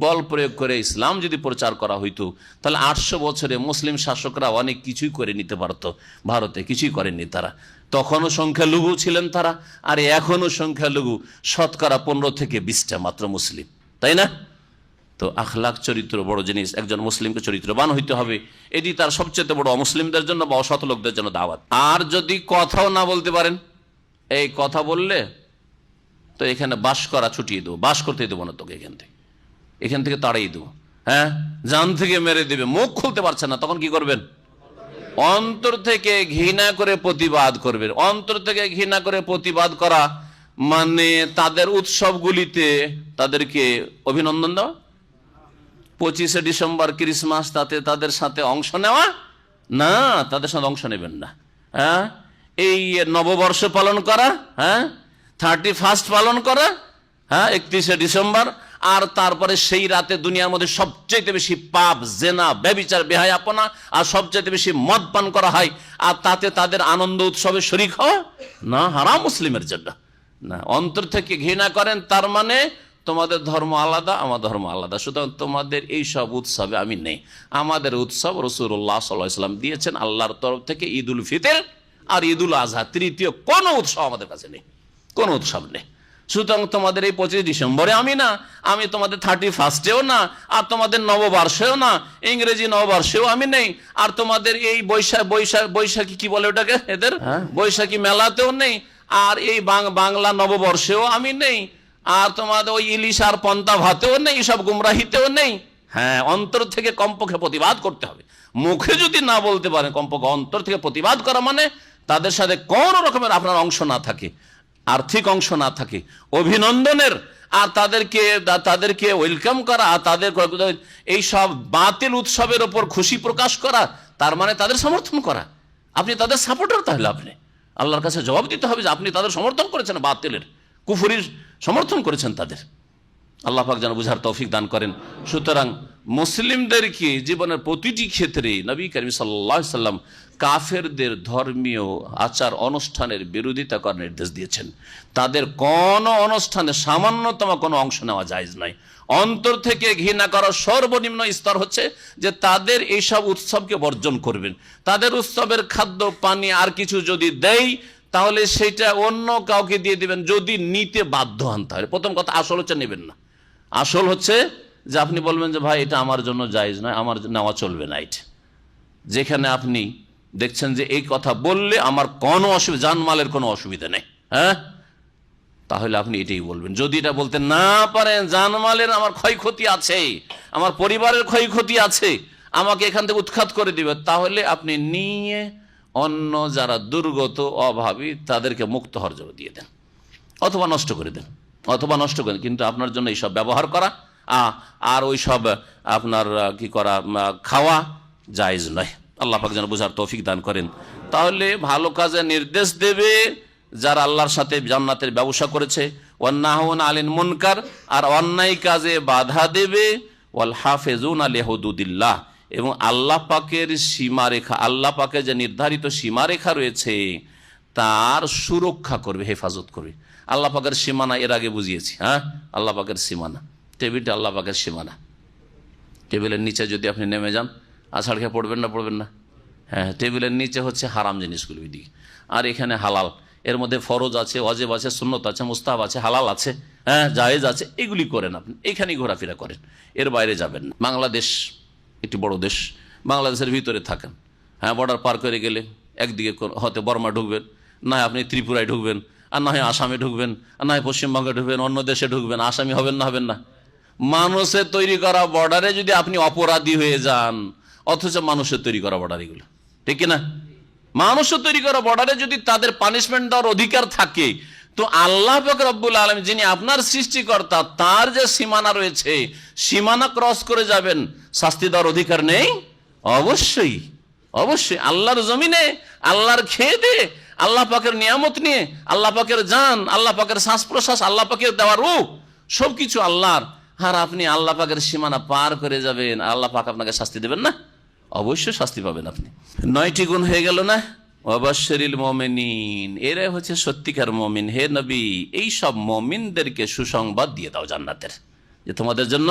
বল প্রয়োগ করে ইসলাম যদি প্রচার করা হইতো তাহলে 800 বছরে মুসলিম শাসকরা অনেক কিছুই করে নিতে পারত। ভারতে কিছুই করেননি তারা, তখনও সংখ্যালঘু ছিলেন তারা, আর এখনও সংখ্যালঘু, শতকরা 15 থেকে 20টা মাত্র মুসলিম, তাই না? তো আখলাক চরিত্র বড় জিনিস, একজন মুসলিমকে চরিত্রবান হইতে হবে, এটি তার সবচেয়ে বড় অমুসলিমদের জন্য বা অসৎ লোকদের জন্য দাওয়াত। আর যদি কথাও না বলতে পারেন, এই কথা বললে তো এখানে বাস করা ছুটিয়ে দেবো, বাস করতে দেবো না তোকে, এখান থেকে তাড়িয়ে দেবো, জান থেকে মেরে দেবে, মুখ খুলতে পারছে না, তখন কি করবেন? অন্তর থেকে ঘৃণা করে প্রতিবাদ করবেন। অন্তর থেকে ঘৃণা করে প্রতিবাদ করা মানে তাদের উৎসবগুলিতে তাদেরকে অভিনন্দন দেওয়া, 25শে ডিসেম্বর ক্রিসমাস, তাতে তাদের সাথে অংশ নেওয়া না, তাদের সাথে অংশ নেবেন না। এই নববর্ষ পালন করা, 31st পালন করা, 31শে ডিসেম্বর, আর তারপরে সেই রাতে দুনিয়ার মধ্যে সবচেয়ে বেশি পাপ, জেনা, ব্যভিচার, বেহায়াপনা, আর সবচেয়ে বেশি মদ পান করা হয়, আর তাতে তাদের আনন্দ উৎসবে শরীক হওয়া না, হারাম মুসলিমের জন্য না। অন্তর থেকে ঘৃণা করেন, তার মানে তোমাদের ধর্ম আলাদা, আমার ধর্ম আলাদা, সুতরাং তোমাদের এই সব উৎসবে আমি নেই। আমাদের উৎসব রাসূলুল্লাহ সাল্লাল্লাহু আলাইহি ওয়াসাল্লাম দিয়েছেন আল্লাহর তরফ থেকে, ঈদুল ফিতর আর ঈদুল আজহা, তৃতীয় কোনো উৎসব আমাদের কাছে নেই, কোনো উৎসব নেই। সুতরাং তোমাদের এই 25 ডিসেম্বরে আমি না, আমি তোমাদের 31স্টেও না, আর তোমাদের নববর্ষেও না, ইংরেজি নববর্ষেও আমি নেই, আর তোমাদের এই বৈশাখী কি বলে ওটাকে, এদের বৈশাখী মেলাতেও নেই, আর এই বাংলা নববর্ষেও আমি নেই, আর তোমাদের ওই ইলিশ আর পন্তা ভাতেও নেই, সব গুমরাহিতেও নেই। অন্তর থেকে কমপক্ষে প্রতিবাদ করতে হবে। মুখে যদি না বলতে পারেন, কমপক্ষে অন্তর থেকে প্রতিবাদ করা মানে তাদের সাথে কোন রকমের আপনার অংশ না থাকে, আর্থিক অংশ না থাকে, অভিনন্দনের, আর তাদেরকে ওয়েলকাম করা, আর তাদের এই সব বাতিল উৎসবের ওপর খুশি প্রকাশ করা, তার মানে তাদের সমর্থন করা। আপনি তাদের সাপোর্টার, তাহলে আপনি আল্লাহর কাছে জবাব দিতে হবে যে আপনি তাদের সমর্থন করেছেন, বাতিলের, কুফরির সমর্থন করেছেন তাদের। আল্লাহ পাক যেন বুঝার তৌফিক দান করেন। সুতরাং মুসলিমদেরকে জীবনের প্রতিটি ক্ষেত্রে নবী করিম সাল্লাল্লাহু আলাইহি সাল্লাম কাফেরদের ধর্মীয় আচার অনুষ্ঠানের বিরোধিতা করার নির্দেশ দিয়েছেন। তাদের কোন অনুষ্ঠানে সামান্যতম কোনো অংশ নেওয়া জায়েজ নাই। অন্তর থেকে ঘৃণা করার সর্বনিম্ন স্তর হচ্ছে যে তাদের এইসব উৎসবকে বর্জন করবেন। তাদের উৎসবের খাদ্য পানি আর কিছু যদি দেয় তাহলে সেটা অন্য কাউকে দিয়ে দিবেন, যদি নিতে বাধ্য হন। তাহলে প্রথম কথা আসল হচ্ছে নেবেন না। আসল হচ্ছে যে আপনি বলবেন যে ভাই এটা আমার জন্য জায়েজ নয়, আমার নেওয়া চলবে না। এটা যেখানে আপনি দেখছেন যে এই কথা বললে আমার কোনো অসুবিধা, জানমালের কোনো অসুবিধা নেই, তাহলে আপনি এটাই বলবেন। যদি এটা বলতে না পারেন, জানমালের আমার ক্ষয়ক্ষতি আছে, আমার পরিবারের ক্ষয়ক্ষতি আছে, আমাকে এখান থেকে উৎখাত করে দিবে, তাহলে আপনি নিয়ে অন্য যারা দুর্গত অভাবী তাদেরকে মুক্ত হওয়ার জন্য দিয়ে দেন, অথবা নষ্ট করে দেন, কিন্তু আপনার জন্য এইসব ব্যবহার করা আর ওই সব আপনার কি করা, খাওয়া জায়েজ নয়। আল্লাহ পাক যেন বুঝার তৌফিক দান করেন। তাহলে ভালো কাজে নির্দেশ দেবে যারা আল্লাহর সাথে জান্নাতের ব্যবসা করেছে, ওয়ান্নাহুনা আনিল মুনকার, আর অন্যায় কাজে বাধা দেবে, ওয়াল হাফিজুনা লিহুদুদিল্লাহ, এবং আল্লাহ পাকের সীমারেখা, আল্লাহ পাকের যে নির্ধারিত সীমারেখা রয়েছে তার সুরক্ষা করবে, হেফাজত করবে। আল্লাহ পাকের সীমানা এর আগে বুঝিয়েছি। আল্লাহ পাকের সীমানা, টেবিলটা আল্লাহ পাকের সীমানা। টেবিলের নিচে যদি আপনি নেমে যান, আছাড় খেয়ে পড়বেন না? টেবিলের নিচে হচ্ছে হারাম জিনিসগুলো, ওইদিকে, আর এখানে হালাল। এর মধ্যে ফরজ আছে, ওয়াজিব আছে, সুন্নত আছে, মুস্তাহাব আছে, হালাল আছে, জায়েজ আছে। এগুলি করেন আপনি, এখানেই ঘোরাফেরা করেন, এর বাইরে যাবেন না। বাংলাদেশ একটি বড় দেশ, বাংলাদেশের ভিতরে থাকেন, বর্ডার পার করে গেলে একদিকে হয়তো বর্মা ঢুকবেন, না হয় আপনি ত্রিপুরায় ঢুকবেন, আর না হয় আসামে ঢুকবেন, আর না হয় পশ্চিমবঙ্গে ঢুকবেন, অন্য দেশে ঢুকবেন, আসামি হবেন না? মানুষের তৈরি করা বর্ডারে যদি আপনি অপরাধী হয়ে যান, অথচ মানুষের তৈরি করা বর্ডার এগুলো, ঠিক না? মানুষের তৈরি করা বর্ডারে যদি তাদের পানিশমেন্ট দেওয়ার অধিকার থাকে, তো আল্লাহ পাক রব্বুল আলামিন যিনি আপনার সৃষ্টিকর্তা, তার যে সীমানা রয়েছে, সীমানা ক্রস করে যাবেন, শাস্তি দেওয়ার অধিকার নেই? অবশ্যই, অবশ্যই। আল্লাহর জমিনে, আল্লাহর খেয়ে, আল্লাহ পাকের নিয়ামত নিয়ে, আল্লাহ পাকের জান, আল্লাহ পাকের শ্বাস প্রশ্বাস, আল্লাহ পাকের দেওয়া রূপ, সবকিছু আল্লাহর। আর আপনি আল্লাহ পাকের সীমানা পার করে যাবেন, আল্লাহ পাক আপনাকে শাস্তি দেবেন না? অবশ্যই শাস্তি পাবেন আপনি। 9টি গুণ হয়ে গেল না? ওয়াবাশশিরিল মুমিনিন, এরাই হচ্ছে সত্যিকার মুমিন। হে নবী, এই সব মুমিনদেরকে সুসংবাদ দিয়ে দাও জান্নাতের, যে তোমাদের জন্য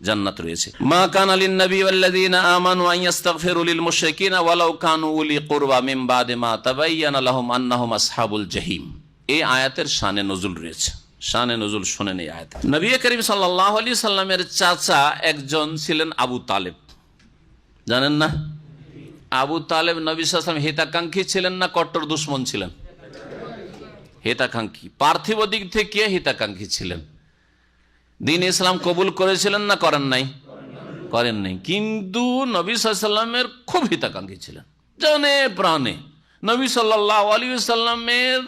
জান্নাত রয়েছে। মা কানা লিন নবী ওয়াল্লাযীনা আমানু আন ইস্তাগফিরু লিল মুশরিকিনা ওয়ালাউ কানু উলি কুরবা মিন বাদি মা তাবায়্যানা লাহুম আন্নাহুম আসহাবুল জাহিম। এই আয়াতের শানে নজুল রয়েছে। শানে নজুল শুনেন এই আয়াত। নবী করিম সাল্লাল্লাহু আলাইহি সাল্লামের চাচা একজন ছিলেন আবু তালেব, জানেন না? আবু তালেব নবী সাল্লাল্লাহু আলাইহি ওয়াসাল্লাম হিতাকাঙ্ক্ষী ছিলেন না কট্টর দুশমন ছিলেন? হিতাকাঙ্ক্ষী, পার্থিব দিক থেকে হিতাকাঙ্ক্ষী ছিলেন। দ্বীন ইসলাম কবুল করেছিলেন না করেন নাই? করেন নাই। কিন্তু নবী সাল্লাল্লাহু আলাইহি ওয়াসাল্লামের খুব হিতাকাঙ্ক্ষী ছিলেন, জানে প্রাণে নবী সাল্লাল্লাহু আলাইহি ওয়াসাল্লামের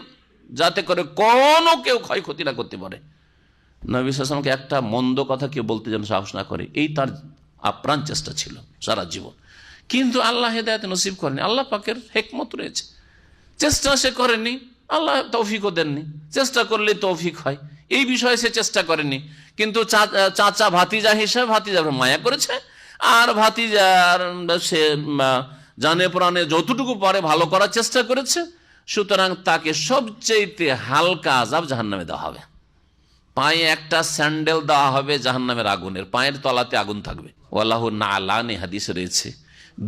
যাতে করে কোনো কেউ ক্ষয়ক্ষতি না করতে পারে, নবী সাল্লাল্লাহু আলাইহি ওয়াসাল্লামকে একটা মন্দ কথা কেউ বলতে যেন সাহস না করে, এই তার আপ্রাণ চেষ্টা ছিল সারা জীবন। কিন্তু আল্লাহ হেদায়েত নসিব করেনি, আল্লাহ পাকের হিকমত রয়েছে। চেষ্টা সে করেনি, আল্লাহ তৌফিকও দেননি। চেষ্টা করলে তৌফিক হয়, এই বিষয়ে সে চেষ্টা করেনি। কিন্তু চাচা ভাতিজা হিসেবে ভাতিজার মায়া করেছে, আর ভাতিজার সে জানে প্রাণে যতটুকু পারে ভালো করার চেষ্টা করেছে। সুতরাং তাকে সবচেয়ে হালকা আযাব জাহান্নামে দেওয়া হবে। পায়ে একটা স্যান্ডেল দেওয়া হবে জাহান্নামের আগুনের, পায়ের তলাতে আগুন থাকবে। ওয়াল্লাহু নালানি হাদিসে রয়েছে,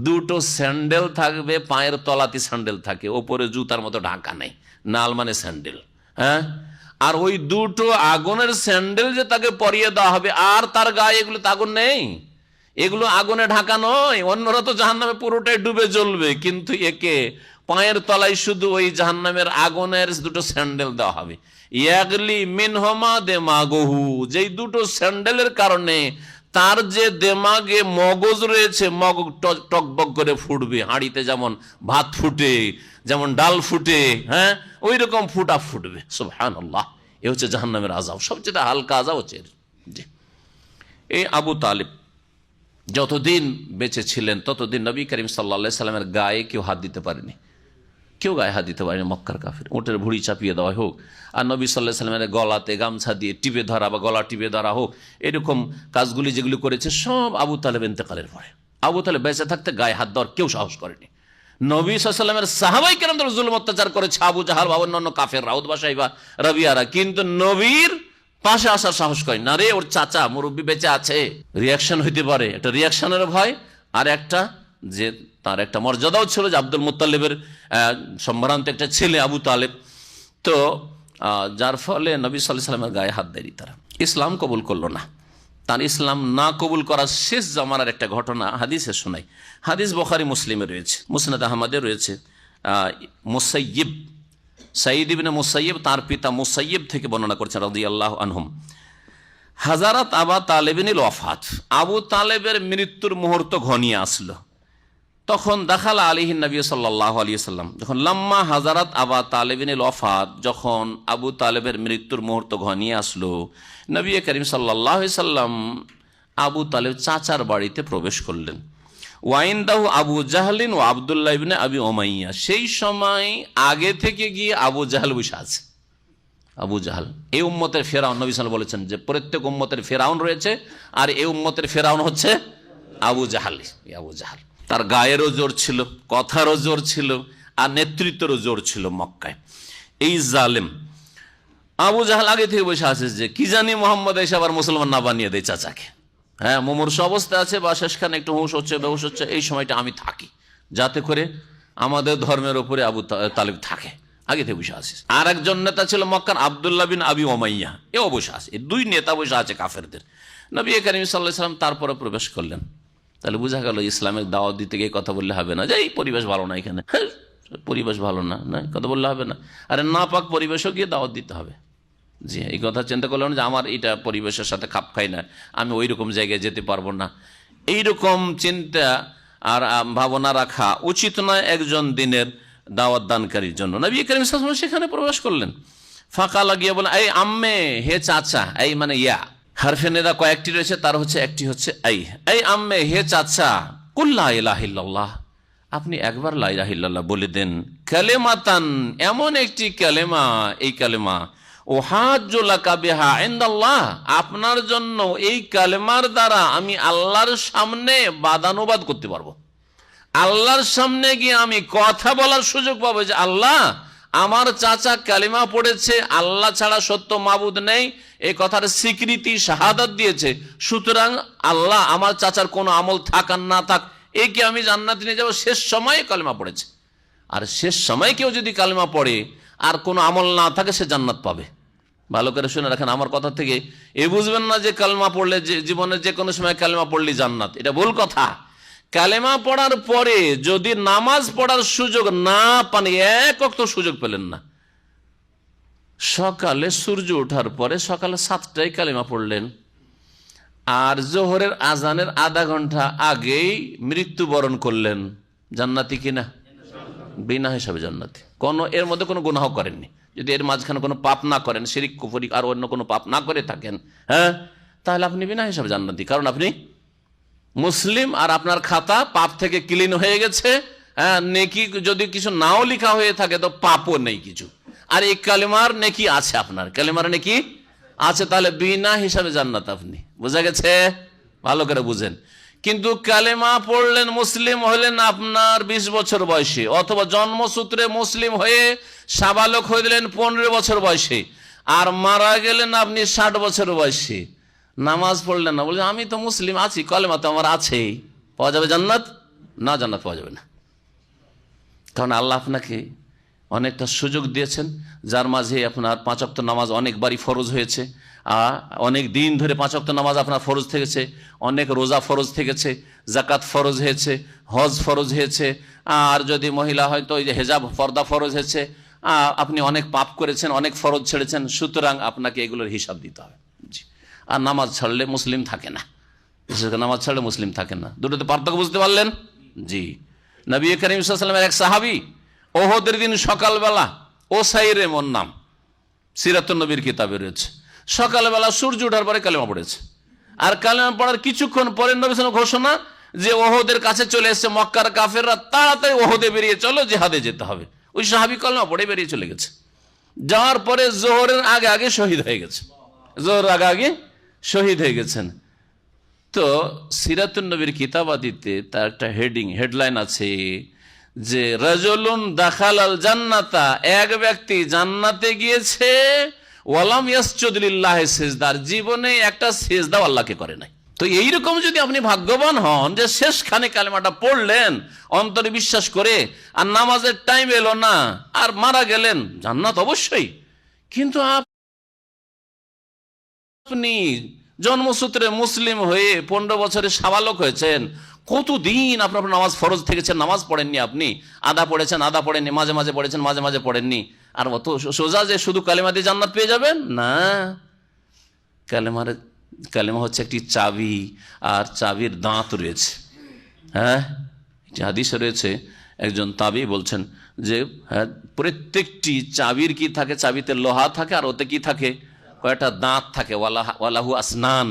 দুটো স্যান্ডেল থাকবে, পায়ের তলাতে স্যান্ডেল থাকে, ওপরে জুতার মতো ঢাকা নেই, নাল মানে স্যান্ডেল। হ্যাঁ, আর ওই দুটো আগুনের স্যান্ডেল যে তাকে পরিয়ে দেওয়া হবে, আর তার গায়ে এগুলো তো আগুন নেই, এগুলো আগুনে ঢাকা নয়। অন্যরা তো জাহান্নামে পুরোটাই ডুবে জ্বলবে, কিন্তু একে পায়ের তলায় শুধু ওই জাহান্নামের আগুনের দুটো স্যান্ডেল দেওয়া হবে। ইয়াগলি মিনহুমা দেমাগুহু, যেই দুটো স্যান্ডেলের কারণে তার যে দেমাগে মগজ রয়েছে, মগজ টকবক করে ফুটবে। হাঁড়িতে যেমন ভাত ফুটে, যেমন ডাল ফুটে, হ্যাঁ, ওই রকম ফুটা ফুটবে। সুবহানাল্লাহ, এ হচ্ছে জাহান্নামের আযাব, সবচেয়ে হালকা আযাব হচ্ছে। জি, এই আবু তালেব যতদিন বেঁচে ছিলেন ততদিন নবী করিম সাল্লাল্লাহু আলাইহি সাল্লামের গায়ে কেউ হাত দিতে পারেনি, কেউ গায়ে হাত দিতে পারেনি। মক্কার কাফির উটের ভুঁড়ি চাপিয়ে দেওয়া হোক, আর নবী সাল্লাল্লাহু আলাইহি সাল্লামের গলাতে গামছা দিয়ে টিপে ধরা বা গলা টিপে ধরা হোক, এরকম কাজগুলি যেগুলি করেছে সব আবু তালেব ইন্তেকালের পরে। আবু তালেব বেঁচে থাকতে গায়ে হাত দেওয়ার কেউ সাহস করেনি। নবী সাল্লাল্লাহু আলাইহি সাল্লামের সাহাবায়ে কেরাম জুলুম অত্যাচার করেছে, আবু জাহাল বা অন্যান্য কাফের রাউত বা সাইবা রাবিয়ারা, কিন্তু নবীর পাশে আসার সাহস করেন না। রে, ওর চাচা মুরব্বী বেঁচে আছে, রিয়াকশন হইতে পারে, একটা রিয়াকশনের ভয়, আর একটা যে তার একটা মর্যাদাও ছিল যে আব্দুল মুত্তালিবের সম্ভ্রান্ত একটা ছেলে আবু তালেব। তো যার ফলে নবী সাল্লাল্লাহু আলাইহি সাল্লামের গায়ে হাত দেয়নি তারা। ইসলাম কবুল করলো না। তার ইসলাম না কবুল করার শেষ জামানার একটা ঘটনা হাদিসে শোনাই। হাদিস বুখারী মুসলিমে রয়েছে, মুসনাদ আহমদে রয়েছে। মুসাইয়িব, সাঈদ ইবনে মুসাইয়িব তার পিতা মুসাইয়িব থেকে বর্ণনা করছেন রাদিয়াল্লাহু আনহুম, হাজারাত আবা তালেবিনিল ওয়াফাত, আবু তালেবের মৃত্যুর মুহূর্ত ঘনিয়ে আসলো। তখন দাখালা আলাইহিন নবী সাল্লাল্লাহু আলাইহি সাল্লাম, যখন লাম্মা হাজারাত আবা তালেবিনিল ওয়াফাত, যখন আবু তালেবের মৃত্যুর মুহূর্ত ঘনিয়ে আসলো, নবী করিম সাল্লাল্লাহু আলাইহি সাল্লাম আবু তালেব চাচার বাড়িতে প্রবেশ করলেন। ওয়াইনদাহু আবু জাহলিন ও আব্দুল্লাহ ইবনে আবি উমাইয়া, সেই সময় আগে থেকে গিয়ে আবু জাহল বসে আছে। আবু জাহাল এই উম্মতের ফেরাউন। নবী সাল্লাল্লাহু আলাইহি ওয়াসাল্লাম বলেছেন যে প্রত্যেক উম্মতের ফেরাউন রয়েছে, আর এই উম্মতের ফেরাউন হচ্ছে আবু জাহাল। আবু জাহাল তার গায়েরও জোর ছিল, কথারও জোর ছিল, আর নেতৃত্বেরও জোর ছিল মক্কায়। এই জালেম আবু জাহাল আগে থেকে বসে আছে যে কি জানি মোহাম্মদ এসে আবার মুসলমান না বানিয়ে দেয় চাচাকে। হ্যাঁ, মুমূর্ষ অবস্থা আছে বা শেষখানে একটু হুঁশ হচ্ছে, বেহুশ হচ্ছে, এই সময়টা আমি থাকি, যাতে করে আমাদের ধর্মের ওপরে আবু তালেব থাকে। আগে থেকে বসে আছে। আর একজন নেতা ছিল মক্কার আব্দুল্লাহ বিন আবি উমাইয়া, এও বসে আছে। এই দুই নেতা বসে আছে কাফেরদের। নবী করিম সাল্লাল্লাহু আলাইহি সাল্লাম তারপরে প্রবেশ করলেন। তাহলে বোঝা গেল ইসলামের দাওয়াত দিতে গিয়ে কথা বললে হবে না যে এই পরিবেশ ভালো না, এখানে পরিবেশ ভালো না, না কথা বললে হবে না। আরে নাপাক পরিবেশও গিয়ে দাওয়াত দিতে হবে। জি, এই কথা চিন্তা করলাম যে আমার এটা পরিবেশের সাথে খাপ খায় না, আমি ওই রকম জায়গায় যেতে পারবো না, এইরকম চিন্তা আর ভাবনা রাখা উচিত নয় একজন দিনের দাওয়াত দানকারীর জন্য। নবী করিম সাল্লাল্লাহু আলাইহি ওয়াসাল্লাম সেখানে প্রবেশ করলেন। ফাঁকা লাগিয়ে বলেন এই আম্মে, হে চাচা, এই মানে ইয়া হারফে নেদা কয়েকটি রয়েছে, তার হচ্ছে একটি হচ্ছে এই আম্মে, হে চাচা, কুল লা ইলাহা ইল্লাল্লাহ, আপনি একবার লা ইলাহা ইল্লাল্লাহ বলে দেন, কালেমাতান, এমন একটি কালেমা, এই কালেমা, উহাজ্জু লাকা বিহা ইনদাল্লাহ, আপনার জন্য এই কালেমার দ্বারা আমি আল্লাহর সামনে বাদানুবাদ করতে পারবো, আল্লাহর সামনে গিয়ে আমি কথা বলার সুযোগ পাবো যে আল্লাহ, আমার চাচা কালিমা পড়েছে, আল্লাহ ছাড়া সত্য মাবুদ নেই, এই কথার স্বীকৃতি শাহাদাত দিয়েছে, সুতরাং আল্লাহ আমার চাচার কোনো আমল থাক আর না থাক, একে আমি জান্নাতে নিয়ে যাবো। শেষ সময়ে কালিমা পড়েছে, আর শেষ সময় কেউ যদি কালিমা পড়ে আর কোনো আমল না থাকে, সে জান্নাত পাবে। ভালো করে শুনে রাখেন আমার কথা থেকে, এ বুঝবেন না যে কালিমা পড়লে, যে জীবনের যে কোনো সময় কালিমা পড়লে জান্নাত, এটা ভুল কথা। কালেমা পড়ার পরে যদি নামাজ পড়ার সুযোগ না পান, এক ওয়াক্ত সুযোগ পেলেন না, সকালে সূর্য ওঠার পরে সকালে 7টায় কালেমা পড়লেন, আর জোহরের আজানের আধা ঘন্টা আগেই মৃত্যুবরণ করলেন, জান্নাতি কিনা? বিনা হিসাবে জান্নাতি। এর মধ্যে কোনো গুনাহ করেননি, যদি এর মাঝখানে কোনো পাপ না করেন, শিরিক কুফরি আর অন্য কোনো পাপ না করে থাকেন, হ্যাঁ, তাহলে আপনি বিনা হিসাবে জান্নাতি। কারণ আপনি মুসলিম, আর আপনার খাতা পাপ থেকে ক্লিন হয়ে গেছে। হ্যাঁ, নেকি যদি কিছু নাও লেখা হয়ে থাকে তো পাপও নেই কিছু, আর এই কালেমার নেকি আছে, আপনার কালেমার নেকি আছে, তাহলে বিনা হিসাবে জান্নাত আপনি। বোঝা গেছে? ভালো করে বুঝেন। কিন্তু কালেমা পড়লেন, মুসলিম হলেন আপনার 20 বছর বয়সে, অথবা জন্মসূত্রে মুসলিম হয়ে সাবালক হয়ে দিলেন 15 বছর বয়সে, আর মারা গেলেন আপনি 60 বছর বয়সে, নামাজ পড়লেন না, বললেন আমি তো মুসলিম আছি, কালেমা তো আমার আছেই, পাওয়া যাবে জান্নাত? না, জান্নাত পাওয়া যাবে না। কারণ আল্লাহ আপনাকে অনেকটা সুযোগ দিয়েছেন, যার মাঝে আপনার 5 ওয়াক্ত নামাজ অনেকবারই ফরজ হয়েছে, অনেক দিন ধরে 5 ওয়াক্ত নামাজ আপনার ফরজ থেকেছে, অনেক রোজা ফরজ থেকেছে, জাকাত ফরজ হয়েছে, হজ ফরজ হয়েছে, আর যদি মহিলা হয় তো হেজাব পর্দা ফরজ হয়েছে, আপনি অনেক পাপ করেছেন, অনেক ফরজ ছেড়েছেন, সুতরাং আপনাকে এগুলোর হিসাব দিতে হবে। জি। আর নামাজ ছাড়লে মুসলিম থাকে না, নামাজ ছাড়লে মুসলিম থাকে না, দুটোতে পার্থক্য বুঝতে পারলেন? জি। নবী করিম সাল্লাল্লাহু আলাইহি ওয়াসাল্লামের এক সাহাবী ওহদের দিন সকালবেলা, ওসাইর এমন নাম, সিরাতুন নবীর কিতাবে রয়েছে, সকালবেলা সূর্য ওঠার পরে কালেমা পড়েছে, আর কালেমা পড়ার কিছুক্ষণ পরে নবী সাল্লাল্লাহু আলাইহি ওয়াসাল্লাম ঘোষণা যে ওহদের কাছে চলে এসেছে মক্কার কাফেররা, তাড়াতাড়ি ওহদে বেরিয়ে চলো, জিহাদে যেতে হবে। ওই সাহাবী কালেমা পড়ে বেরিয়ে চলে গেছে, যাওয়ার পরে জোহরের আগে আগে শহীদ হয়ে গেছে, জোহরের আগে আগে শহীদ হয়ে গেছেন। তো সিরাতুন নবীর কিতাবাদিতে তার একটা হেডলাইন আছে যে রাজুলুন দাখালাল জান্নাতা, এক ব্যক্তি জান্নাতে গিয়েছে, ওয়ালাম ইয়াসজুদ লিল্লাহি সিজদার, জীবনে একটা সিজদাও আল্লাহকে করে নাই। তো এইরকম যদি আপনি ভাগ্যবান হন যে শেষখানে কালেমাটা পড়লেন অন্তরে বিশ্বাস করে, আর নামাজের টাইম এলো না, আর মারা গেলেন, জান্নাত অবশ্যই। কিন্তু আপনি জন্মসূত্রে মুসলিম হয়ে 15 বছরে সাবালক হয়েছেন, কতদিন আপনার নামাজ ফরজ থেকেছেন, নামাজ পড়েননি, আপনি আধা পড়েছেন, আধা পড়েননি, মাঝে মাঝে পড়েছেন, মাঝে মাঝে পড়েননি, আর অত সোজা যে শুধু কালেমা দিয়ে জান্নাত পেয়ে যাবেন না। কালেমা হচ্ছে একটি চাবি, আর চাবির দাঁত রয়েছে। হ্যাঁ, একটি হাদিসে রয়েছে, একজন তাবি বলছেন যে হ্যাঁ, প্রত্যেকটি চাবির কি থাকে, চাবিতে লোহা থাকে, আর ওতে কি থাকে, কয়েকটা দাঁত থাকে, ওয়ালাহু আসনান,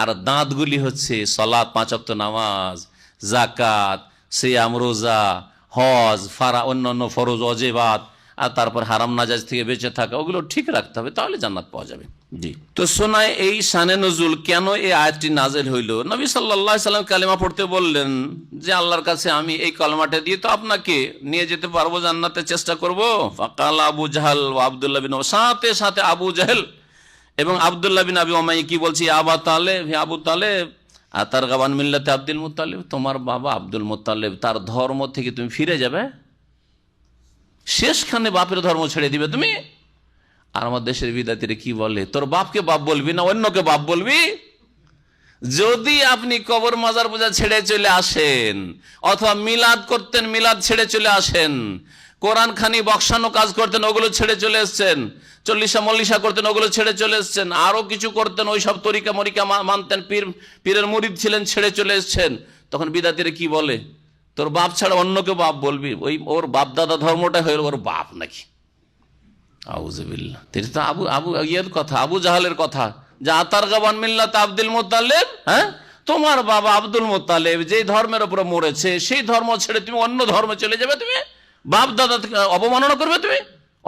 আর দাঁতগুলি হচ্ছে সালাত, 5 ওয়াক্ত নামাজ, যাকাত, সিয়াম, রোজা, হজ, অন্যান্য ফরজ ওয়াজিবাত, আর তারপর হারাম নাজাইজ থেকে বেঁচে থাকা, ওগুলো ঠিক রাখতে হবে, তাহলে জান্নাত পাওয়া যাবে। জি। তো শোনায় এই শানে নজুল, কেন এই আয়াতটি নাজিল হইল? নবী সাল্লাল্লাহু আলাইহি সাল্লাম কালেমা পড়তে বললেন যে আল্লাহর কাছে আমি এই কালেমাটা দিয়ে তো আপনাকে নিয়ে যেতে পারবো, জান্নাতে চেষ্টা করব। ফাকাল আবু জাহল ওয়া আব্দুল্লাহ বিন, সাথে সাথে আবু জাহেল এবং আব্দুল্লাহ বিন আবি উমাইয়া কি বলছি, আবা তালেব, হে আবু তালেব, আতার গাবান মিল্লাতে আব্দুল মুত্তালিব, তোমার বাবা আব্দুল মুত্তালিব তার ধর্ম থেকে তুমি ফিরে যাবে, শেষখানে বাপের ধর্ম ছেড়ে দিবে তুমি? আর আমার দেশের বিদাতিরা কি বলে, তোর বাপকে বাপ বলবি না অন্যকে বাপ বলবি? যদি আপনি কবর মাজার পূজা ছেড়ে চলে আসেন, অথবা মিলাদ করতেন, মিলাদ ছেড়ে চলে আসেন, কোরআন খানি বক্সানো কাজ করতেন, ওগুলো ছেড়ে চলে এসছেন, 40 মল্লিশা করতেন, ওগুলো ছেড়ে চলে এসছেন, আরো কিছু করতেন, ওই সব তরিকা মরিকা মানতেন, পীরের মুরিদ ছিলেন, ছেড়ে চলে এসছেন, তখন বিদাতিরা কি বলে, তোর বাপ ছাড়া অন্যকে বাপ বলবি? ওর বাপ দাদা ধর্মটা হয়ে ওর বাপ নাকি? আউযুবিল্লাহ, এটা তো আবু আবু ইয়ের কথা, আবু জাহালের কথা, যে আতার গাবান মিল্লাত আব্দুল মুত্তালিব। হ্যাঁ, তোমার বাবা আব্দুল মুত্তালিব যেই ধর্মের উপরে মরেছে সেই ধর্ম ছেড়ে তুমি অন্য ধর্মে চলে যাবে, তুমি বাপ দাদা অবমাননা করবে, তুমি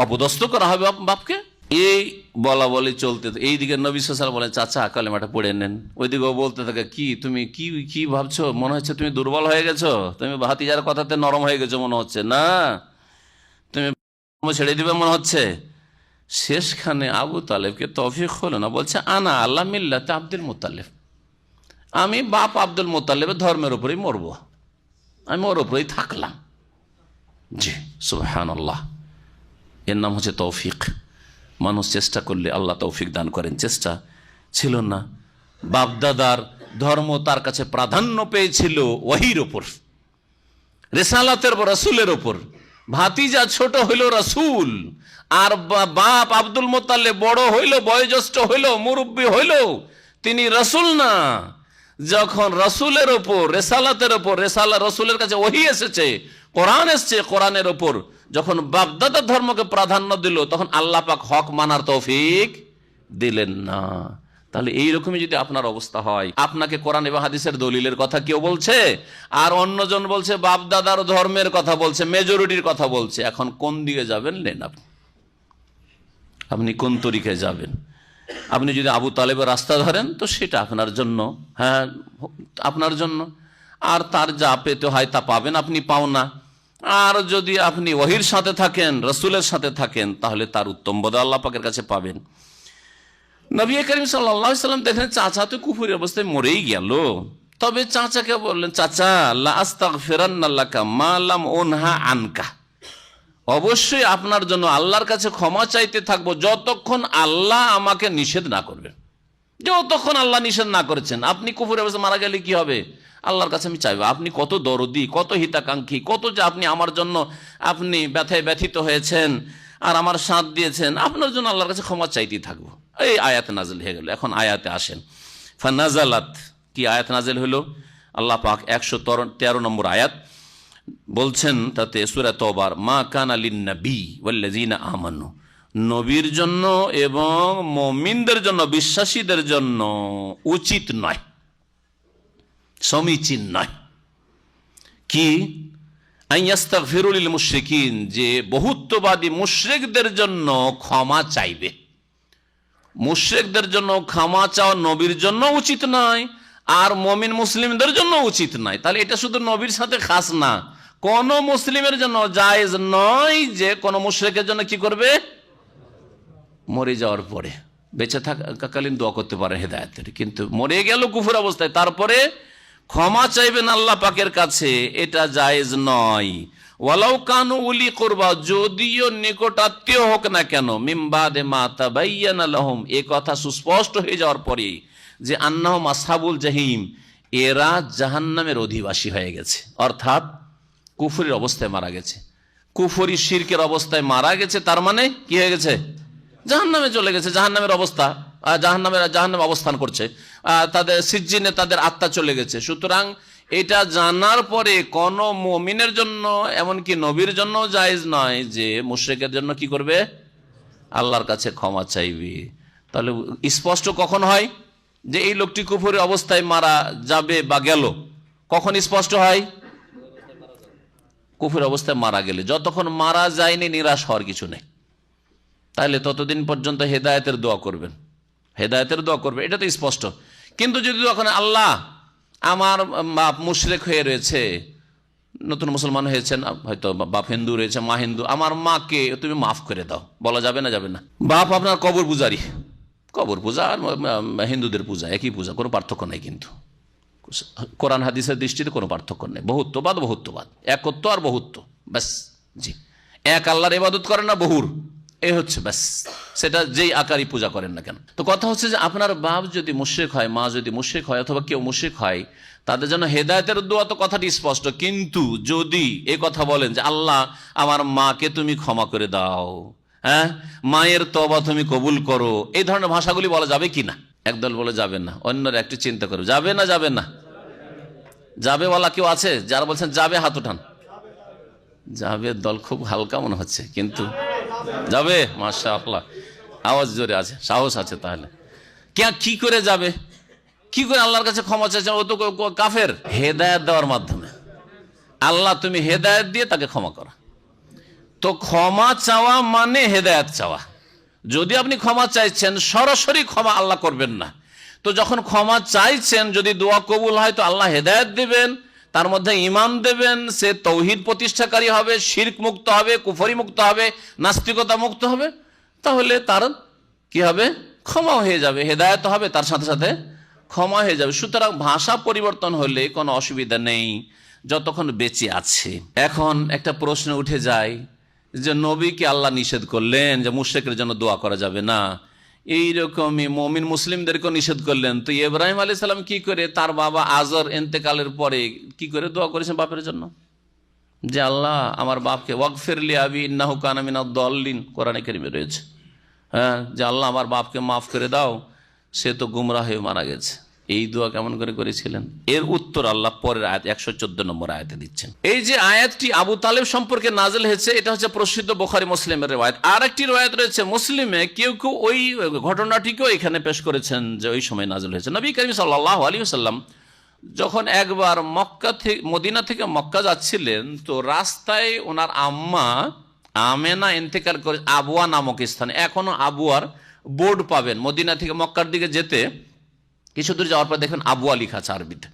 অপদস্থ করা হবে বাপকে। এই বলা বলি চলতে, এইদিকে নবী সাল্লাল্লাহু আলাইহি ওয়াসাল্লাম বলেন চাচা কালেমাটা পড়ে নেন, ওইদিকে বলতে থাকে কি তুমি কি কি ভাবছো, মনে হচ্ছে তুমি দুর্বল হয়ে গেছো, তুমি ভাতিজার কথাতে নরম হয়ে গেছো মনে হচ্ছে, না তুমি ছেড়ে দিবে মনে হচ্ছে। শেষখানে আবু তালেবকে তৌফিক হলো না, বলছে আনা আল্লাহ মিল্লাতে আব্দুল মুত্তালিব, আমি বাপ আব্দুল মুত্তালিবের ধর্মের উপরেই মরবো, আমি ওর উপরেই থাকলাম। জি সুবহানাল্লাহ, এর নাম হচ্ছে তৌফিক। মানুষ চেষ্টা করলে আল্লাহ তৌফিক দান করেন, চেষ্টা ছিল না। বাপদাদার ধর্ম তার কাছে প্রাধান্য পেয়েছিল ওহীর ওপর, রিসালাতের উপর, রাসূলের ওপর। ভাতিজা ছোট হইল রাসূল, আর বাপ আব্দুল মুত্তালিব বড় হইল, বয়োজ্যেষ্ঠ হইল, মুরব্বী হইল, তিনি রাসূল না। যখন রাসূলের ওপর, রিসালাতের ওপর, রাসূলের কাছে ওহী এসেছে, কোরআন এসেছে, কোরআনের ওপর যখন বাপদাদার ধর্মকে প্রাধান্য দিল, তখন আল্লাহ পাক হক মানার তৌফিক দিলেন না। তাহলে এইরকমই যদি আপনার অবস্থা হয়, আপনাকে কোরআন এবং হাদিসের দলিলের কথা কেউ বলছে, আর অন্যজন বলছে বাপদাদার ধর্মের কথা বলছে, মেজরিটির কথা বলছে, এখন কোন দিকে যাবেন নেন আপনি কোন তরিকায় যাবেন? আপনি যদি আবু তালেবের রাস্তা ধরেন তো সেটা আপনার জন্য, হ্যাঁ আপনার জন্য, আর তার যা পেতে হয় তা পাবেন, আপনি পাও না। আর যদি আপনি ওহীর সাথে থাকেন, রাসূলের সাথে থাকেন, তাহলে তার উত্তম বদল আল্লাহ পাকের কাছে পাবেন। নবী করিম সাল্লাল্লাহু আলাইহি ওয়াসাল্লাম দেখেন চাচা তো কুফরি অবস্থায় মরেই গেল, তবে চাচাকে বললেন চাচা লা আস্তাগফিরান্না লাকা মা লাম উনহা আনকা, অবশ্যই আপনার জন্য আল্লাহর কাছে ক্ষমা চাইতে থাকবো যতক্ষণ আল্লাহ আমাকে নিষেধ না করবেন। যতক্ষণ আল্লাহ নিষেধ না করেছেন, আপনি কুফরি অবস্থায় মারা গেলে কি হবে? আল্লাহর কাছে আমি চাইবো, আপনি কত দরদি, কত হিতাকাঙ্ক্ষী, কত যে আপনি আমার জন্য আপনি ব্যথায় ব্যথিত হয়েছেন আর আমার সাথ দিয়েছেন, আপনার জন্য আল্লাহর কাছে ক্ষমা চাইতেই থাকবো। এই আয়াত নাজিল হয়ে গেল। এখন আয়াতে আসেন, ফানাজালাত, কি আয়াত নাজিল হলো? আল্লাহ পাক 113 নম্বর আয়াত বলছেন তাতে সূরা তওবার, মা কানা লিন-নবী ওয়াল্লাযীনা আমানু, নবীর জন্য এবং মুমিনদের জন্য, বিশ্বাসীদের জন্য উচিত নয়, সমীচীন নয়, কি আইয়াস্তাগফিরু লিল মুশরিকিন, যে বহুত্ববাদী মুশরিকদের জন্য ক্ষমা চাইবে। মুশরিকদের জন্য ক্ষমা চাওয়া নবীর জন্য উচিত নয়, আর মুমিন মুসলিমদের জন্য উচিত নয়। তাহলে এটা শুধু নবীর সাথে খাস না, কোন মুসলিমের জন্য জায়েজ নয় যে কোন মুশরিকের জন্য কি করবে, মরে যাওয়ার পরে, বেঁচে থাকাকালীন দোয়া করতে পারে হেদায়েতের, কিন্তু মরে গেল কুফর অবস্থায়, তারপরে ক্ষমা চাইবেন আল্লাহ পাকের কাছে, এটা জায়েজ নয়। ওয়ালাউ কানু উলি কুরবা, যদিও নিকটাত্মীয় হোক না কেন, মিন বাদে মা তাবায়্যানা লাহুম, এ কথা সুস্পষ্ট হয়ে যাওয়ার পরে যে আন্নাহুম আসহাবুল জাহিম, এরা জাহান্নামের অধিবাসী হয়ে গেছে, অর্থাৎ কুফরির অবস্থায় মারা গেছে, কুফরি শিরকের অবস্থায় মারা গেছে, তার মানে কি হয়ে গেছে, জাহান্নামে চলে গেছে, জাহান্নামের অবস্থা, জাহান্নামে অবস্থান করছে, তাদের সিজ্জিনে তাদের আত্মা চলে গেছে। সুতরাং এটা জানার পরে কোন মুমিনের জন্য, এমনকি নবীর জন্য জায়েজ নয় যে মুশরিকের জন্য কি করবে, আল্লাহর কাছে ক্ষমা চাইবে। তাহলে স্পষ্ট কখন হয় যে এই লোকটি কুফরি অবস্থায় মারা যাবে বা গেল? কখন স্পষ্ট হয়? কুফরি অবস্থায় মারা গেলে। যতক্ষণ মারা যায়নি নিরাশ হওয়ার কিছু নেই, তাহলে ততদিন পর্যন্ত হেদায়েতের দোয়া করবেন, হেদায়েতের দোয়া করবে, এটা তো স্পষ্ট। কিন্তু যদি তখন আল্লাহ আমার বাপ মুশরিক হয়ে রয়েছে, নতুন মুসলমান হয়েছেন, হয়তো বাপ হিন্দু রয়েছে, মা হিন্দু, আমার মাকে তুমি মাফ করে দাও, বলা যাবে না? যাবে না। বাপ আপনার কবর পূজারী, কবর পূজা আর হিন্দুদের পূজা একই পূজা, কোনো পার্থক্য নেই, কিন্তু কোরআন হাদিসের দৃষ্টিতে কোনো পার্থক্য নেই। বহুত্ববাদ, বহুত্ববাদ, একত্ব আর বহুত্ব, ব্যাস। জি, এক আল্লাহর ইবাদত করেন না বহুর, এই হচ্ছে ব্যাস, সেটা যেই আকারই পূজা করেন না কেন। তো কথা হচ্ছে যে আপনার বাপ যদি মুশরিক হয়, মা যদি মুশরিক হয়, অথবা কেউ মুশরিক হয়, তাদের জন্য হেদায়েতের দোয়া তো কথাটি স্পষ্ট। কিন্তু যদি এই কথা বলেন যে আল্লাহ আমার মাকে তুমি ক্ষমা করে দাও, হ্যাঁ, মায়ের তওবা তুমি কবুল করো, এই ধরনের ভাষাগুলি বলা যাবে কি না? একদল বলে যাবেন না, অন্যরা একটু চিন্তা করো, যাবে না যাবে না? যাবে বলা কেউ আছে? যারা বলছেন যাবে হাত উঠান। যাবে দল খুব হালকা মনে হচ্ছে, কিন্তু যাবে? মাশাআল্লাহ, আওয়াজ জোরে আছে, সাহস আছে। তাহলে কি করে যাবে? কি করে আল্লাহর কাছে ক্ষমা চাইছেন? ও তো কাফের। হেদায়েত দেওয়ার মাধ্যমে। আল্লাহ তুমি হেদায়েত দিয়ে তাকে ক্ষমা করা। তো ক্ষমা চাওয়া মানে হেদায়েত চাওয়া। যদি আপনি ক্ষমা চাইছেন, সরাসরি ক্ষমা আল্লাহ করবেন না। তো যখন ক্ষমা চাইছেন, যদি দোয়া কবুল হয় তো আল্লাহ হেদায়েত দিবেন, তার মধ্যে ঈমান দেবেন, সে তৌহিদ প্রতিষ্ঠাকারী হবে, শিরক মুক্ত হবে, কুফরি মুক্ত হবে, নাস্তিকতা মুক্ত হবে। তাহলে তার কি হবে? ক্ষমা হয়ে যাবে, হেদায়েত হবে, তার সাথে সাথে ক্ষমা হয়ে যাবে। সুতরাং ভাষা পরিবর্তন হলে কোনো অসুবিধা নেই যতক্ষণ বেঁচে আছে। এখন একটা প্রশ্ন উঠে যায় যে নবীকে আল্লাহ নিষেধ করলেন যে মুশরিকদের জন্য দোয়া করা যাবে না, এইরকমই মুমিন মুসলিমদেরকেও নিষেধ করলেন। তো ইব্রাহিম আলাইহিস সালাম কি করে তার বাবা আজর ইন্তেকালের পরে কি করে দোয়া করেছেন বাপের জন্য? যে আল্লাহ আমার বাপকে ওয়াগফিরলি আবি ইন্নাহু কানা মিনাদ দাল্লিন, কোরআনে কারিমে রয়েছে। হ্যাঁ, যে আল্লাহ আমার বাপকে মাফ করে দাও, সে তো গুমরাহ হয়ে মারা গেছে। এই দোয়া কেমন করে করেছিলেন? এর উত্তর আল্লাহ পরের আয়াত 114 নম্বর আয়াতে দিচ্ছেন। এই যে আয়াতটি আবু তালেব সম্পর্কে নাযিল হয়েছে, এটা হচ্ছে প্রসিদ্ধ বুখারী মুসলিমের riwayat। আর একটি riwayat রয়েছে মুসলিমে, কেউ কেউ ওই ঘটনাটিকেও এখানে পেশ করেছেন যে ওই সময় নাযিল হয়েছে। নবী করিম সাল্লাল্লাহু আলাইহি ওয়াসাল্লাম যখন একবার মদিনা থেকে মক্কা যাচ্ছিলেন, তো রাস্তায় ওনার আম্মা আমেনা ইন্তেকাল করে আবুয়া নামক স্থানে। এখনো আবুয়ার বোর্ড পাবেন, মদিনা থেকে মক্কার দিকে যেতে কিছু দূর যাওয়ার পর দেখবেন আবুয়া লেখা আছে আরবিতে।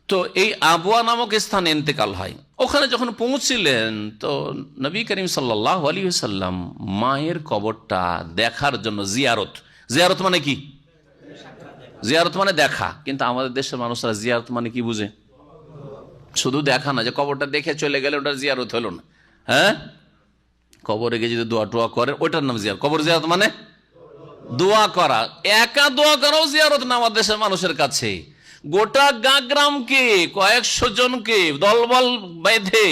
তো এই আবুয়া নামক স্থানে ইন্তেকাল হয়। ওখানে যখন পৌঁছলেন তো নবী করিম সাল্লাল্লাহু আলাইহি ওয়াসাল্লাম মায়ের কবরটা দেখার জন্য জিয়ারত মানে কি? জিয়ারত মানে দেখা। কিন্তু আমাদের দেশের মানুষরা জিয়ারত মানে কি বুঝে? শুধু দেখা না, যে কবরটা দেখে চলে গেলে ওটা জিয়ারত হলো না। হ্যাঁ, কবরে গিয়ে যদি দোয়া টোয়া করে ওইটার নাম জিয়ারত। কবর জিয়ারত মানে দোয়া করা। একা দোয়া করাও জিয়ারত না আমাদের দেশের মানুষের কাছে। গোটা গ্রামকে, কয়েকশো জনকে দলবল বেঁধে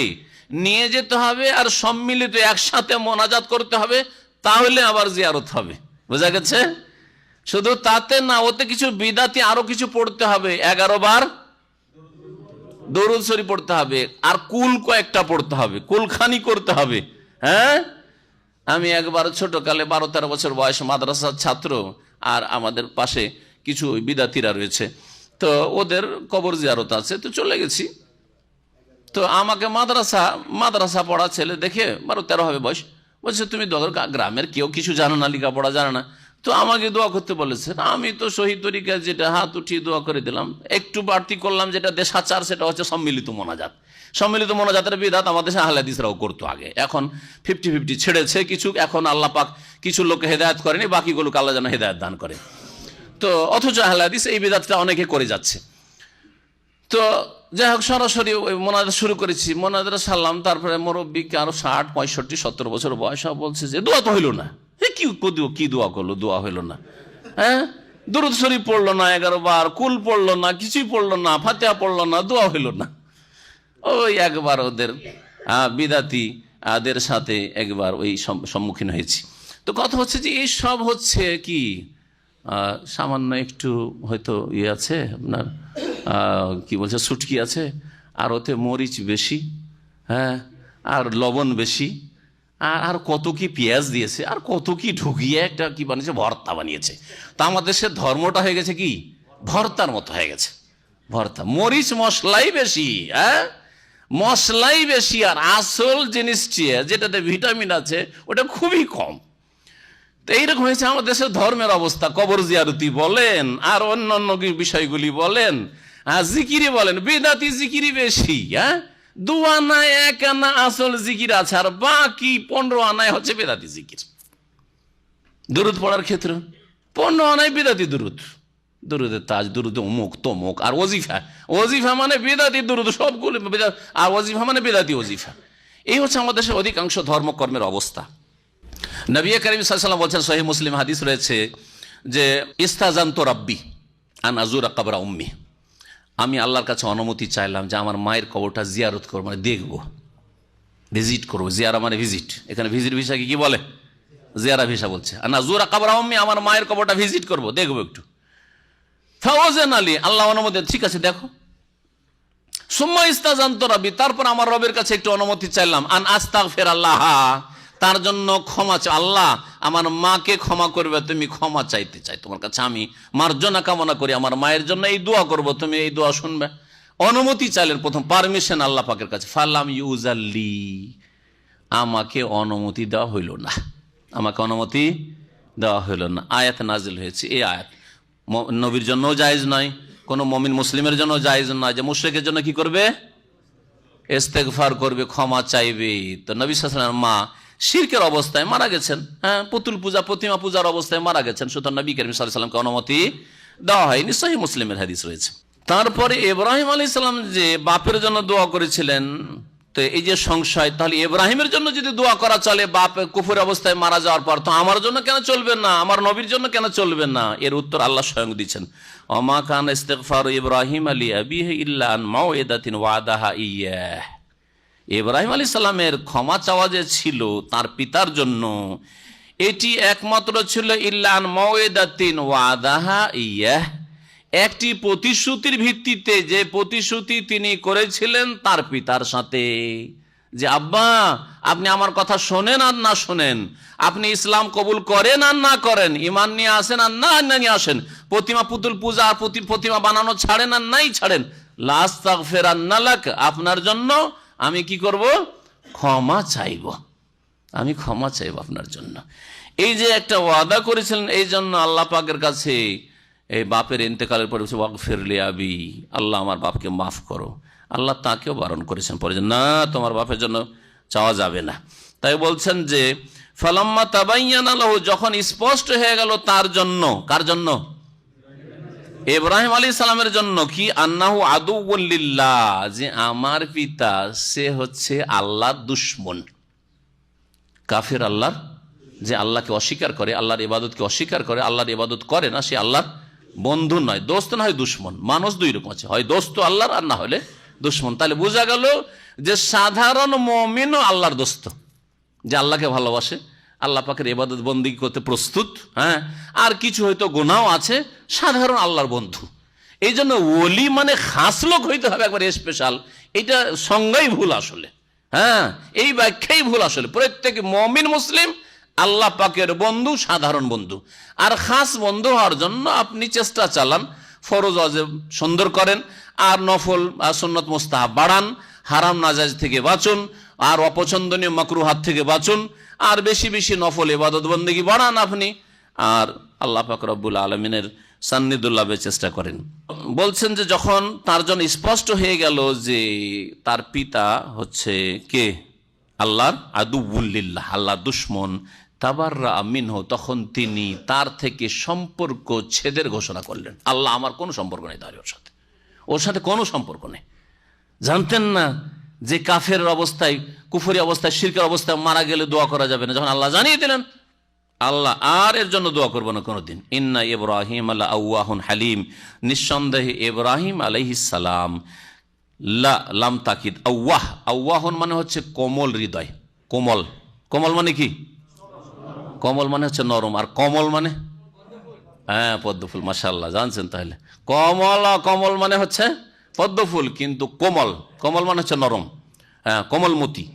নিয়ে যেতে হবে আর সম্মিলিত একসাথে মোনাজাত করতে হবে, তাহলে আবার জিয়ারত হবে। বোঝা গেছে? শুধু তাতে না, ওতে কিছু বিদাতি আরো কিছু পড়তে হবে। 11 বার দরুদ শরীফ পড়তে হবে, আর কুল কয়েকটা পড়তে হবে, কুলখানি করতে হবে। হ্যাঁ, আমি একবার ছোটকালে 12-13 বছর বয়স মাদ্রাসার ছাত্র, আর আমাদের পাশে কিছু বিদাতিরা রয়েছে, তো ওদের কবর জিয়ারত আছে, তো চলে গেছি। তো আমাকে মাদ্রাসা পড়া ছেলে দেখে 12-13 হবে বয়স, বলছে তুমি গ্রামের কেউ কিছু জানো না, লেখাপড়া জানো না, তো আমাকে দোয়া করতে বলেছে। আমি তো শহীদ তরিকা যেটা হাত উঠিয়ে দোয়া করে দিলাম। একটু বাড়তি করলাম, যেটা দেশাচার, সেটা হচ্ছে সম্মিলিত মোনাজাত। সম্মিলিত মোনাজাতের বিধাত আমাদের দেশে আহলে হাদিসরাও করতো আগে। এখন 50-50 ছেড়েছে কিছু। এখন আল্লাহ পাক কিছু লোককে হেদায়েত করেনি, বাকিগুলোকে আল্লাহ যেন হেদায়েত দান করে। তো অথচ আহলে হাদিস এই বিধাতটা অনেকে করে যাচ্ছে। তো যাই হোক, সরাসরি ওই মোনাজাত শুরু করেছি, মোনাজাত সারলাম। তারপরে মুরব্বীকে আরো 60, 65, 70 বছর বয়স বলছে যে দোয়া তো হইল না। কি দোয়া করলো? দোয়া হইল না। হ্যাঁ, দুরূদ শরীফ পড়লো না 11 বার, কুল পড়লো না, কিছুই পড়লো না, ফাতিহা পড়লো না, দোয়া হইল না। ওই একবার ওদের বিদাতি দের সাথে একবার ওই সম্মুখীন হয়েছি। তো কথা হচ্ছে যে এই সব হচ্ছে কি, সামান্য একটু হয়তো ইয়ে আছে আপনার, কি বলছে, সুটকি আছে, আর ওতে মরিচ বেশি, হ্যাঁ, আর লবণ বেশি, আর কত কি পেঁয়াজ দিয়েছে, আর কত কি ঢুকিয়ে একটা কি বানিয়েছে, ভর্তা বানিয়েছে। তা আমাদের সে ধর্মটা হয়ে গেছে কি ভর্তার মতো হয়ে গেছে। ভর্তা, মরিচ মশলাই বেশি, হ্যাঁ, মশলাই বেশি, আর আসল জিনিসটি যেটাতে ভিটামিন আছে ওটা খুবই কম। তো এইরকম হয়েছে আমাদের দেশের ধর্মের অবস্থা। কবর জিয়ারতি বলেন আর অন্যান্য বিষয়গুলি বলেন, জিকিরি বলেন, বেদাতি জিকিরি বেশি। হ্যাঁ, 2 আনায় 1 আনা আসল জিকির আছে, আর বাকি 15 আনায় হচ্ছে বেদাতি জিকির। দুরুদ পড়ার ক্ষেত্রে 15 আনায় বেদাতি দুরুদ, দুরুদের তাজ, দুরুদ অমুক তমুক, আর ওজিফা মানে বেদাতি দুরুদ, সবগুলো, আর ওজিফা মানে বেদাতি ওজিফা। এই হচ্ছে আমাদের দেশের অধিকাংশ ধর্মকর্মের অবস্থা। নবী করিম সাল্লাল্লাহু আলাইহি ওয়াসাল্লাম বলছেন, সহিহ মুসলিম হাদিস রয়েছে যে ইস্তাজানতু রাব্বি আন আযুরা কবরা উম্মি, আমি আল্লাহর কাছে অনুমতি চাইলাম যে আমার মায়ের কবরটা জিয়ারত করব, মানে দেখবো, ভিজিট করবো। জিয়ারা মানে ভিজিট, এখানে ভিজিট ভিসাকে কি বলে? জিয়ারা ভিসা বলছে। আন আযুরা কবরা উম্মি, আমার মায়ের কবরটা ভিজিট করবো, দেখবো একটু। ফাওয়াজান আলী, আল্লাহ অনুমতি, ঠিক আছে দেখো। সুম্মা ইস্তাজানতু রাব্বি, তারপর আমার রবের কাছে একটু অনুমতি চাইলাম, আন আস্তাগফিরাল্লাহ, তার জন্য ক্ষমা চাই, আল্লাহ আমার মাকে ক্ষমা করবে, তুমি ক্ষমা চাইতে চাই তোমার কাছে, আমি মার্জনা কামনা করি, আমার মায়ের জন্য এই দোয়া করব, তুমি এই দোয়া শুনবে। অনুমতি চাইলেন, প্রথম পারমিশন আল্লাহ পাকের কাছে। ফালাম ইউজাল্লি, আমাকে অনুমতি দেওয়া হইল না, আমাকে অনুমতি দেওয়া হইল না। আয়াত নাজিল হয়েছে, এই আয়াত নবীর জন্যও জায়েজ নয়, কোনো মুমিন মুসলিমের জন্য জায়েজ নয় যে মুশরিকের জন্য কি করবে, ইস্তেগফার করবে, ক্ষমা চাইবে। তো নবী সাল্লাল্লাহু আলাইহি ওয়াসাল্লাম মা শিরকের অবস্থায় মারা গেছেন, হ্যাঁ, পুতুল পূজা প্রতিমা পূজার অবস্থায় মারা গেছেন, সুতরাং নবী করিম সাল্লাল্লাহু আলাইহি ওয়াসাল্লামকে অনুমতি দেওয়া হয়নি। সহিহ মুসলিমের হাদিস রয়েছে। তারপরে ইব্রাহিম আলাইহিস সালাম যে বাপের জন্য দোয়া করেছিলেন, তো এই যে সংশয়, তাহলে ইব্রাহিমের জন্য যদি দোয়া করা চলে বাপ কুফর অবস্থায় মারা যাওয়ার পর, তো আমার জন্য কেন চলবে না, আমার নবীর জন্য কেন চলবে না? এর উত্তর আল্লাহ স্বয়ং দিচ্ছেন, ওমা কানা ইস্তিগফারু ইব্রাহিম আলী আবিহি ইল্লা আন মাউইদাতিন ওয়াদাহা ইয়্যাহ। ইব্রাহিম আলাইহিস সালামের ক্ষমা চাওয়া যে ছিল তার পিতার জন্য, এটি একমাত্র ছিল ইল্লা আন মাউইদাতিন ওয়াদাহা ইয়্যাহ, একটি প্রতিশ্রুতির ভিত্তিতে, যে প্রতিশ্রুতি তিনি করেছিলেন তার পিতার সাথে, যে আব্বা আপনি আমার কথা শোনেন আর না শোনেন, আপনি ইসলাম কবুল করেন আর না করেন, ঈমান নিয়ে আসেন আর না নিয়ে আসেন, প্রতিমা পুতুল পূজা আর প্রতিমা বানানো ছাড়েন আর নাই ছাড়েন, লা আস্তাগফিরান্না লাক, আপনার জন্য আমি কি করব, ক্ষমা চাইব, আমি ক্ষমা চাইব আপনার জন্য। এই যে একটা ওয়াদা করেছিলেন, এই জন্য আল্লাহ পাকের কাছে এই বাপের ইন্তেকালের পরে ওয়াগফির লি আবি, আল্লাহ আমার বাপকে মাফ করো। আল্লাহ তাকেও বারণ করেছেন পরে যে না, তোমার বাপের জন্য চাওয়া যাবে না। তাই বলছেন যে ফালাম্মা তাবায়্যানা লাহু, যখন স্পষ্ট হয়ে গেল তার জন্য, কার জন্য, ইব্রাহিম আলাইহিস সালামের জন্য, কি আন্নাহু আদুউন লিল্লাহ, যে আমার পিতা সে হচ্ছে আল্লাহর দুশমন, কাফের, আল্লাহর, যে আল্লাহকে অস্বীকার করে, আল্লাহর ইবাদতকে অস্বীকার করে, আল্লাহর ইবাদত করে না, সে আল্লাহর বন্ধু নয়, দোস্ত না হয় দুশমন। মানুষ দুই রকম আছে, হয় দোস্ত আল্লাহর আর না হলে দুশমন। তাহলে বোঝা গেল যে সাধারণ মুমিনও আল্লাহর দোস্ত, যে আল্লাহকে ভালোবাসে, আল্লাহ পাকের ইবাদত বন্দেগী করতে প্রস্তুত, হ্যাঁ, আর কিছু হয়তো গুনাহ আছে, সাধারণ আল্লাহর বন্ধু। এই জন্য ওলি মানে খাস লোক হইতে হবে, একবার স্পেশাল, এটা সংজ্ঞাই ভুল আসলে, হ্যাঁ, এই ব্যাখ্যাই ভুল আসলে। প্রত্যেক মুমিন মুসলিম আল্লাহ পাকের বন্ধু, সাধারণ বন্ধু। আর খাস বন্ধু হওয়ার জন্য আপনি চেষ্টা চালান, ফরজ ওয়াজিব সুন্দর করেন, আর নফল সুন্নত মুস্তাহাব বাড়ান, হারাম নাজায়েজ থেকে বাঁচুন, আর অপছন্দনীয় মাকরুহাত থেকে বাঁচুন, আর বেশি বেশি নফল ইবাদত বন্দেগী বাড়ান আপনি, আর আল্লাহ পাক রব্বুল আলামিনের সান্নিধ্য লাভের চেষ্টা করেন। বলছেন যে যখন তার জন্য স্পষ্ট হয়ে গেল যে তার পিতা হচ্ছে কে, আল্লাহর আদুউল্লিল্লাহ, আল্লাহর দুশমন, তাবাররা মিনহু, তখন তিনি তার থেকে সম্পর্ক ছেদের ঘোষণা করলেন। আল্লাহ আমার কোনো সম্পর্ক নেই তার ওর সাথে কোনো সম্পর্ক নেই। জানতেন না যে কাফের অবস্থায়, কুফরি অবস্থায়, শিরকের অবস্থায় মারা গেলে দোয়া করা যাবে না, যখন আল্লাহ জানিয়ে দিলেন, আল্লাহ আর এর জন্য দোয়া করবো না কোনোদিন। ইন্না ইব্রাহিম আল্লাহ আউয়াহুন হালিম, নিঃসন্দেহে ইব্রাহিম আলাইহিস সালাম, লাম তাকিদ, আউয়াহ, আউয়াহুন মানে হচ্ছে কোমল হৃদয়, কোমল, কোমল মানে কি, কোমল মানে হচ্ছে নরম, আর কমল মানে, হ্যাঁ, পদ্মফুল, মাশাআল্লাহ, জানছেন তাহলে। কমল, কমল মানে হচ্ছে পদ্মফুল, কিন্তু কোমল, কোমল মানে হচ্ছে নরম, হ্যাঁ, কোমলমতি।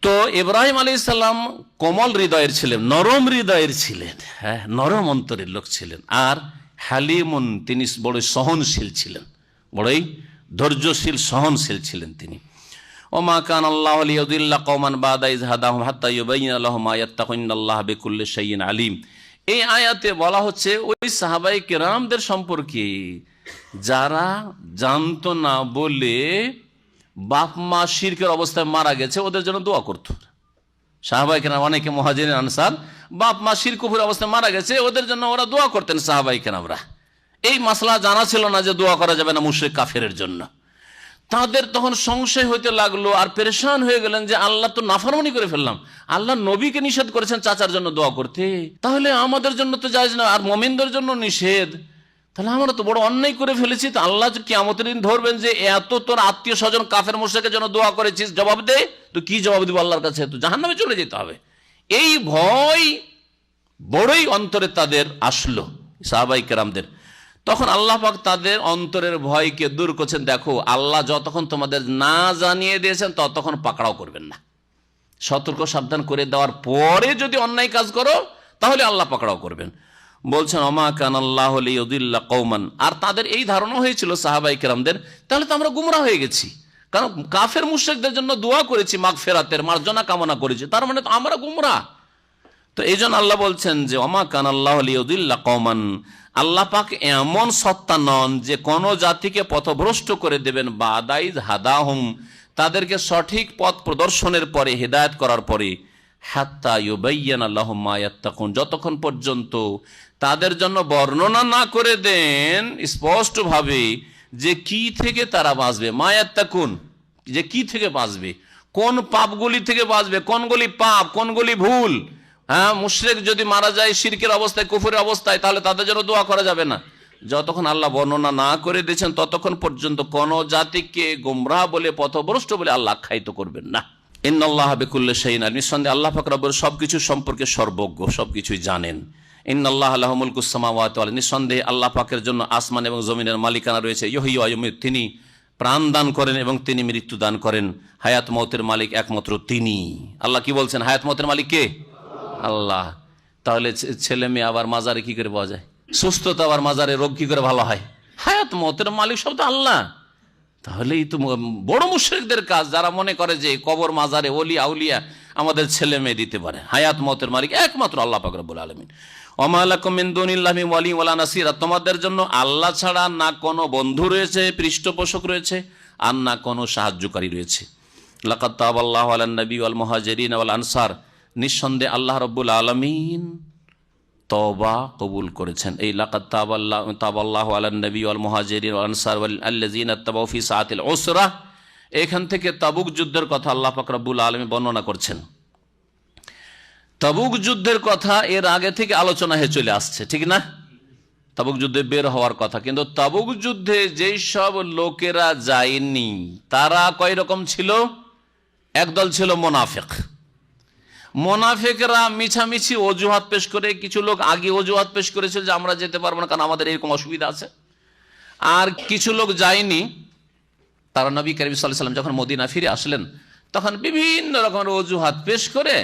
তো ইব্রাহিম আলাইহিস সালাম কোমল হৃদয়ের ছিলেন, নরম হৃদয়ের ছিলেন, হ্যাঁ, নরম অন্তরের লোক ছিলেন। আর হালিমুন, তিনি বড়ই সহনশীল ছিলেন, বড়ই ধৈর্যশীল, সহনশীল ছিলেন তিনি। ওমা কান আল্লাহু লিইউদিল্লা কওমান বাদা ইয হাদাহুম হাত্তা ইউবাইয়িনা লাহুম মা ইয়াত্তাকুনাল্লাহ বিকুল্লি শাইইন আলিম। এই আয়াতে বলা হচ্ছে ওই সাহাবায়ে কেরামদের সম্পর্কে, যারা জানতো না বলে বাপ মা শিরকের অবস্থায় মারা গেছে, ওদের জন্য দোয়া করতো। সাহাবায়ে কেরাম অনেকে মুহাজিরিন আনসার, বাপ মা শিরক কুফরের অবস্থায় মারা গেছে, ওদের জন্য ওরা দোয়া করতেন সাহাবায়ে কেরামরা। এই মাসলা জানা ছিল না যে দোয়া করা যাবে না মুশরিক কাফেরের জন্য। তাদের তখন সংশয় হইতে লাগলো, আর পেরেশান হয়ে গেলেন যে আল্লাহ তো নাফরমানি করে ফেললাম, আল্লাহ নবীকে নিষেধ করেছেন চাচার জন্য দোয়া করতে, তাহলে আমাদের জন্য তো জায়েজ না, আর মুমিনদের জন্য নিষেধ, তাহলে আমরা তো বড় অন্যায় করে ফেলেছি। তো আল্লাহ কিয়ামতের দিন ধরবেন যে এত তোর আত্মীয় স্বজন কাফের মুশরিকের জন্য দোয়া করেছিস, জবাব দে। তো কি জবাব দিব আল্লাহর কাছে? তো জাহান্নামে চলে যেতে হবে। এই ভয় বড়ই অন্তরে তাদের আসলো সাহাবায়ে কেরামদের। তখন আল্লাহ পাক তাদের অন্তরের ভয়কে দূর করছেন। দেখো, আল্লাহ যতক্ষণ তোমাদের না জানিয়ে দিয়েছেন ততক্ষণ পাকড়াও করবেন না, সতর্ক সাবধান করে দেওয়ার পরে যদি অন্যায় কাজ করো তাহলে আল্লাহ পাকড়াও করবেন। বলছেন ওমা কান আল্লাহু লিইউদিল্লা কওমান, আর তাদের এই ধারণা হয়েছিল সাহাবায়ে কেরামদের, তাহলে তো আমরা গুমরাহ হয়ে গেছি, কারণ কাফের মুশরিকদের জন্য দোয়া করেছি, মাগফিরাতের মার্জনা কামনা করেছি, তার মানে তো আমরা গুমরাহ। তো এই জন্য আল্লাহ বলছেন যে ওমা কান আল্লাহু লিইউদিল্লা কওমান, আল্লাহ পাক এমন সত্তা নন যে কোন জাতিকে পথভ্রষ্ট করে দেবেন বাদাইজ হাদাহুম, তাদেরকে সঠিক পথ প্রদর্শনের পরে, হেদায়েত করার পরে, হাত্তা ইউবাইয়ানা লাহুম মা ইয়াত্তাকুন, যতক্ষণ পর্যন্ত তাদের জন্য বর্ণনা না করে দেন স্পষ্টভাবে যে কি থেকে তারা বাঁচবে, মা ইয়াত্তাকুন, যে কি থেকে বাঁচবে, কোন পাপগুলি থেকে বাঁচবে, কোনগুলি পাপ, কোনগুলি ভুল। হ্যাঁ, মুশরিক যদি মারা যায় শিরকের অবস্থায়, কুফরের অবস্থায়, তাহলে তাদের জন্য দোয়া করা যাবে না। যতক্ষণ আল্লাহ বর্ণনা না করে দিয়েছেন ততক্ষণ পর্যন্ত কোন জাতিকে গোমরাহ বলে, পথভ্রষ্ট বলে আল্লাহ আখ্যায়িত করবেন না। ইন্নাল্লাহা বিকুল্লি শাইইন আলিম, নিঃসন্দেহে আল্লাহ পাক রব্বুল সবকিছু সম্পর্কে সর্বজ্ঞ, সবকিছুই জানেন। ইন্নাল্লাহা লাহু মুলকুস সামাওয়াতি ওয়াল আরদ, নিঃসন্দেহে আল্লাহ পাকের জন্য আসমান এবং জমিনের মালিকানা রয়েছে। ইউহয়ি ওয়া ইউমীত, তিনি প্রাণ দান করেন এবং তিনি মৃত্যু দান করেন। হায়াত মওতের মালিক একমাত্র তিনি। আল্লাহ কি বলছেন? হায়াত মওতের মালিক কে? আল্লাহ। তাহলে ছেলে মেয়ে আবার মাজারে কি করে পাওয়া যায়? সুস্থতা আবার মাজারে রোগ কি করে ভালো হয়? হায়াত মওতের মালিক সব তো আল্লাহ। তাহলে এই তো বড় মুশরিকদের কাজ, যারা মনে করে যে কবর মাজারে ওলি আউলিয়া আমাদের ছেলে মেয়ে দিতে পারে। হায়াত মওতের মালিক একমাত্র আল্লাহ পাক রব্বুল আলামিন। ওমা লাকুম মিন দুনিল্লাহি মিন ওয়ালি ওয়ালা নাসির, তোমাদের জন্য আল্লাহ ছাড়া না কোনো বন্ধু রয়েছে, পৃষ্ঠপোষক রয়েছে, আর না কোনো সাহায্যকারী রয়েছে। লাকাদ তাবাল্লাহু আলান নবী ওয়াল মুহাজিরিন ওয়াল আনসার, নিঃসন্দেহে আল্লাহ রাব্বুল আলামিন তওবা কবুল করেছেন। এই লাকাদ তাবাল্লাহু আলান নবী ওয়াল মুহাজিরিন ওয়াল আনসার আল্লাযীনা তাবাউ ফি সাআতিল উসরা, এখান থেকে তাবুক যুদ্ধের কথা আল্লাহ পাক রব্বুল আলামিন বর্ণনা করছেন। তাবুক যুদ্ধের কথা এর আগে থেকে আলোচনা হয়ে চলে আসছে, ঠিক না? তাবুক যুদ্ধে বের হওয়ার কথা, কিন্তু তাবুক যুদ্ধে যেই সব লোকেরা যায়নি তারা কয় রকম ছিল? একদল ছিল মুনাফিক। মুনাফিকরা মিছামিছি অজুহাত পেশ করে, কিছু লোক আগে অজুহাত পেশ করেছিল যে আমরা যেতে পারবো না কারণ আমাদের এরকম অসুবিধা আছে। আর কিছু লোক যায়নি, তারা নবী করিম সাল্লাল্লাহু আলাইহি ওয়াসাল্লাম যখন মদিনা ফিরে আসলেন তখন বিভিন্ন রকমের অজুহাত পেশ করে,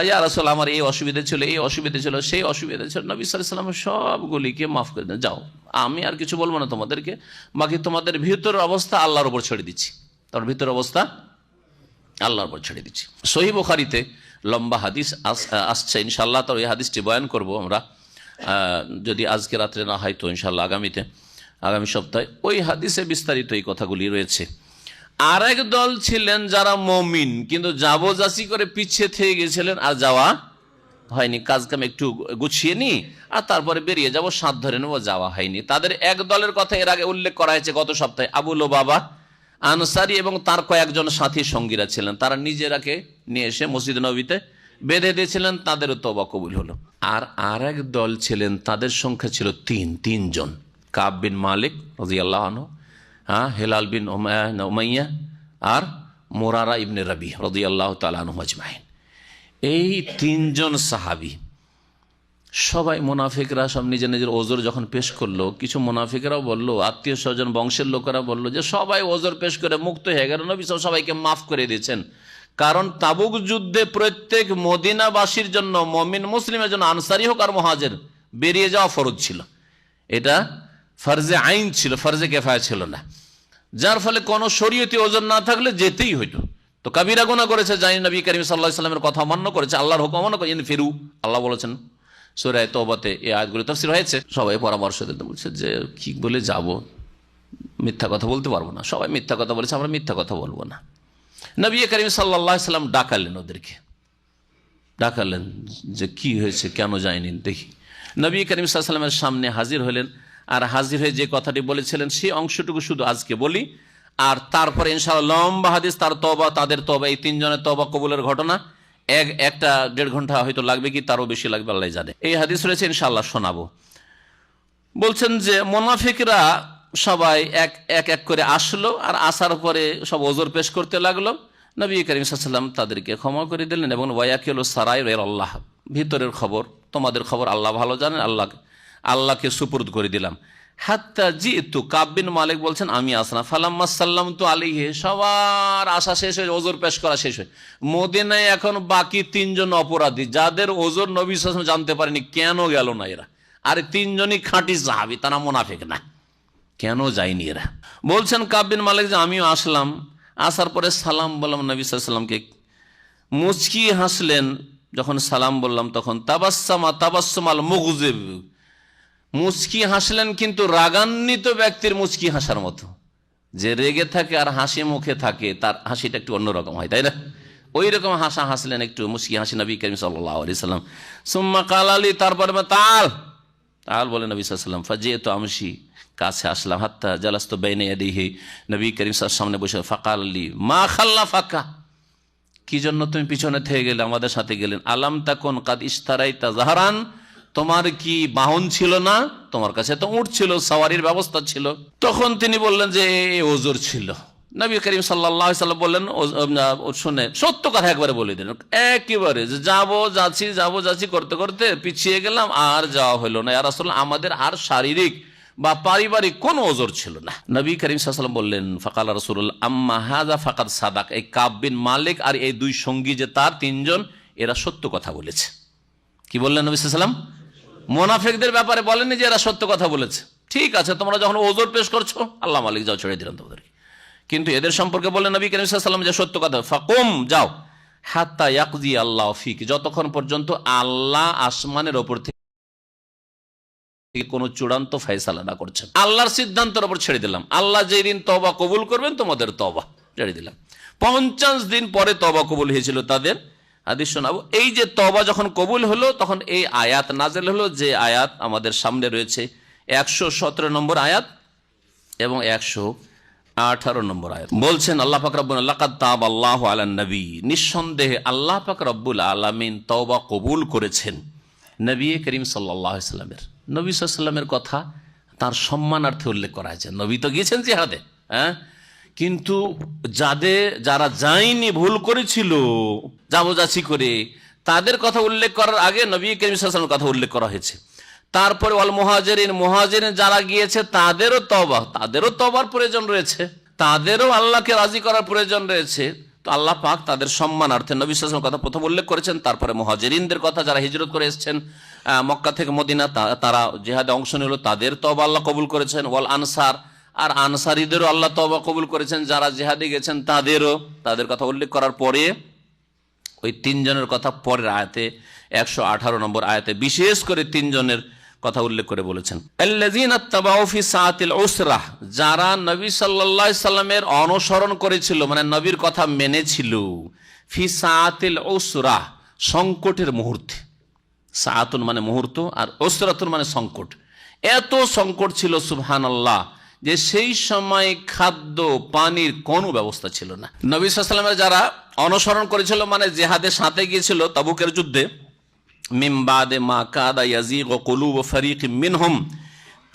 ইয়া রাসূল আমার এই অসুবিধা ছিল, এই অসুবিধা ছিল, সেই অসুবিধা ছিল। নবী সাল্লাল্লাহু আলাইহি ওয়াসাল্লাম সবগুলিকে মাফ করে দেন, যাও আমি আর কিছু বলবো না তোমাদেরকে, বাকি তোমাদের ভিতরের অবস্থা আল্লাহর উপর ছেড়ে দিচ্ছি, তোমার ভিতরের অবস্থা আল্লাহর উপর ছেড়ে দিচ্ছি। সহিহ বুখারীতে লম্বা হাদিস আসছে, ইনশাআল্লাহ তো এই হাদিসটি বয়ান করব আমরা, যদি আজকে রাত্রে না হয় তো ইনশাআল্লাহ আগামী সপ্তাহে। ওই হাদিসে বিস্তারিত এই কথাগুলি রয়েছে। আর এক দল ছিলেন যারা মুমিন, কিন্তু যাবজাসি করে পিছিয়ে থেকে গেছিলেন আর যাওয়া হয়নি, কাজ কাম একটু গুছিয়ে নি আর তারপরে বেরিয়ে যাব, সাথ ধরে নেবো, যাওয়া হয়নি। তাদের এক দলের কথা এর আগে উল্লেখ করা হয়েছে গত সপ্তাহে। আবু লুবাবা আনসারী এবং তার কয়েকজন সাথী সঙ্গীরা ছিলেন, তারা নিজেরাকে নিয়ে এসে মসজিদ নববীতে বেঁধে দিয়েছিলেন, তাদেরও তওবা কবুল হলো। আর এক দল ছিলেন, তাদের সংখ্যা ছিল তিনজন। কাব বিন মালিক রাদিয়াল্লাহু আনহু, হেলাল বিন উমাইয়া আর মুরারা ইবনে রাবি রাদিয়াল্লাহু তাআলা আনহুম আজমাইন। এই তিনজন সাহাবী, সবাই মুনাফিকরা সব নিজের নিজের ওজর যখন পেশ করলো, কিছু মুনাফিকরাও বললো, আত্মীয় স্বজন বংশের লোকেরা বললো যে সবাই ওজর পেশ করে মুক্ত হয়ে গেল, নবী সবাইকে মাফ করে দিয়েছেন। কারণ তাবুক যুদ্ধে প্রত্যেক মদিনাবাসীর জন্য, মুমিন মুসলিমের জন্য, আনসারি হোক আর মুহাজির, বেরিয়ে যাওয়া ফরজ ছিল। এটা ফরজে আইন ছিল, ফরজে কিফায়া ছিল না, যার ফলে কোনো শরীয়তি ওজর না থাকলে যেতেই হইতো। তো কাবিরা গুনাহ করেছে, জানি নবী করিম সাল্লাল্লাহু আলাইহি ওয়াসাল্লামের কথা অমান্য করেছে, আল্লাহর হুকুম অমান্য করেছে, ফিরু আল্লাহ বলেছেন সূরা তাওবাতে এই আয়াতগুলো তাফসীর হয়েছে। সবাই পরামর্শ দিতে বলছে যে কি বলে যাব, মিথ্যা কথা বলতে পারবো না, সবাই মিথ্যা কথা বলেছে, আমরা মিথ্যা কথা বলবো না। নবী করিম সাল্লাল্লাহু আলাইহি ওয়াসাল্লাম ডাকালেন, ওদেরকে ডাকালেন যে কি হয়েছে, কেন যায়নি দেখি। নবী করিম সাল্লাল্লাহু আলাইহি ওয়াসাল্লামের সামনে হাজির হলেন, আর হাজির হয়ে যে কথাটি বলেছিলেন সেই অংশটুকু শুধু আজকে বলি, আর তারপরে ইনশাআল্লাহ লম্বা হাদিস, তার তওবা, তাদের তওবা, এই তিনজনের তওবা কবুলের ঘটনা একটা 1.5 ঘন্টা হয়তো লাগবে, কি তারও বেশি লাগবে, আল্লাহ জানে। এই হাদিস রয়েছে, ইনশাআল্লাহ শোনাবো। বলছেন যে মুনাফিকরা সবাই এক এক করে আসলো, আর আসার পরে সব ওজর পেশ করতে লাগলো। নবী করিম সাল্লাল্লাহু আলাইহি ওয়াসাল্লাম তাদেরকে ক্ষমা করে দিলেন এবং ওয়ায়াকিলু সারাইর আল্লাহ, ভিতরের খবর, তোমাদের খবর আল্লাহ ভালো জানেন, আল্লাহকে সুপুর্দ করে দিলাম। হাত্তা জিতু, কাব বিন মালিক বলছেন আমি আসলাম, ফালাম্মা সাল্লামতু আলাইহি, সবার আশা শেষ হয়ে, ওজোর পেশ করা শেষ হয়ে, মদিনায় এখন বাকি তিনজন অপরাধী যাদের ওজোর নবী সাল্লাল্লাহু আলাইহি ওয়াসাল্লাম জানতে পারেনি, কেন গেল না এরা? আর তিনজনই খাঁটি সাহাবী, তারা মুনাফিক না, কেন যায়নি এরা? বলছেন কাব বিন মালিক যে আমিও আসলাম, আসার পরে সালাম বললাম নবী সাল্লাল্লাহু আলাইহি ওয়াসাল্লামকে, মুচকি হাসলেন যখন সালাম বললাম, তখন তাবাসসামাল মুগজিব, মুচকি হাসলেন কিন্তু রাগান্বিত ব্যক্তির মুচকি হাসার মতো, যে রেগে থাকে আর হাসি মুখে থাকে তার হাসিটা একটু অন্যরকম হয়, তাই না? ওই রকম হাসা হাসলেন, একটু মুচকি হাসি নবী করিম সাল্লাল্লাহু আলাইহি সাল্লাম। সুম্মা কাল আলী, তারপরে তাল তাল বলে নবী সাল্লাল্লাহু আলাইহি সাল্লাম, ফাজিয়েতু আমশি, কাছে আসলাম, হাত্তা জালাস্তু বাইনা ইয়াদিহি, নবী করিম সাল্লাল্লাহু সামনে বসে, ফাকাল আলী মা খাল্লাফাকা, কি জন্য তুমি পিছনে থেকে গেলে, আমাদের সাথে গেলেন? আলাম তাকুন কাদ ইশতারাইতা জাহরান, তোমার কি বাহন ছিল না? তোমার কাছে তো উট ছিল, সাওয়ারির ব্যবস্থা ছিল। তখন তিনি বললেন যে ওজোর ছিল। নবী করিম সাল্লাল্লাহু আলাইহি সাল্লাম বললেন, শুনে সত্য কথা একবারে বলে দিলেন, একেবারে যে যাবো যাচ্ছি করতে করতে পিছিয়ে গেলাম, আর যাওয়া হলো না ইয়া রাসূলুল্লাহ, আমাদের আর শারীরিক বা পারিবারিক কোনো ওজোর ছিল না। নবী করিম সাল্লাল্লাহু আলাইহি ওয়াসাল্লাম বললেন, ফাকাল রাসূলুল্লাহ আম্মা হাযা ফাকাদ সাদাক, এই কাব বিন মালিক আর এই দুই সঙ্গী যে তার তিনজন, এরা সত্য কথা বলেছে। কি বললেন নবী সাল্লাল্লাহু আলাইহি ওয়াসাল্লাম? মুনাফিকদের ব্যাপারে বলেননি যে এরা সত্য কথা বলেছে, ঠিক আছে তোমরা যখন ওজোর পেশ করছো, আল্লাহ মালিক যাও, ছেড়ে দিলেন তোমাদেরকে। কিন্তু এদের সম্পর্কে বললেন নবী করিম সাল্লাল্লাহু আলাইহি ওয়াসাল্লাম যে সত্য কথা, ফাকুম, যাও, হাত্তা ইয়াকজি আল্লাহু ফিক, যতক্ষণ পর্যন্ত আল্লাহ আসমানের ওপর থেকে কোন চূড়ান্ত ফয়সালা না করছেন। আল্লাহর সিদ্ধান্তের উপর ছেড়ে দিলাম, আল্লাহ যেই দিন তওবা কবুল করবেন তোমাদের তওবা ছেড়ে দিলাম। 50 দিন পরে তওবা কবুল হয়েছিল তাদের, হাদিস শোনাবো। এই যে তওবা যখন কবুল হলো, তখন এই আয়াত নাযিল হলো, যে আয়াত আমাদের সামনে রয়েছে, 117 নম্বর আয়াত এবং 118 নম্বর আয়াত। বলছেন আল্লাহ পাক রব্বুল লাকাদ তাবাল্লাহু আলান নবী, নিঃসন্দেহে আল্লাহ পাক রব্বুল আলামিন তওবা কবুল করেছেন নবী করিম সাল্লাল্লাহু আলাইহি ওয়াসাল্লামের। নবী সাল্লাল্লাহু আলাইহি ওয়াসাল্লামের কথা তার সম্মানার্থে উল্লেখ করা হয়েছে। নবী তো গিয়েছেন জিহাদে, হ্যাঁ, কিন্তু যারা যায়নি, ভুল করেছিল যাবোযাচি করে, তাদের কথা উল্লেখ করার আগে নবী করিম সাল্লাল্লাহু আলাইহি ওয়াসাল্লামের কথা উল্লেখ করা হয়েছে। তারপরে ওয়াল মুহাজিরিন, মুহাজিরিন যারা গিয়েছে তাদেরও তওবার প্রয়োজন রয়েছে, তাদেরও আল্লাহকে রাজি করার প্রয়োজন রয়েছে। তো আল্লাহ পাক তাদের সম্মানার্থে নবী সাল্লাল্লাহু আলাইহি ওয়াসাল্লামের কথা প্রথম উল্লেখ করেছেন, তারপরে মুহাজিরিনদের কথা, যারা হিজরত করে এসেছেন মক্কা থেকে মদিনা, তারা জিহাদে অংশ নিল, তাদের তওবা আল্লাহ কবুল করেছেন। ওয়াল আনসার, আর আনসারীদেরও আল্লাহ তওবা কবুল করেছেন, যারা জিহাদে গেছেন তাদের কথা উল্লেখ করার পরে ওই তিনজনের কথা পরের আয়াতে 118 নম্বর আয়াতে বিশেষ করে তিনজনের কথা উল্লেখ করে বলেছেন, আল্লাযীনা তাবাউ ফি সাআতিল উসরা, যারা নবী সাল্লাল্লাহু আলাইহি সাল্লামের অনুসরণ করেছিল, মানে নবীর কথা মেনেছিল, ফি সাআতিল উসরা, সংকটের মুহূর্তে। সাআতুন মানে মুহূর্ত, আর উসরাতুন মানে সংকট। এত সংকট ছিল সুবহানাল্লাহ, যে সেই সময় খাদ্য পানির কোনো ব্যবস্থা ছিল না। নবী সাল্লাল্লাহু আলাইহি সাল্লামের যারা অনুসরণ করেছিল, মানে জিহাদের সাথে গিয়েছিল তাবুকের যুদ্ধে, মিন বাদে মা কাদা ইয়াযীগু কুলুবু ফারীকিম মিনহুম,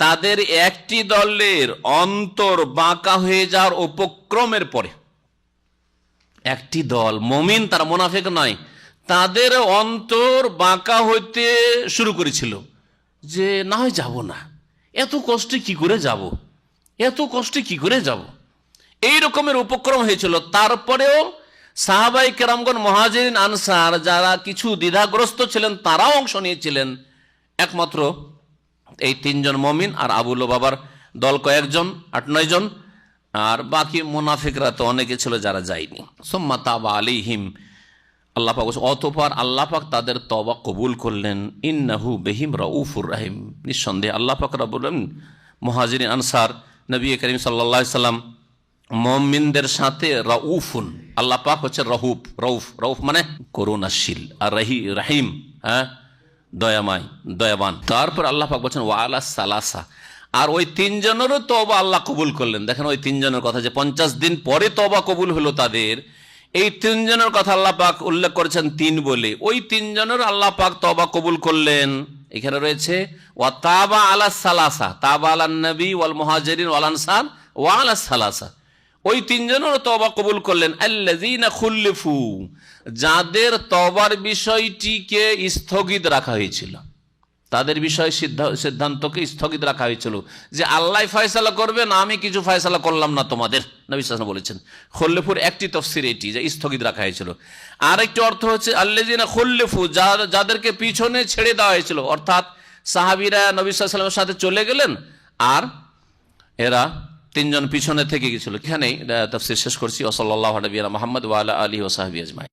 তাদের একটি দলের অন্তর বাঁকা হয়ে যাওয়ার উপক্রমের পরে, একটি দল মুমিন, তারা মুনাফিক নয়, তাদের অন্তর বাঁকা হইতে শুরু করেছিল, যে না হয় যাব না, এত কষ্টে কি করে যাব, এই রকমের উপক্রম হয়েছিল। তারপরেও সাহাবাই কেরামগণ, মুহাজিরিন, আনসার যারা কিছু দ্বিধাগ্রস্ত ছিলেন, তারাও অংশ নিয়েছিলেন। একমাত্র এই তিনজন মুমিন আর আবু লুবাবার দল কয়েকজন, 8-9 জন, আর বাকি মুনাফিকরা তো অনেকে ছিল যারা যায়নি। সুম্মা তাবা আলাইহিম, আল্লাহ পাক, অতঃপর আল্লাহ পাক তাদের তওবা কবুল করলেন। ইন্নাহু বিহিম রাউফুর রহিম, নিঃসন্দেহে আল্লাহ পাক রব্বুল আলামিন মুহাজিরিন, আনসার, নবী করিম সাল্লাল্লাহু আলাইহি সাল্লাম মুমিনদের সাথে রাউফুন, আল্লাহ পাক হচ্ছে রউফ মানে করুণাশীল, আর রহিম, হ্যাঁ, দয়াবান। তারপর আল্লাহ পাক বলছেন ওয়া আলা সালাসা, আর ওই তিনজনেরও তওবা আল্লাহ কবুল করলেন। দেখেন ওই তিনজনের কথা, যে 50 দিন পরে তওবা কবুল হলো তাদের, এই তিনজনের কথা আল্লাহ পাক উল্লেখ করেছেন 3 বলে, ওই তিনজনের আল্লাহ পাক তওবা কবুল করলেন। এখানে রয়েছে ওয়া তাবা আলা সালাসা, তাবা আলান নবী ওয়াল মুহাজিরিন ওয়াল আনসার ওয়া আলা সালাসা, ওই তিনজনেরও তওবা কবুল করলেন। আল্লাযীনা খুল্লিফু, যাদের তওবার বিষয়টিকে স্থগিত রাখা হয়েছিল, তাদের বিষয়ে সিদ্ধান্তকে স্থগিত রাখা হয়েছিল, যে আল্লাহ ফয়সালা করবে না, আমি কিছু ফয়সালা করলাম না তোমাদের। নবী সাল্লাল্লাহু আলাইহি ওয়াসাল্লাম বলেছেন। খুল্লুফুর একটি তাফসীর এটি, যে স্থগিত রাখা হয়েছিল। আর একটি অর্থ হচ্ছে আল্লাযিনা খুল্লুফু, যাদেরকে পিছনে ছেড়ে দেওয়া হয়েছিল, অর্থাৎ সাহাবীরা নবী সাল্লাল্লাহু আলাইহি ওয়াসাল্লামের সাথে চলে গেলেন আর এরা তিনজন পিছনে থেকে গেছিল। এখানেই তাফসীর শেষ করছি। ওয়া সাল্লাল্লাহু আলা নবিয়িনা মুহাম্মদ ওয়া আলা আলিহি ওয়া সাহবিহি আজমাইন।